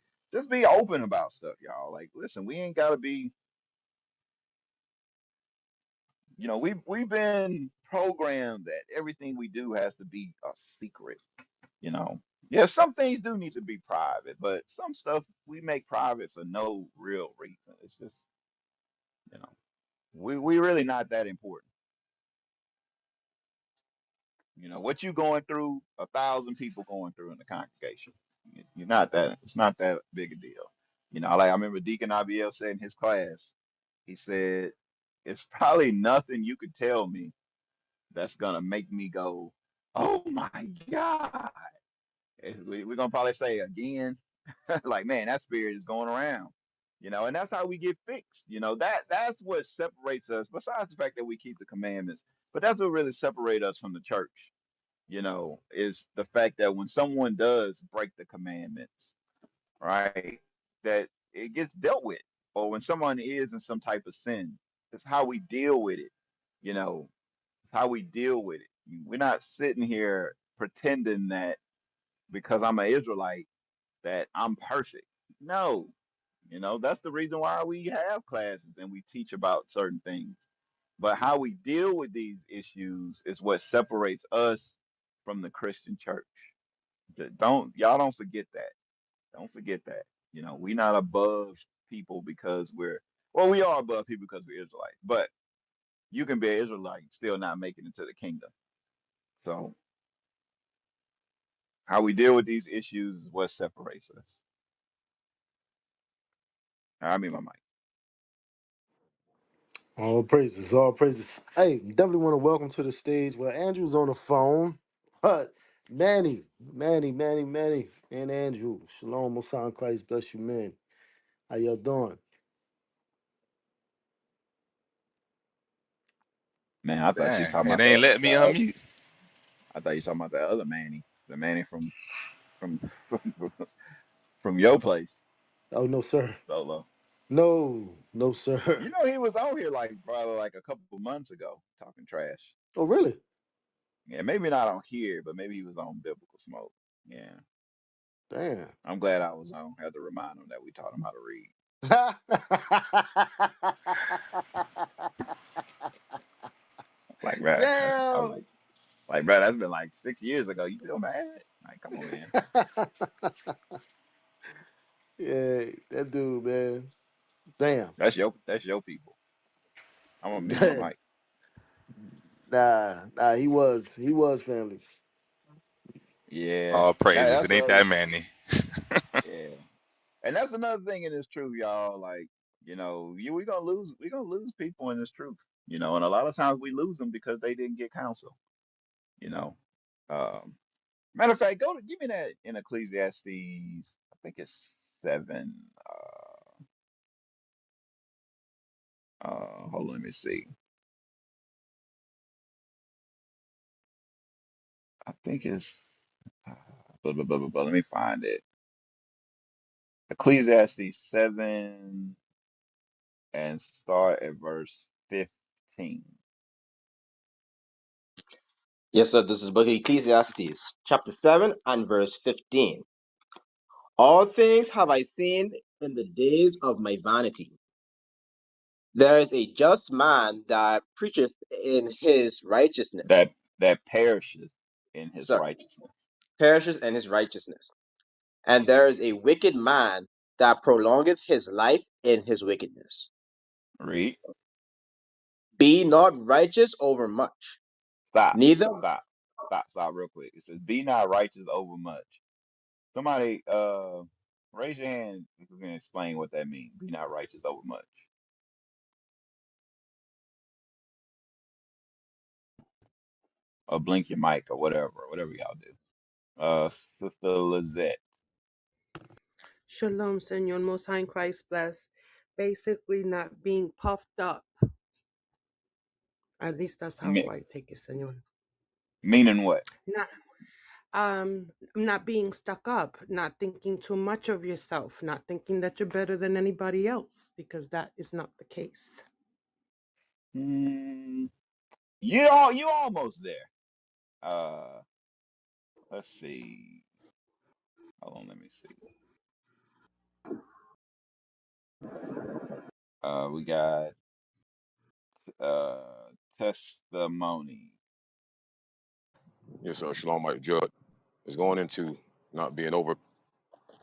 open about stuff, y'all. Like, listen, we ain't gotta be, we've been programmed that everything we do has to be a secret. You know, yeah, some things do need to be private, but some stuff we make private for no real reason. It's just, you know, we really not that important. What you going through, 1,000 people going through in the congregation. You're not that. It's not that big a deal. Like I remember Deacon IBL said in his class, he said, "It's probably nothing you could tell me that's gonna make me go, oh my God." We're gonna probably say again, like, man, that spirit is going around, and that's how we get fixed. That's what separates us, besides the fact that we keep the commandments, but that's what really separates us from the church, is the fact that when someone does break the commandments, right, that it gets dealt with, or when someone is in some type of sin, it's how we deal with it, you know, how we deal with it. We're not sitting here pretending that because I'm an Israelite that I'm perfect. No, You know, that's the reason why we have classes and we teach about certain things. But how we deal with these issues is what separates us from the Christian church. Don't y'all don't forget that. Don't forget that. You know, we're not above people because we are above people because we're Israelites. But you can be an Israelite and still not make it into the kingdom. So how we deal with these issues is what separates us. I mean my mic. All praises, all praises. Hey, definitely want to welcome to the stage. Well, Andrew's on the phone, but Manny, and Andrew. Shalom, Mosan Christ, bless you, man. How y'all doing? Man, I thought you was Dang, talking it about ain't let the me other, unmute. I thought you was talking about the other Manny, the Manny from from your place, Oh, no, sir. Solo. No, You sir. know he was on here like probably like a couple months ago talking trash. Oh, really? Yeah, maybe not on here, but maybe he was on Biblical Smoke. Yeah, Damn. I'm glad I was on. Had to remind him that we taught him how to read. Like, man, I was Damn. like, bro, that's been like 6 years ago. You still mad? Like, come on, man. Yeah, that dude, man. Damn. That's your people. I'm gonna mute my mic. Nah, he was family. Yeah, All praises. that's It the ain't other. that many. Yeah, and that's another thing in this truth, y'all. Like, you know, we gonna lose people in this truth. You know, and a lot of times we lose them because they didn't get counsel. You know, um, matter of fact, give me that in Ecclesiastes. I think it's 7. Hold on, let me see. I think it's uh, blah, blah, blah, blah, blah. Let me find it. Ecclesiastes 7 and start at verse 15. Yes, sir. This is Book of Ecclesiastes, chapter 7 and verse 15. All things have I seen in the days of my vanity. There is a just man that preacheth in his righteousness. That perishes in his Sorry, righteousness. perishes in his righteousness. And there is a wicked man that prolongeth his life in his wickedness. Read. Be not righteous over much, Stop. neither. Stop. Stop real quick. It says, be not righteous over much. Somebody raise your hand if you can explain what that means. Be not righteous over much. Or blink your mic or whatever y'all do. Sister Lizette. Shalom, Senor, Most High in Christ bless. Basically, not being puffed up. At least that's how Me- I take it, Senor. Meaning what? Not not being stuck up, not thinking too much of yourself, not thinking that you're better than anybody else, because that is not the case. Mm, you almost there. Let's see. Hold on, let me see. We got testimony. Yes, sir. Shalom, Mike Judge is going into not being over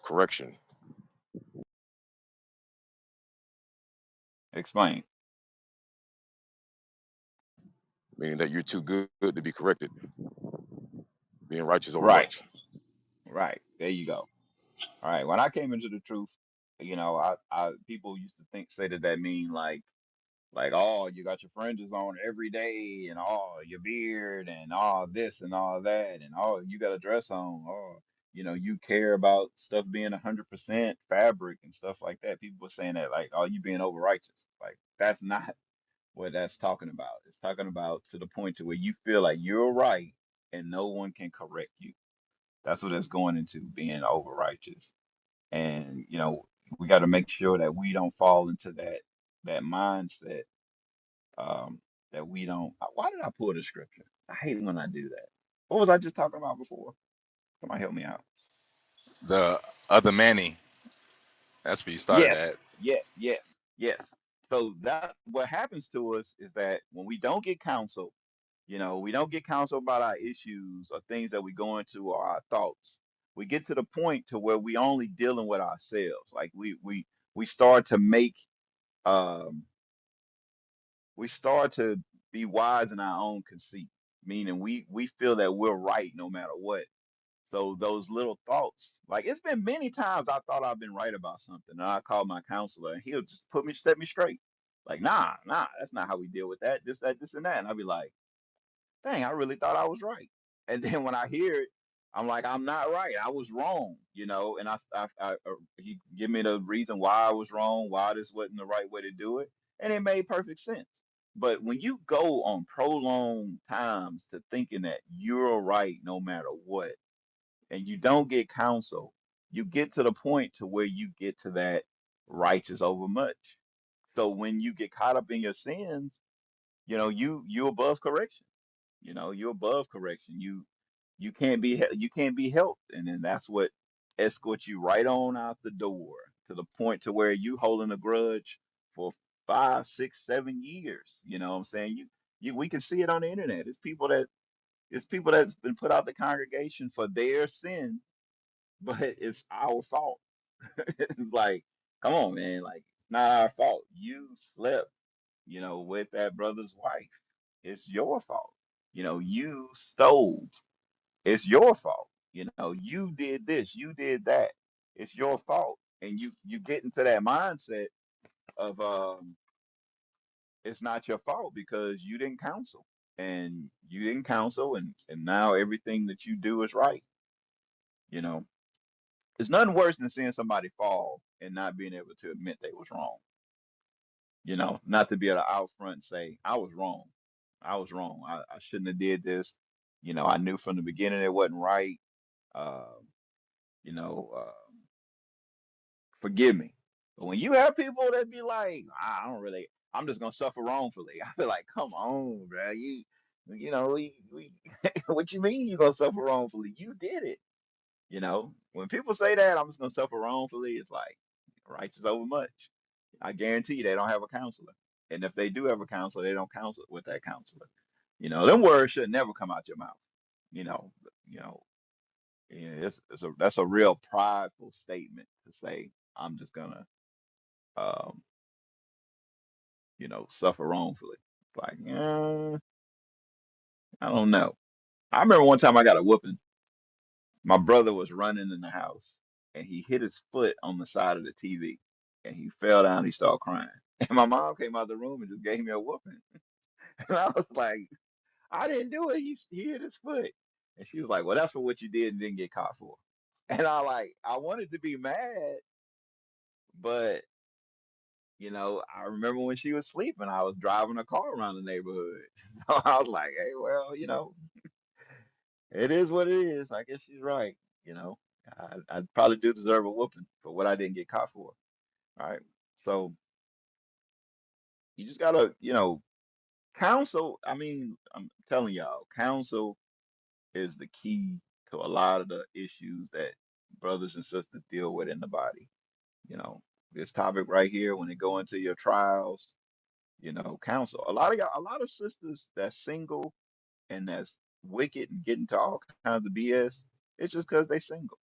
correction, Explain. meaning that you're too good to be corrected, being righteous over Right, much. right. There you go. All right. When I came into the truth, you know, I people used to say that mean like, oh, you got your fringes on every day, and oh, your beard, and all this and all that, and oh, you got a dress on, oh, you know, you care about stuff being 100% fabric and stuff like that. People were saying that like, oh, you being over righteous. Like that's not what that's talking about. It's talking about to the point to where you feel like you're right and no one can correct you. That's what it's going into, being over righteous. And you know, we got to make sure that we don't fall into that mindset, that we don't. Why did I pull the scripture? I hate when I do that. What was I just talking about before? Somebody help me out. The other Manny, That's where you started Yes, at. yes, yes, yes. So that what happens to us is that when we don't get counsel, we don't get counsel about our issues or things that we go into or our thoughts. We get to the point to where we only dealing with ourselves. Like we start to make um we start to be wise in our own conceit, meaning we feel that we're right no matter what. So those little thoughts, like it's been many times I thought I've been right about something, and I call my counselor, and he'll just set me straight. Like, nah, that's not how we deal with that. This, and that, and I'll be like, dang, I really thought I was right. And then when I hear it, I'm like, I'm not right. I was wrong, And he give me the reason why I was wrong, why this wasn't the right way to do it, and it made perfect sense. But when you go on prolonged times to thinking that you're right no matter what, and you don't get counsel, you get to the point to where you get to that righteous over much. So when you get caught up in your sins, you above correction. You're above correction. You can't be you can't be helped, and then that's what escorts you right on out the door to the point to where you holding a grudge for 5, 6, 7 years. You know what I'm saying? You we can see it on the internet. It's people that's been put out the congregation for their sin, but it's our fault. It's like, come on, man, like not our fault. You slept, with that brother's wife. It's your fault. You stole. It's your fault. You did this, you did that. It's your fault. And you get into that mindset of it's not your fault because you didn't counsel. And you didn't counsel and now everything that you do is right. You know. It's nothing worse than seeing somebody fall and not being able to admit they was wrong. Not to be able to out front and say, I was wrong. I was wrong. I shouldn't have did this. I knew from the beginning it wasn't right. Uh, you know, uh, Forgive me. But when you have people that be like, I don't really, I'm just gonna suffer wrongfully. I feel like, come on, bro. We what you mean you gonna suffer wrongfully? You did it. When people say that I'm just gonna suffer wrongfully, it's like righteous over much. I guarantee you they don't have a counselor. And if they do have a counselor, they don't counsel with that counselor. Them words should never come out your mouth. You know, you know, that's a real prideful statement to say, I'm just gonna um, suffer wrongfully. It's like, I don't know. I remember one time I got a whooping. My brother was running in the house and he hit his foot on the side of the TV and he fell down. He started crying. And my mom came out of the room and just gave me a whooping. And I was like, I didn't do it. He hit his foot. And she was like, well, that's for what you did and didn't get caught for. And I wanted to be mad, but I remember when she was sleeping, I was driving a car around the neighborhood. So I was like, hey, well, it is what it is. I guess she's right. You know, I probably do deserve a whooping for what I didn't get caught for. All right. So you just gotta, counsel. I mean, I'm telling y'all, counsel is the key to a lot of the issues that brothers and sisters deal with in the body. This topic right here, when they go into your trials, counsel. A lot of sisters that's single and that's wicked and get into all kinds of BS. It's just because they single.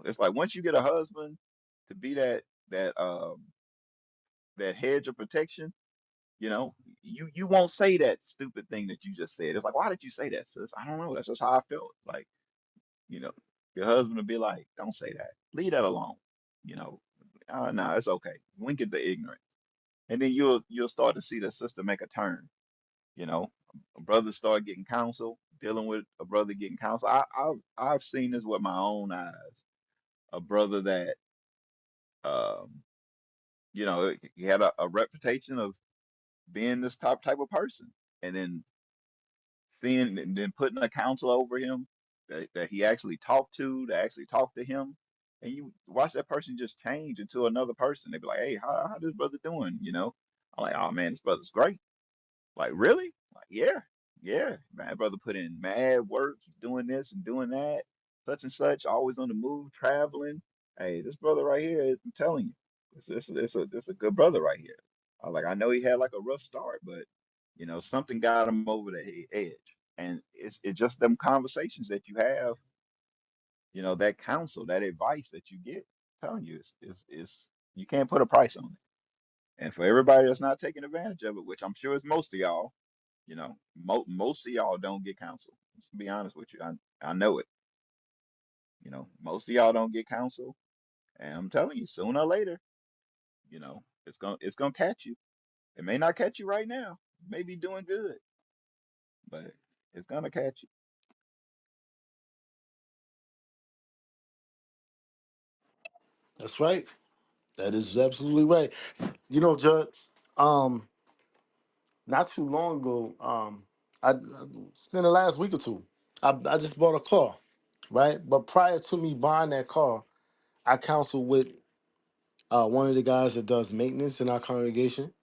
It's like once you get a husband to be that that hedge of protection, you won't say that stupid thing that you just said. It's like, why did you say that, sis? I don't know. That's just how I felt. Like, you know, your husband will be like, don't say that. Leave that alone. You know, no, it's okay. Wink at the ignorant, and then you'll start to see the sister make a turn. You know, a brother start getting counsel, dealing with a brother getting counsel. I've seen this with my own eyes. A brother that um, he had a reputation of being this type of person, and then seeing and then putting a counsel over him that he actually talked to, that actually talked to him, and you watch that person just change into another person. They be like, "Hey, how this brother doing?" I'm like, "Oh man, this brother's great." Like, really? Like, yeah, yeah, man, that brother put in mad work. He's doing this and doing that, such and such, always on the move, traveling. Hey, this brother right here, I'm telling you, it's a good brother right here. Like I know he had like a rough start, but something got him over the edge, and it's just them conversations that you have, that counsel, that advice that you get. I'm telling you, it's you can't put a price on it. And for everybody that's not taking advantage of it, which I'm sure is most of y'all, most of y'all don't get counsel. Let's be honest with you, I know it. Most of y'all don't get counsel, and I'm telling you, sooner or later. It's gonna catch you. It may not catch you right now. You may be doing good, but it's gonna catch you. That's right. That is absolutely right. You know, Judge, um, not too long ago, in the last week or two, I just bought a car, right? But prior to me buying that car, I counseled with one of the guys that does maintenance in our congregation.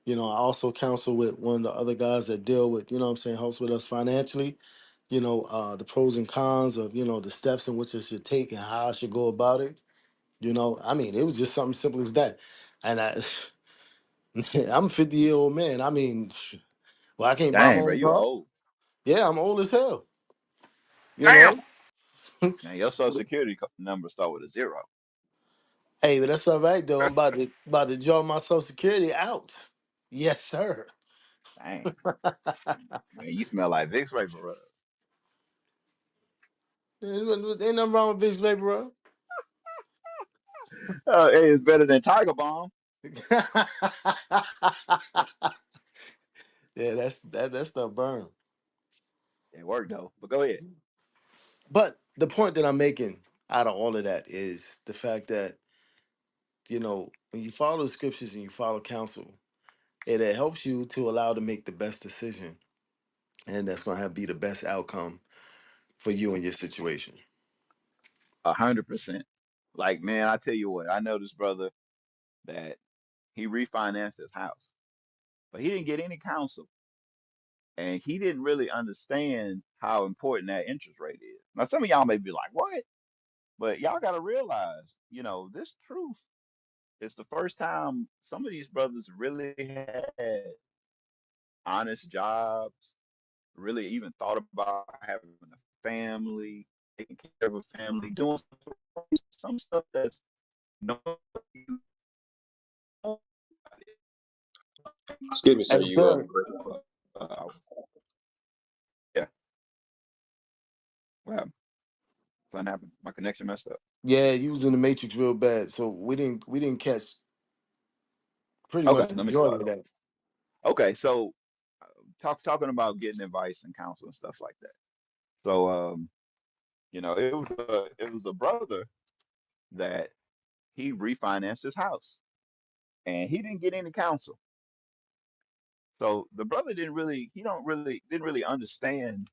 I also counsel with one of the other guys that deal with, what I'm saying, helps with us financially. The pros and cons of, the steps in which it should take and how I should go about it. I mean, it was just something simple as that. And I'm a 50-year-old man. I mean, well, I can't buy my Dang, bro, own you car. old. Yeah, I'm old as hell. You Damn. know. Man, your social security number start with a zero. Hey, but that's all right though. I'm about to draw my Social Security out. Yes, sir. Dang, man, you smell like Vicks Vapor Rub. Ain't nothing wrong with Vicks Vapor Rub. Hey, it's better than Tiger Balm. Yeah, that stuff burn. It worked though, but go ahead. But the point that I'm making out of all of that is the fact that when you follow the scriptures and you follow counsel, it helps you to allow to make the best decision, and that's going to be the best outcome for you and your situation. 100%. Like, man, I tell you what, I know this brother that he refinanced his house, but he didn't get any counsel, and he didn't really understand how important that interest rate is. Now, some of y'all may be like, "What?" But y'all got to realize, this truth is the first time some of these brothers really had honest jobs, really even thought about having a family, taking care of a family, doing some stuff that's no. Excuse me, sir. Hey, You sir. breaking up. Uh, yeah, well, something happened. My connection messed up. Yeah, you was in the Matrix real bad, so we didn't catch pretty Okay, much the let me majority start of over. that. Okay, so talking about getting advice and counsel and stuff like that. So, it was a brother that he refinanced his house, and he didn't get any counsel. So the brother didn't really understand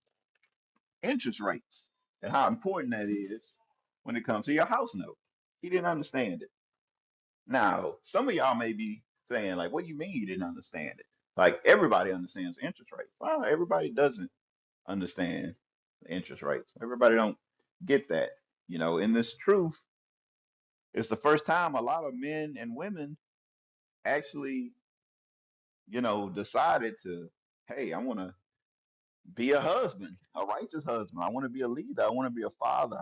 interest rates and how important that is when it comes to your house note. He didn't understand it. Now, some of y'all may be saying, like, what do you mean you didn't understand it? Like everybody understands interest rates. Well, everybody doesn't understand the interest rates. Everybody don't get that. In this truth, it's the first time a lot of men and women actually, decided to, hey, I want to be a husband, a righteous husband. I want to be a leader. I want to be a father.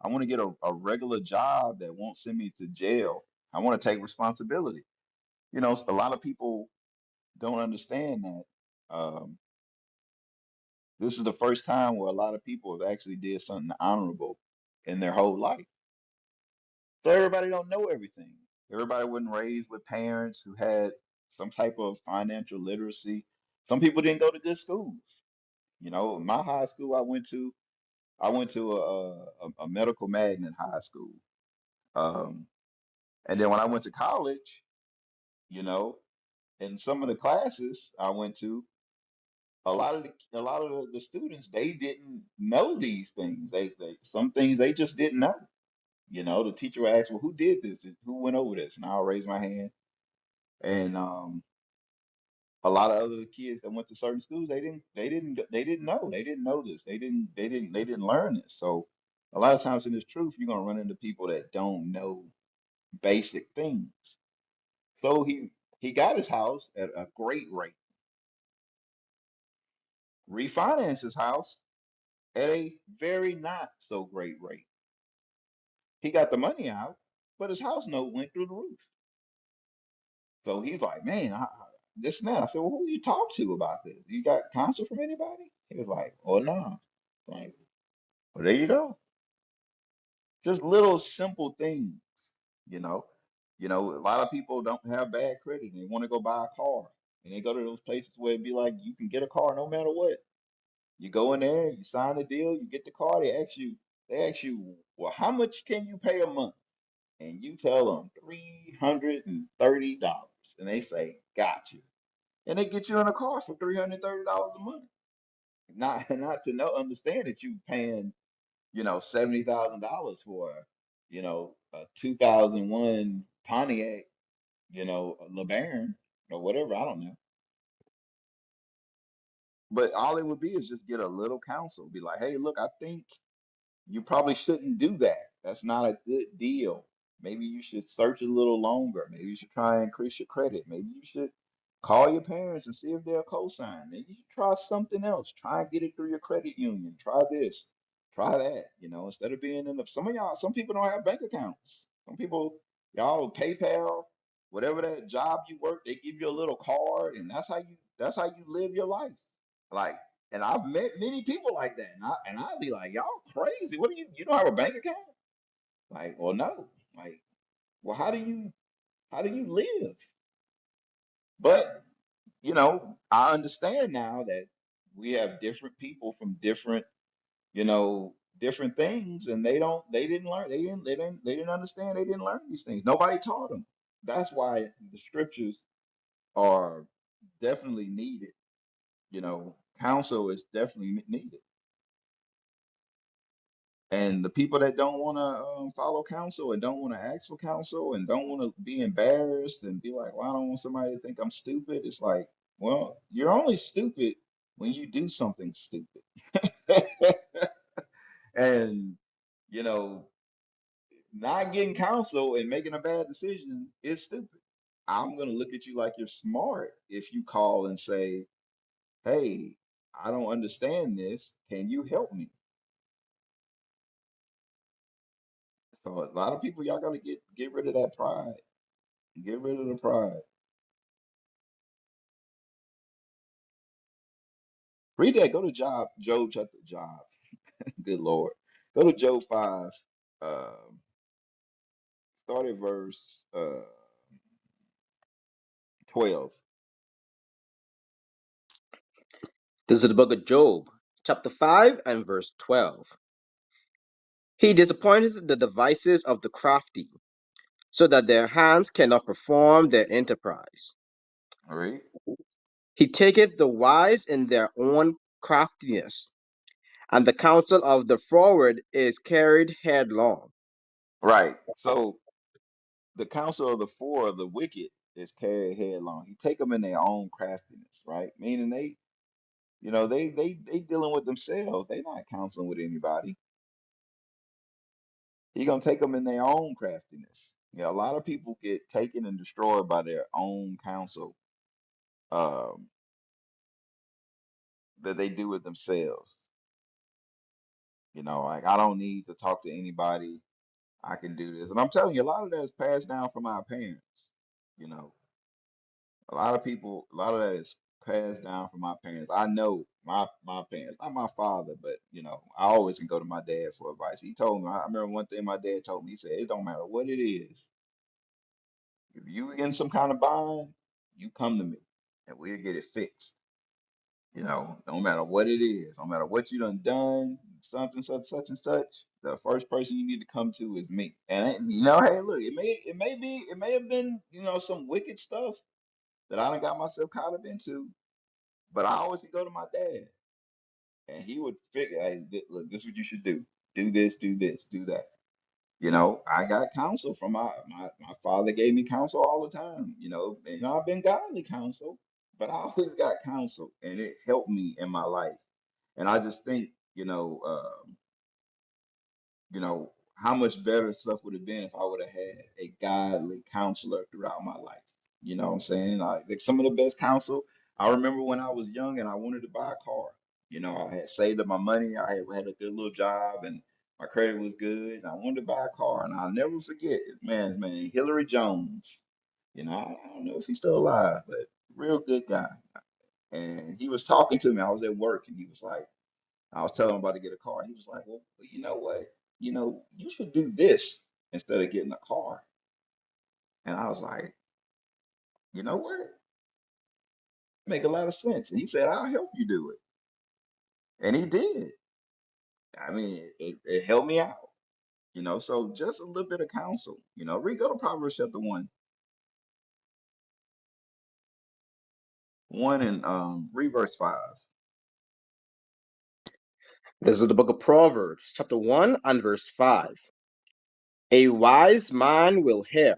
I want to get a regular job that won't send me to jail. I want to take responsibility. A lot of people don't understand that. This is the first time where a lot of people have actually did something honorable in their whole life. So everybody don't know everything. Everybody wasn't raised with parents who had some type of financial literacy. Some people didn't go to good schools. My high school I went to a medical magnet high school. Um, and then when I went to college, you know, in some of the classes I went to, a lot of the students they didn't know these things. They some things they just didn't know. The teacher would ask, "Well, who did this? And who went over this?" And I'll raise my hand. And a lot of other kids that went to certain schools, they didn't know. They didn't know this. They didn't learn this. So. A lot of times in this truth, you're gonna run into people that don't know basic things. So he got his house at a great rate, refinanced his house at a very not so great rate. He got the money out, but his house note went through the roof. So he's like, man, this and that. I said, well, who you talk to about this? You got counsel from anybody? He was like, oh no. Like, well, there you go. Just little simple things, you know. A lot of people don't have bad credit and they want to go buy a car. And they go to those places where it'd be like you can get a car no matter what. You go in there, you sign the deal, you get the car, they ask you, well, how much can you pay a month? And you tell them $330. And they say, got you. And they get you in a car for $330 a month. Not to know understand that you paying, $70,000 for, a 2001 Pontiac, a LeBaron or whatever. I don't know. But all it would be is just get a little counsel. Be like, hey, look, I think you probably shouldn't do that. That's not a good deal. Maybe you should search a little longer. Maybe you should try and increase your credit. Maybe you should call your parents and see if they'll co-sign. Maybe you should try something else. Try and get it through your credit union. Try this. Try that. Instead of being in the some of y'all, some people don't have bank accounts. Some people, y'all PayPal, whatever that job you work, they give you a little card, and that's how you live your life. Like, and I've met many people like that, and I'd be like, y'all crazy. What do you don't have a bank account? Like, well, no. Like, well, how do you live? But I understand now that we have different people from different things, and they didn't learn, they didn't understand, they didn't learn these things. Nobody taught them. That's why the scriptures are definitely needed. Counsel is definitely needed. And the people that don't want to follow counsel and don't want to ask for counsel and don't want to be embarrassed and be like, well, I don't want somebody to think I'm stupid. It's like, well, you're only stupid when you do something stupid. And, you know, not getting counsel and making a bad decision is stupid. I'm going to look at you like you're smart if you call and say, hey, I don't understand this. Can you help me? So a lot of people, y'all got to get rid of that pride. Get rid of the pride. Read that. Go to Job chapter Job. Good Lord. Go to Job 5. Um, Start at verse 12. This is the book of Job, chapter 5 and verse 12. He disappointeth the devices of the crafty, so that their hands cannot perform their enterprise. All right. He taketh the wise in their own craftiness, and the counsel of the froward is carried headlong. Right. So the counsel of the four of the wicked is carried headlong. He take them in their own craftiness, right? Meaning they dealing with themselves. They not counseling with anybody. He gonna take them in their own craftiness. A lot of people get taken and destroyed by their own counsel um, that they do with themselves. Like I don't need to talk to anybody. I can do this. And I'm telling you, a lot of that is passed down from our parents. You know, a lot of people, a lot of that is passed down from my parents. I know my parents, not my father, but I always can go to my dad for advice. He told me, I remember one thing my dad told me. He said, it don't matter what it is. If you in some kind of bind, you come to me and we'll get it fixed. No matter what it is, no matter what you done, something such and such, the first person you need to come to is me. And hey, look, it may have been, some wicked stuff that I done got myself caught up into, but I always could go to my dad, and he would figure, hey, look, this is what you should do. Do this, do this, do that. I got counsel from my father gave me counsel all the time. And I've been godly counsel, but I always got counsel, and it helped me in my life. And I just think, how much better stuff would have been if I would have had a godly counselor throughout my life. You know what I'm saying? Like some of the best counsel. I remember when I was young and I wanted to buy a car. I had saved up my money. I had a good little job and my credit was good. And I wanted to buy a car. And I'll never forget his man, Hillary Jones. I don't know if he's still alive, but real good guy. And he was talking to me. I was at work and he was like, I was telling him about to get a car. He was like, well, you know what? You should do this instead of getting a car. And I was like, you know what? Make a lot of sense. And he said, I'll help you do it. And he did. I mean, it helped me out. So just a little bit of counsel. Read go to Proverbs chapter 1 and read verse 5. This is the book of Proverbs, chapter 1 and verse 5. A wise man will hear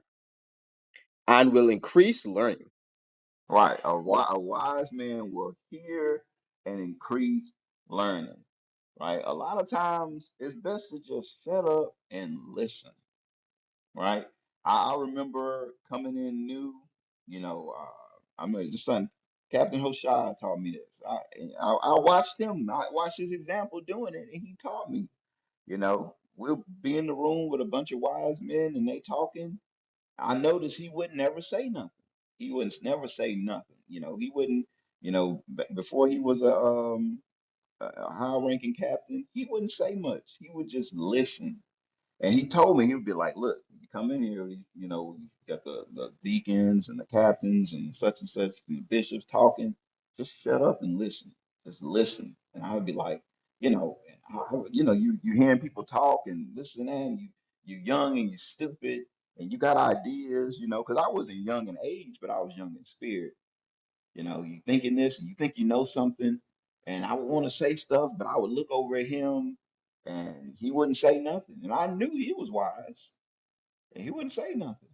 and will increase learning. Right. A wise man will hear and increase learning. Right. A lot of times it's best to just shut up and listen. Right. I remember coming in new, I mean, just son, Captain Hoshai taught me this. I watched him, I watched his example doing it, and he taught me. We'll be in the room with a bunch of wise men and they talking. I noticed he would never say nothing. He would never say nothing. He wouldn't, before he was a high-ranking captain, he wouldn't say much. He would just listen. And he told me, he would be like, look, you come in here, you got the deacons and the captains and such, and the bishops talking. Just shut up and listen. Just listen. And I would be like, you hearing people talk and this and that, and you young and you stupid and you got ideas, because I wasn't young in age, but I was young in spirit. You thinking this and you think you know something, and I would want to say stuff, but I would look over at him and he wouldn't say nothing. And I knew he was wise, and he wouldn't say nothing.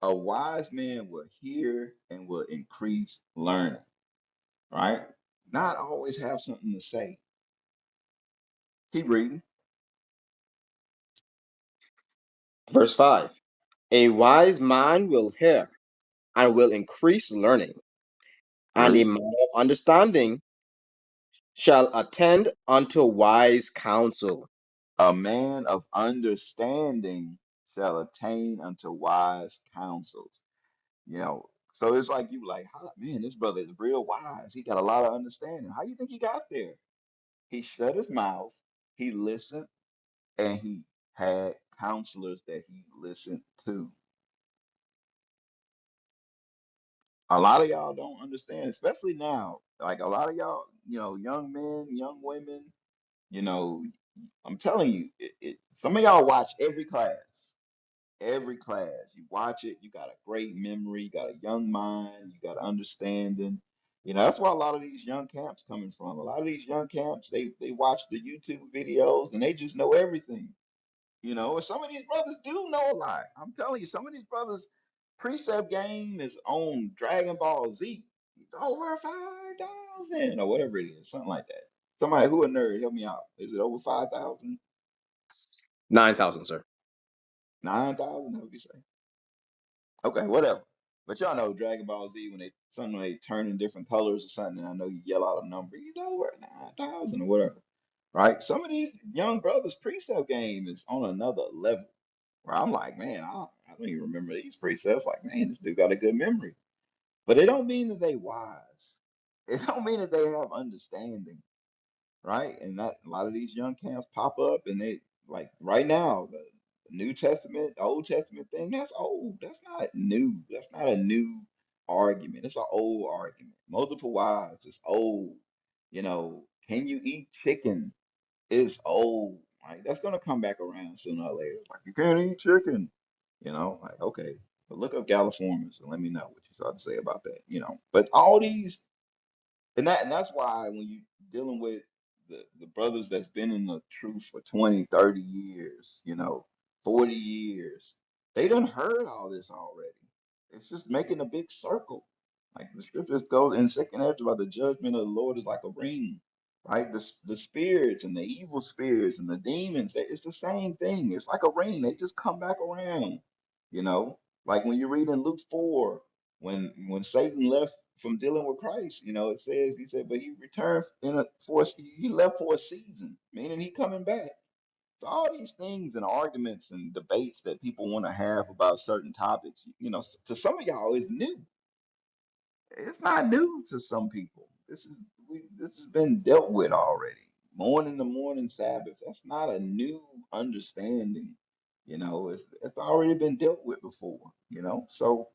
A wise man will hear and will increase learning, right? Not always have something to say. Keep reading. Verse 5. A wise man will hear and will increase learning, and a Read. man of understanding shall attend unto wise counsel. A man of understanding shall attain unto wise counsels. So it's like you like, man, this brother is real wise. He got a lot of understanding. How you think he got there? He shut his mouth, he listened, and he had counselors that he listened to. A lot of y'all don't understand, especially now. Like a lot of y'all, young men, young women, you know, I'm telling you, some of y'all watch every class. Every class. You watch it, you got a great memory, you got a young mind, you got understanding. That's why a lot of these young camps coming from. A lot of these young camps, they watch the YouTube videos and they just know everything. And some of these brothers do know a lot. I'm telling you, some of these brothers precept game is on Dragon Ball Z. It's over 5,000 or whatever it is, something like that. Somebody who a nerd, help me out. Is it over 5,000? 9,000, sir. 9,000? What would you say? Okay, whatever. But y'all know Dragon Ball Z when they turn in different colors or something, and I know you yell out a number, we're 9,000 or whatever. Right? Some of these young brothers precept game is on another level. Where I'm like, man, I don't even remember these precepts. Like, man, this dude got a good memory. But it don't mean that they wise. It don't mean that they have understanding, right? And that a lot of these young camps pop up, and they like right now the New Testament, Old Testament thing. That's old. That's not new. That's not a new argument. It's an old argument. Multiple wives is old. Can you eat chicken? Is old. Like that's gonna come back around sooner or later. Like you can't eat chicken. Like okay, but look up Californians and let me know what you got to say about that. But all these and that's why when you dealing with the brothers that's been in the truth for 20, 30 years, 40 years, they done heard all this already. It's just making a big circle. Like the scriptures go in second after about the judgment of the Lord is like a ring. right? The spirits and the evil spirits and the demons, it's the same thing. It's like a ring. They just come back around, you know? Like when you read in Luke 4, when Satan left from dealing with Christ, you know, it says, he said, but he returned he left for a season, meaning he coming back. So all these things and arguments and debates that people want to have about certain topics, you know, to some of y'all is new. It's not new to some people. This has been dealt with already. Morning to morning Sabbath. That's not a new understanding. You know, it's already been dealt with before. You know, so